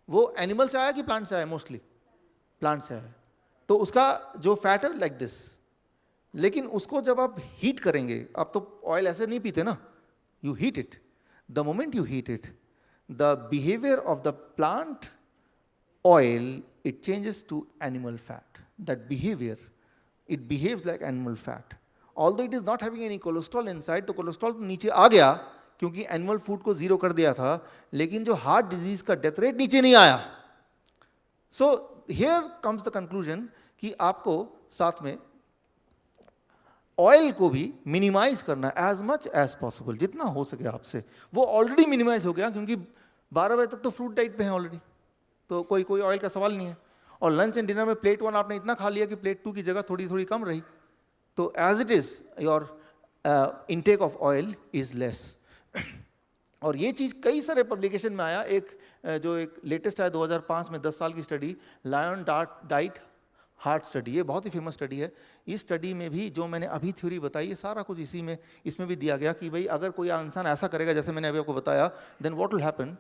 Speaker 2: वो एनिमल से आया कि प्लांट से आया? मोस्टली प्लांट से आया। तो उसका जो फैट है लाइक दिस, लेकिन उसको जब आप हीट करेंगे, आप तो ऑयल ऐसे नहीं पीते ना, you heat it. The moment you heat it, the behavior of the plant oil, it changes to animal fat. That behavior, it behaves like animal fat. Although it is not having any cholesterol inside, तो cholesterol तो नीचे आ गया क्योंकि animal food को zero कर दिया था, लेकिन जो हार्ट डिजीज का डेथ रेट नीचे नहीं आया। So here comes the conclusion कि आपको साथ में ऑयल को भी मिनिमाइज करना एज मच एज पॉसिबल, जितना हो सके आपसे। वो ऑलरेडी मिनिमाइज हो गया क्योंकि 12 बजे तक तो फ्रूट डाइट पे हैं ऑलरेडी, तो कोई ऑयल का सवाल नहीं है। और लंच एंड डिनर में प्लेट 1 आपने इतना खा लिया कि प्लेट 2 की जगह थोड़ी थोड़ी कम रही। तो as it is your intake of oil is less. और ये चीज़ कई सारे पब्लिकेशन में आया। जो एक लेटेस्ट आया 2005 में 10 साल की study, Lyon diet heart study, ये बहुत ही फेमस स्टडी है। इस स्टडी में भी जो मैंने अभी थ्योरी बताई है सारा कुछ इसमें भी दिया गया कि भाई अगर कोई इंसान ऐसा करेगा जैसे मैंने अभी आपको बताया, then what will happen?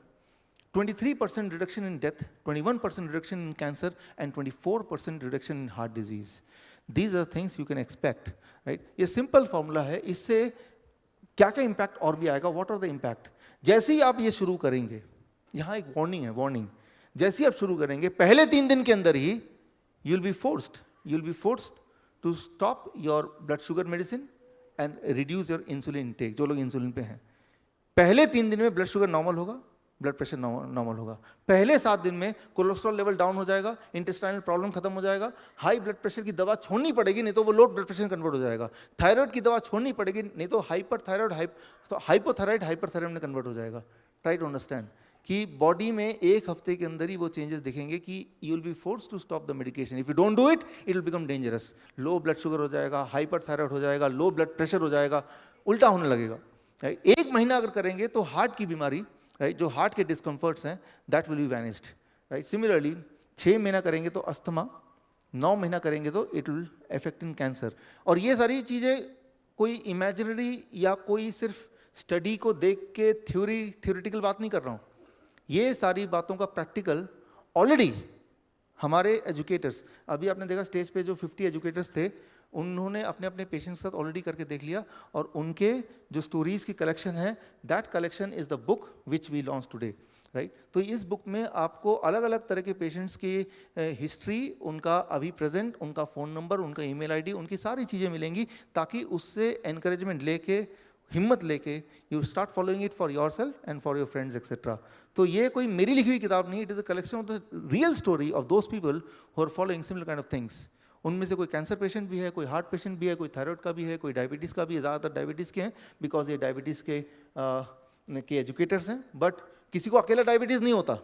Speaker 2: 23% reduction in death, 21% reduction in cancer and 24% reduction in heart disease. These are things you can expect, right? ये सिंपल फॉर्मूला है। इससे क्या क्या इंपैक्ट और भी आएगा? What are the impact? जैसे ही आप ये शुरू करेंगे, यहाँ एक वार्निंग है, वार्निंग। जैसे ही आप शुरू करेंगे पहले 3 दिन के अंदर ही you'll be forced to stop your blood sugar medicine and reduce your insulin intake। जो लोग इंसुलिन पे हैं, पहले 3 दिन में ब्लड शुगर नॉर्मल होगा, ब्लड प्रेशर नॉर्मल होगा। पहले 7 दिन में कोलेस्ट्रॉल लेवल डाउन हो जाएगा, इंटेस्टाइनल प्रॉब्लम खत्म हो जाएगा, हाई ब्लड प्रेशर की दवा छोड़नी पड़ेगी, नहीं तो वो लो ब्लड प्रेशर कन्वर्ट हो जाएगा। थायराइड की दवा छोड़नी पड़ेगी, नहीं तो हाइपोथायराइड हाइपरथायराइड में कन्वर्ट हो जाएगा। ट्राई टू अंडरस्टैंड कि बॉडी में 1 हफ्ते के अंदर ही वो चेंजेस दिखेंगे कि you will be forced to stop the medication. If you don't do it, it will become dangerous. Low blood sugar हो जाएगा, हाइपरथायराइड हो जाएगा, लो ब्लड प्रेशर हो जाएगा, उल्टा होने लगेगा, राइट? 1 महीना अगर करेंगे तो हार्ट की बीमारी, राइट, जो हार्ट के डिस्कम्फर्ट्स हैं, that will be vanished, right? Similarly 6 महीना करेंगे तो अस्थमा, 9 महीना करेंगे तो it will affect in cancer. और ये सारी चीज़ें कोई इमेजिनरी या कोई सिर्फ स्टडी को देख के थ्योरेटिकल बात नहीं कर रहा हूँ। ये सारी बातों का प्रैक्टिकल ऑलरेडी हमारे एजुकेटर्स, अभी आपने देखा स्टेज पे जो 50 एजुकेटर्स थे, उन्होंने अपने अपने पेशेंट्स के साथ ऑलरेडी करके देख लिया। और उनके जो स्टोरीज की कलेक्शन है, that collection is the book which we launch today, right? तो इस बुक में आपको अलग अलग तरह के पेशेंट्स की हिस्ट्री, उनका अभी प्रेजेंट, उनका फ़ोन नंबर, उनका ईमेल आईडी, उनकी सारी चीज़ें मिलेंगी, ताकि उससे एनकरेजमेंट लेके, हिम्मत लेके you start following it for yourself and for your friends etcetera. तो ये कोई मेरी लिखी हुई किताब नहीं, it is a collection of the real story of those people who are following similar kind of things. उनमें से कोई कैंसर पेशेंट भी है, कोई हार्ट पेशेंट भी है, कोई थायराइड का भी है, कोई डायबिटीज़ का भी है। ज़्यादातर डायबिटीज़ के हैं बिकॉज ये डायबिटीज़ के एजुकेटर्स हैं। बट किसी को अकेला डायबिटीज़ नहीं होता।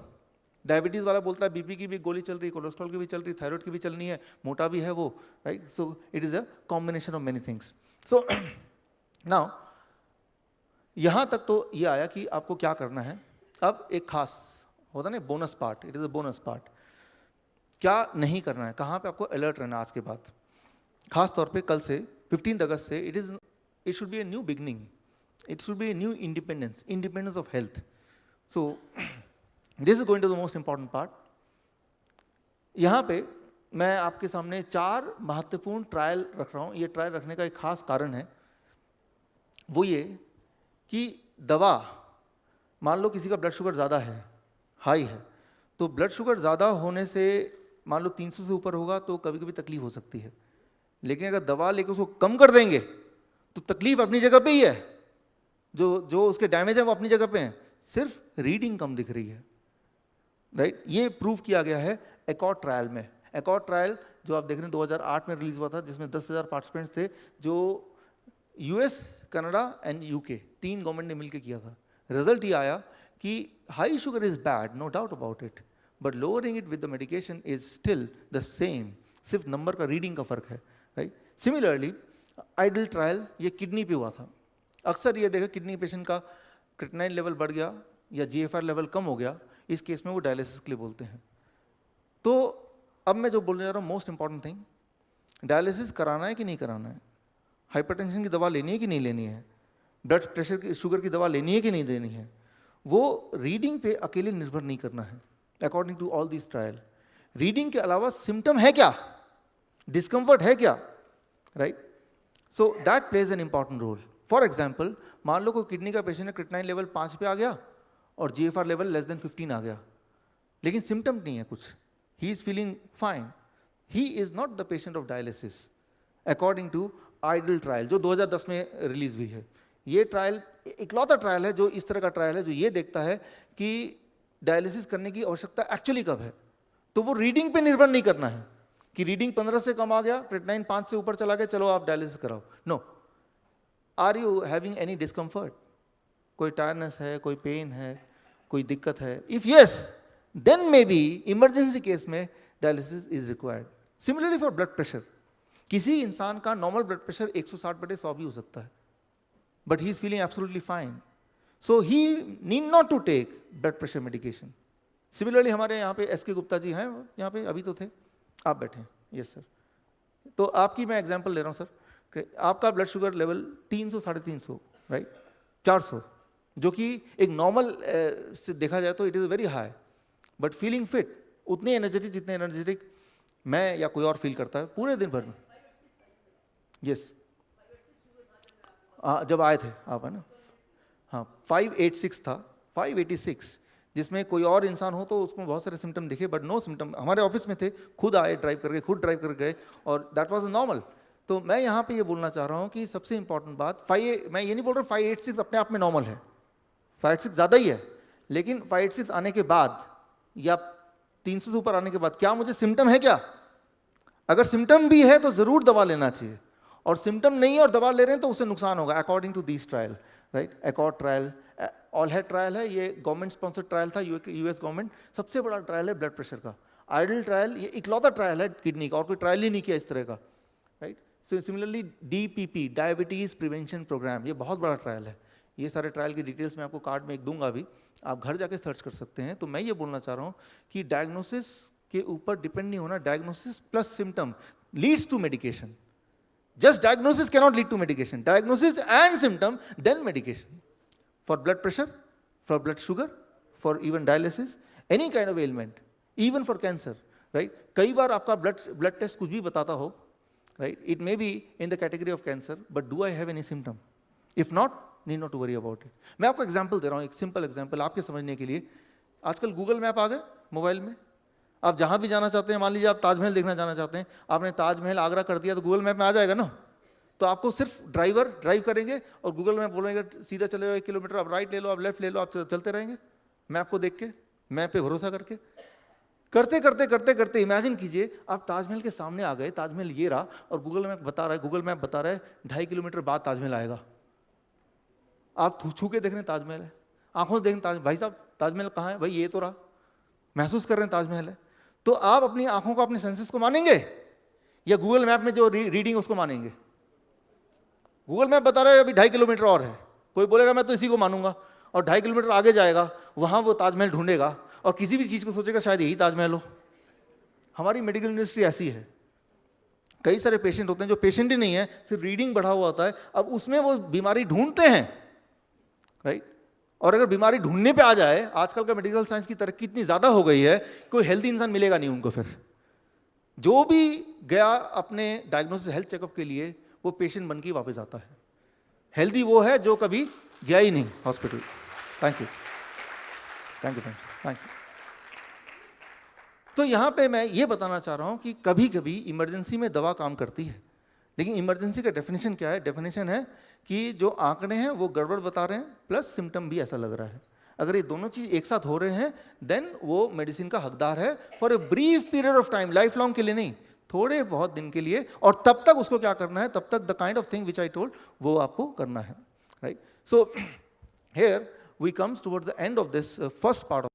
Speaker 2: डायबिटीज़ वाला बोलता है बीपी की भी गोली चल रही, कोलेस्ट्रॉल की भी चल रही, थायराइड की भी चलनी है, मोटा भी है वो, right? So it is a combination of many things. So now यहाँ तक तो ये आया कि आपको क्या करना है। अब एक खास होता ना bonus part, it is a bonus part. क्या नहीं करना है, कहाँ पे आपको अलर्ट रहना है आज के बाद। खास तौर पे कल से 15 अगस्त से it should be a new beginning, it should be a new independence of health. So this is going to the most important part. यहाँ पे मैं आपके सामने 4 महत्वपूर्ण ट्रायल रख रहा हूँ। ये ट्रायल रखने का एक खास कारण है, वो ये कि दवा, मान लो किसी का ब्लड शुगर ज़्यादा है, हाई है, तो ब्लड शुगर ज़्यादा होने से मान लो 300 से ऊपर होगा तो कभी कभी तकलीफ हो सकती है। लेकिन अगर दवा लेकर उसको कम कर देंगे तो तकलीफ अपनी जगह पे ही है, जो उसके डैमेज है वो अपनी जगह पे हैं, सिर्फ रीडिंग कम दिख रही है, राइट? ये प्रूव किया गया है एकॉर्ड ट्रायल में। एकॉर्ड ट्रायल जो आप देख रहे हैं 2008 में रिलीज हुआ था, जिसमें 10,000 पार्टिसिपेंट्स थे, जो US, Canada and UK 3 government ने मिलकर किया था। रिजल्ट ये आया कि high sugar is bad, no doubt about it, but lowering it with the medication is still the same, सिर्फ नंबर का रीडिंग का फर्क है, राइट। सिमिलरली आइडल ट्रायल ये किडनी पे हुआ था। अक्सर ये देखा किडनी पेशेंट का क्रिएटिनिन लेवल बढ़ गया या GFR लेवल कम हो गया, इस केस में वो डायलिसिस के लिए बोलते हैं। तो अब मैं जो बोलने जा रहा हूँ, मोस्ट इंपॉर्टेंट थिंग, डायलिसिस कराना है कि नहीं कराना है, हाइपरटेंशन की दवा लेनी है कि नहीं लेनी है, ब्लड प्रेशर की, शुगर की दवा लेनी है कि नहीं देनी है, वो रीडिंग पे अकेले निर्भर नहीं करना है। According to all this trial, reading के अलावा सिम्टम है क्या, डिस्कम्फर्ट है क्या, right. So that plays an important role. For example, मान लो कोई किडनी का पेशेंट है, क्रिएटिनिन लेवल 5 पे आ गया और GFR लेवल लेस देन 15 आ गया, लेकिन सिम्टम नहीं है कुछ, he is feeling fine, he is not the patient of dialysis according to ideal trial जो 2010 में रिलीज हुई है। ये ट्रायल इकलौता ट्रायल है जो इस तरह का ट्रायल है जो ये देखता है कि डायलिसिस करने की आवश्यकता एक्चुअली कब है। तो वो रीडिंग पे निर्भर नहीं करना है कि रीडिंग 15 से कम आ गया, क्रिएटिनिन 5 से ऊपर चला गया, चलो आप डायलिसिस कराओ। No, are you having any discomfort, कोई टायरनेस है, कोई पेन है, कोई दिक्कत है, if yes then may be emergency case में dialysis is required. Similarly for blood pressure, किसी इंसान का नॉर्मल ब्लड प्रेशर 160/100 भी हो सकता है, but he is feeling absolutely fine, so he need not to take blood pressure medication. Similarly हमारे यहाँ पे SK गुप्ता जी हैं, यहाँ पे अभी तो थे, आप बैठे हैं, यस सर। तो आपकी मैं एग्जांपल ले रहा हूँ सर, आपका ब्लड शुगर लेवल 300 350 राइट, 400, जो कि एक नॉर्मल से देखा जाए तो it is very high, but feeling fit, उतने एनर्जेटिक जितने एनर्जेटिक मैं या कोई और फील करता है पूरे दिन भर में। यस, जब आए थे आप, है ना, हाँ 586 था, 586, जिसमें कोई और इंसान हो तो उसको बहुत सारे सिम्टम दिखे बट नो सिम्टम। हमारे ऑफिस में थे, खुद आए ड्राइव करके, खुद ड्राइव कर गए और दैट वाज नॉर्मल। तो मैं यहाँ पे ये बोलना चाह रहा हूँ कि सबसे इंपॉर्टेंट बात, मैं ये नहीं बोल रहा 586 अपने आप में नॉर्मल है, 586 ज़्यादा ही है, लेकिन 586 आने के बाद या 300 से ऊपर आने के बाद क्या मुझे सिम्टम है क्या? अगर सिम्टम भी है तो ज़रूर दवा लेना चाहिए, और सिम्टम नहीं है और दवा ले रहे हैं तो उससे नुकसान होगा, according to this trial, right. Accord trial, ALLHAT trial है, ये गवर्नमेंट स्पॉन्सर्ड ट्रायल था, US गवर्नमेंट, सबसे बड़ा ट्रायल है ब्लड प्रेशर का। आइडल ट्रायल ये इकलौता ट्रायल है किडनी का, और कोई ट्रायल ही नहीं किया इस तरह का, राइट। Similarly DPP, diabetes prevention program, ये बहुत बड़ा ट्रायल है। ये सारे ट्रायल की डिटेल्स मैं आपको कार्ड में एक दूंगा अभी, आप घर जाके सर्च कर सकते हैं। तो मैं ये बोलना चाह रहा हूँ कि डायग्नोसिस के ऊपर डिपेंड नहीं होना, diagnosis plus symptom leads to medication. Just diagnosis cannot lead to medication. Diagnosis and symptom, then medication. For blood pressure, for blood sugar, for even dialysis, any kind of ailment, even for cancer, right? कई बार आपका blood test कुछ भी बताता हो, right? It may be in the category of cancer, but do I have any symptom? If not, need not to worry about it. मैं आपको example दे रहा हूँ, एक simple example आपके समझने के लिए। आजकल Google मैप आ गए मोबाइल में, आप जहाँ भी जाना चाहते हैं, मान लीजिए आप ताजमहल देखना जाना चाहते हैं, आपने ताजमहल आगरा कर दिया तो गूगल मैप में आ जाएगा ना। तो आपको सिर्फ ड्राइव करेंगे और गूगल मैप बोलेंगे सीधा चले जाओ 1 किलोमीटर, आप राइट ले लो, आप लेफ्ट ले लो, आप चलते रहेंगे मैप को देख के, मैप पे भरोसा करके। करते करते करते करते इमेजिन कीजिए आप ताजमहल के सामने आ गए, ताजमहल ये रहा और गूगल मैप बता रहा है 2.5 किलोमीटर बाद ताजमहल आएगा। आप छू के देख रहे हैं ताजमहल है, आंखों से देख रहे हैं भाई साहब ताजमहल कहाँ है, भाई ये तो रहा, महसूस कर रहे हैं ताजमहल है। तो आप अपनी आंखों को, अपने सेंसेस को मानेंगे या गूगल मैप में जो रीडिंग उसको मानेंगे? गूगल मैप बता रहा है अभी 2.5 किलोमीटर और है, कोई बोलेगा मैं तो इसी को मानूंगा, और 2.5 किलोमीटर आगे जाएगा, वहां वो ताजमहल ढूंढेगा और किसी भी चीज को सोचेगा शायद यही ताजमहल हो। हमारी मेडिकल इंडस्ट्री ऐसी है, कई सारे पेशेंट होते हैं जो पेशेंट ही नहीं है, सिर्फ रीडिंग बढ़ा हुआ होता है, अब उसमें वो बीमारी ढूंढते हैं, राइट। और अगर बीमारी ढूंढने पे आ जाए, आजकल का मेडिकल साइंस की तरक्की इतनी ज़्यादा हो गई है, कोई हेल्दी इंसान मिलेगा नहीं उनको। फिर जो भी गया अपने डायग्नोसिस हेल्थ चेकअप के लिए, वो पेशेंट बन के वापस आता है। हेल्दी वो है जो कभी गया ही नहीं hospital. Thank you, thank you, thank you. तो यहाँ पे मैं ये बताना चाह रहा हूँ कि कभी कभी इमरजेंसी में दवा काम करती है, लेकिन इमरजेंसी का डेफिनेशन क्या है? डेफिनेशन है कि जो आंकड़े हैं वो गड़बड़ बता रहे हैं, प्लस सिम्टम भी ऐसा लग रहा है। अगर ये दोनों चीज एक साथ हो रहे हैं, देन वो मेडिसिन का हकदार है for a brief period of time, life long के लिए नहीं, थोड़े बहुत दिन के लिए। और तब तक उसको क्या करना है? तब तक the kind of thing which I told वो आपको करना है, राइट। So here we comes towards the end of this first part of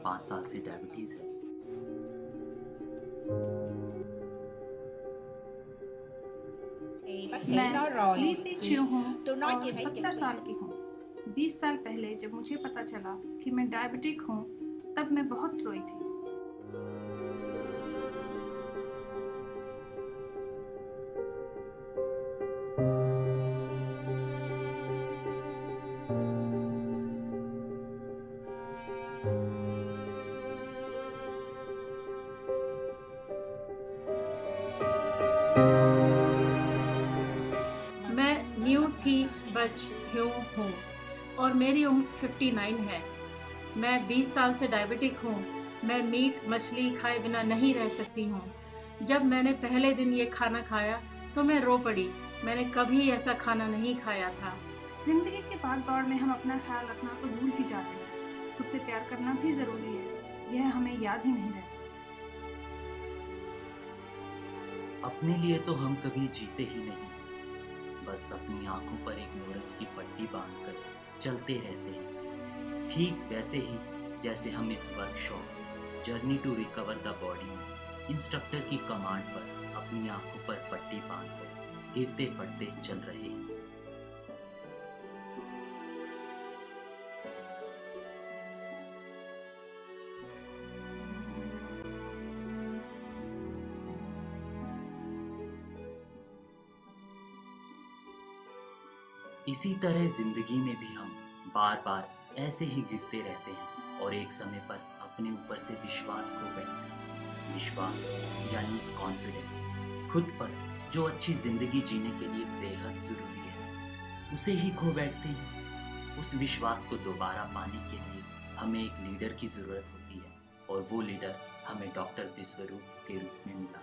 Speaker 5: 5 साल से डायबिटीज है।
Speaker 8: मैं लीती च्यू हूँ और 70 साल की हूँ। 20 साल पहले जब मुझे पता चला कि मैं डायबिटिक हूँ, तब मैं बहुत रोई थी।
Speaker 9: मैं न्यू थी बच ह्यू हूँ और मेरी उम्र 59 है। मैं 20 साल से डायबिटिक हूँ। मैं मीट मछली खाए बिना नहीं रह सकती हूँ। जब मैंने पहले दिन ये खाना खाया तो मैं रो पड़ी। मैंने कभी ऐसा खाना नहीं खाया था।
Speaker 8: जिंदगी के भाग दौड़ में हम अपना ख्याल रखना तो भूल ही जाते हैं। खुद से प्यार करना भी जरूरी है, यह हमें याद ही नहीं रहता।
Speaker 5: अपने लिए तो हम कभी जीते ही नहीं, बस अपनी आंखों पर एक नोरस की पट्टी बांधकर चलते रहते हैं। ठीक वैसे ही जैसे हम इस workshop journey to recover the body में इंस्ट्रक्टर की कमांड पर अपनी आंखों पर पट्टी बांधकर गिरते पड़ते चल रहे हैं। इसी तरह जिंदगी में भी हम बार बार ऐसे ही गिरते रहते हैं और एक समय पर अपने ऊपर से विश्वास खो बैठते हैं। विश्वास यानी कॉन्फिडेंस, खुद पर जो अच्छी जिंदगी जीने के लिए बेहद जरूरी है, उसे ही खो बैठते हैं। उस विश्वास को दोबारा पाने के लिए हमें एक लीडर की जरूरत होती है और वो लीडर हमें डॉक्टर विश्वरूप के रूप में मिला।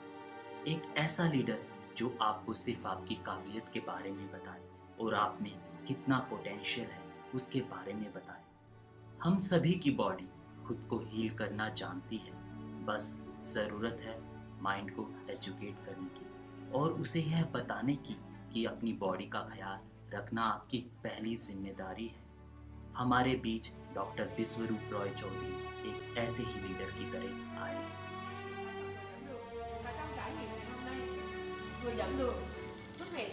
Speaker 5: एक ऐसा लीडर जो आपको सिर्फ आपकी काबिलियत के बारे में बताए और आप में कितना पोटेंशियल है उसके बारे में बताए। हम सभी की बॉडी खुद को हील करना जानती है, बस ज़रूरत है माइंड को एजुकेट करने की और उसे यह बताने की कि अपनी बॉडी का ख्याल रखना आपकी पहली जिम्मेदारी है। हमारे बीच डॉक्टर विश्वरूप रॉय चौधरी एक ऐसे ही लीडर की तरह आए हैं।
Speaker 10: Người dẫn đường xuất hiện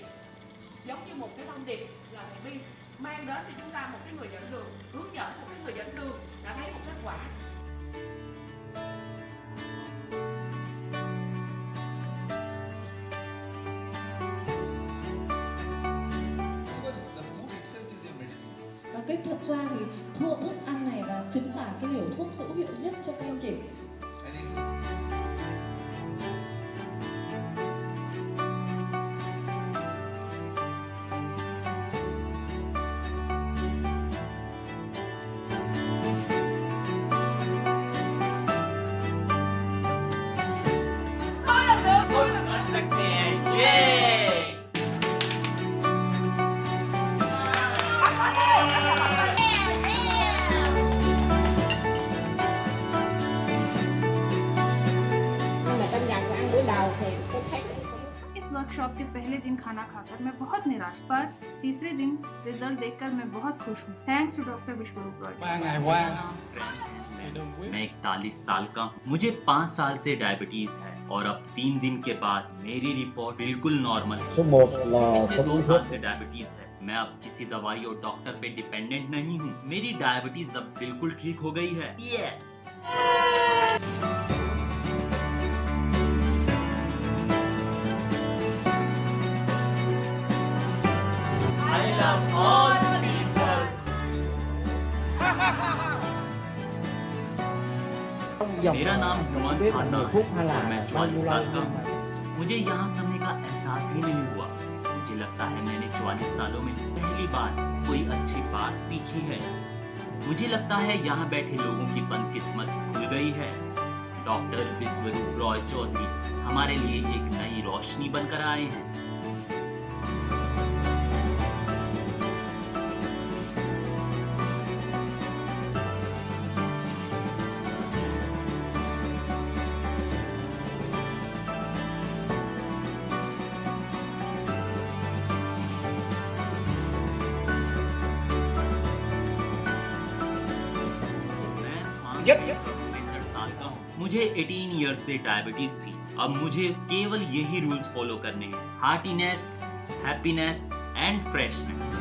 Speaker 10: giống như một cái thông điệp là thầy Bi mang đến cho chúng ta một cái người dẫn đường, hướng dẫn một cái người dẫn đường đã thấy một kết quả.
Speaker 11: Và cách thật ra thì thức ăn này là chính là cái liều thuốc hữu hiệu nhất cho các anh chị.
Speaker 8: इस workshop के पहले दिन खाना खाकर मैं बहुत निराश, पर तीसरे दिन रिजल्ट देखकर मैं बहुत खुश हूँ। थैंक्स टू डॉक्टर विश्वरूप रॉय।
Speaker 5: मैं 41 साल का हूँ। मुझे 5 साल से डायबिटीज है और अब 3 दिन के बाद मेरी रिपोर्ट बिल्कुल नॉर्मल है। पिछले 2 साल से डायबिटीज है। मैं अब किसी दवाई और डॉक्टर पे डिपेंडेंट नहीं हूँ। मेरी डायबिटीज अब बिल्कुल ठीक हो गई है। Yes. I love all people. मेरा नाम हुमान खाना है और मैं 44 साल का हूँ। मुझे यहाँ समय का एहसास ही नहीं हुआ। मुझे लगता है मैंने 44 सालों में पहली बार कोई अच्छी बात सीखी है। मुझे लगता है यहाँ बैठे लोगों की बदकिस्मत खुल गई है। डॉक्टर विश्वरूप रॉय चौधरी हमारे लिए एक नई रोशनी बनकर आए हैं।
Speaker 4: Yep.
Speaker 5: मुझे 18 इयर्स से डायबिटीज थी। अब मुझे केवल यही रूल्स फॉलो करने हैं, heartiness, happiness and freshness.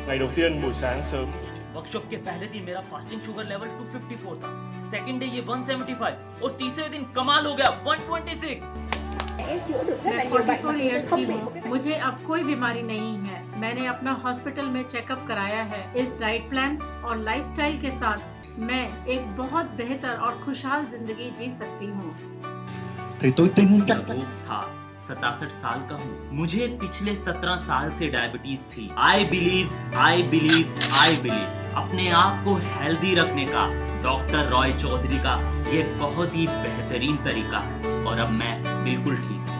Speaker 12: Ngày đầu tiên buổi sáng sớm
Speaker 5: workshop के पहले दिन मेरा फास्टिंग शुगर लेवल 254 था, सेकंड डे ये 175 और तीसरे दिन कमाल हो गया 126।
Speaker 9: मैं 44 इयर्स की हूँ, मुझे अब कोई बीमारी नहीं है। मैंने अपना हॉस्पिटल में चेकअप कराया है। इस डाइट प्लान और लाइफस्टाइल के साथ मैं एक बहुत बेहतर और खुशहाल जिंदगी जी सकती हूँ।
Speaker 5: था 67 साल का हूँ, मुझे पिछले 17 साल से डायबिटीज थी। आई बिलीव अपने आप को हेल्दी रखने का डॉक्टर रॉय चौधरी का ये बहुत ही बेहतरीन तरीका है और अब मैं बिल्कुल ठीक हूँ।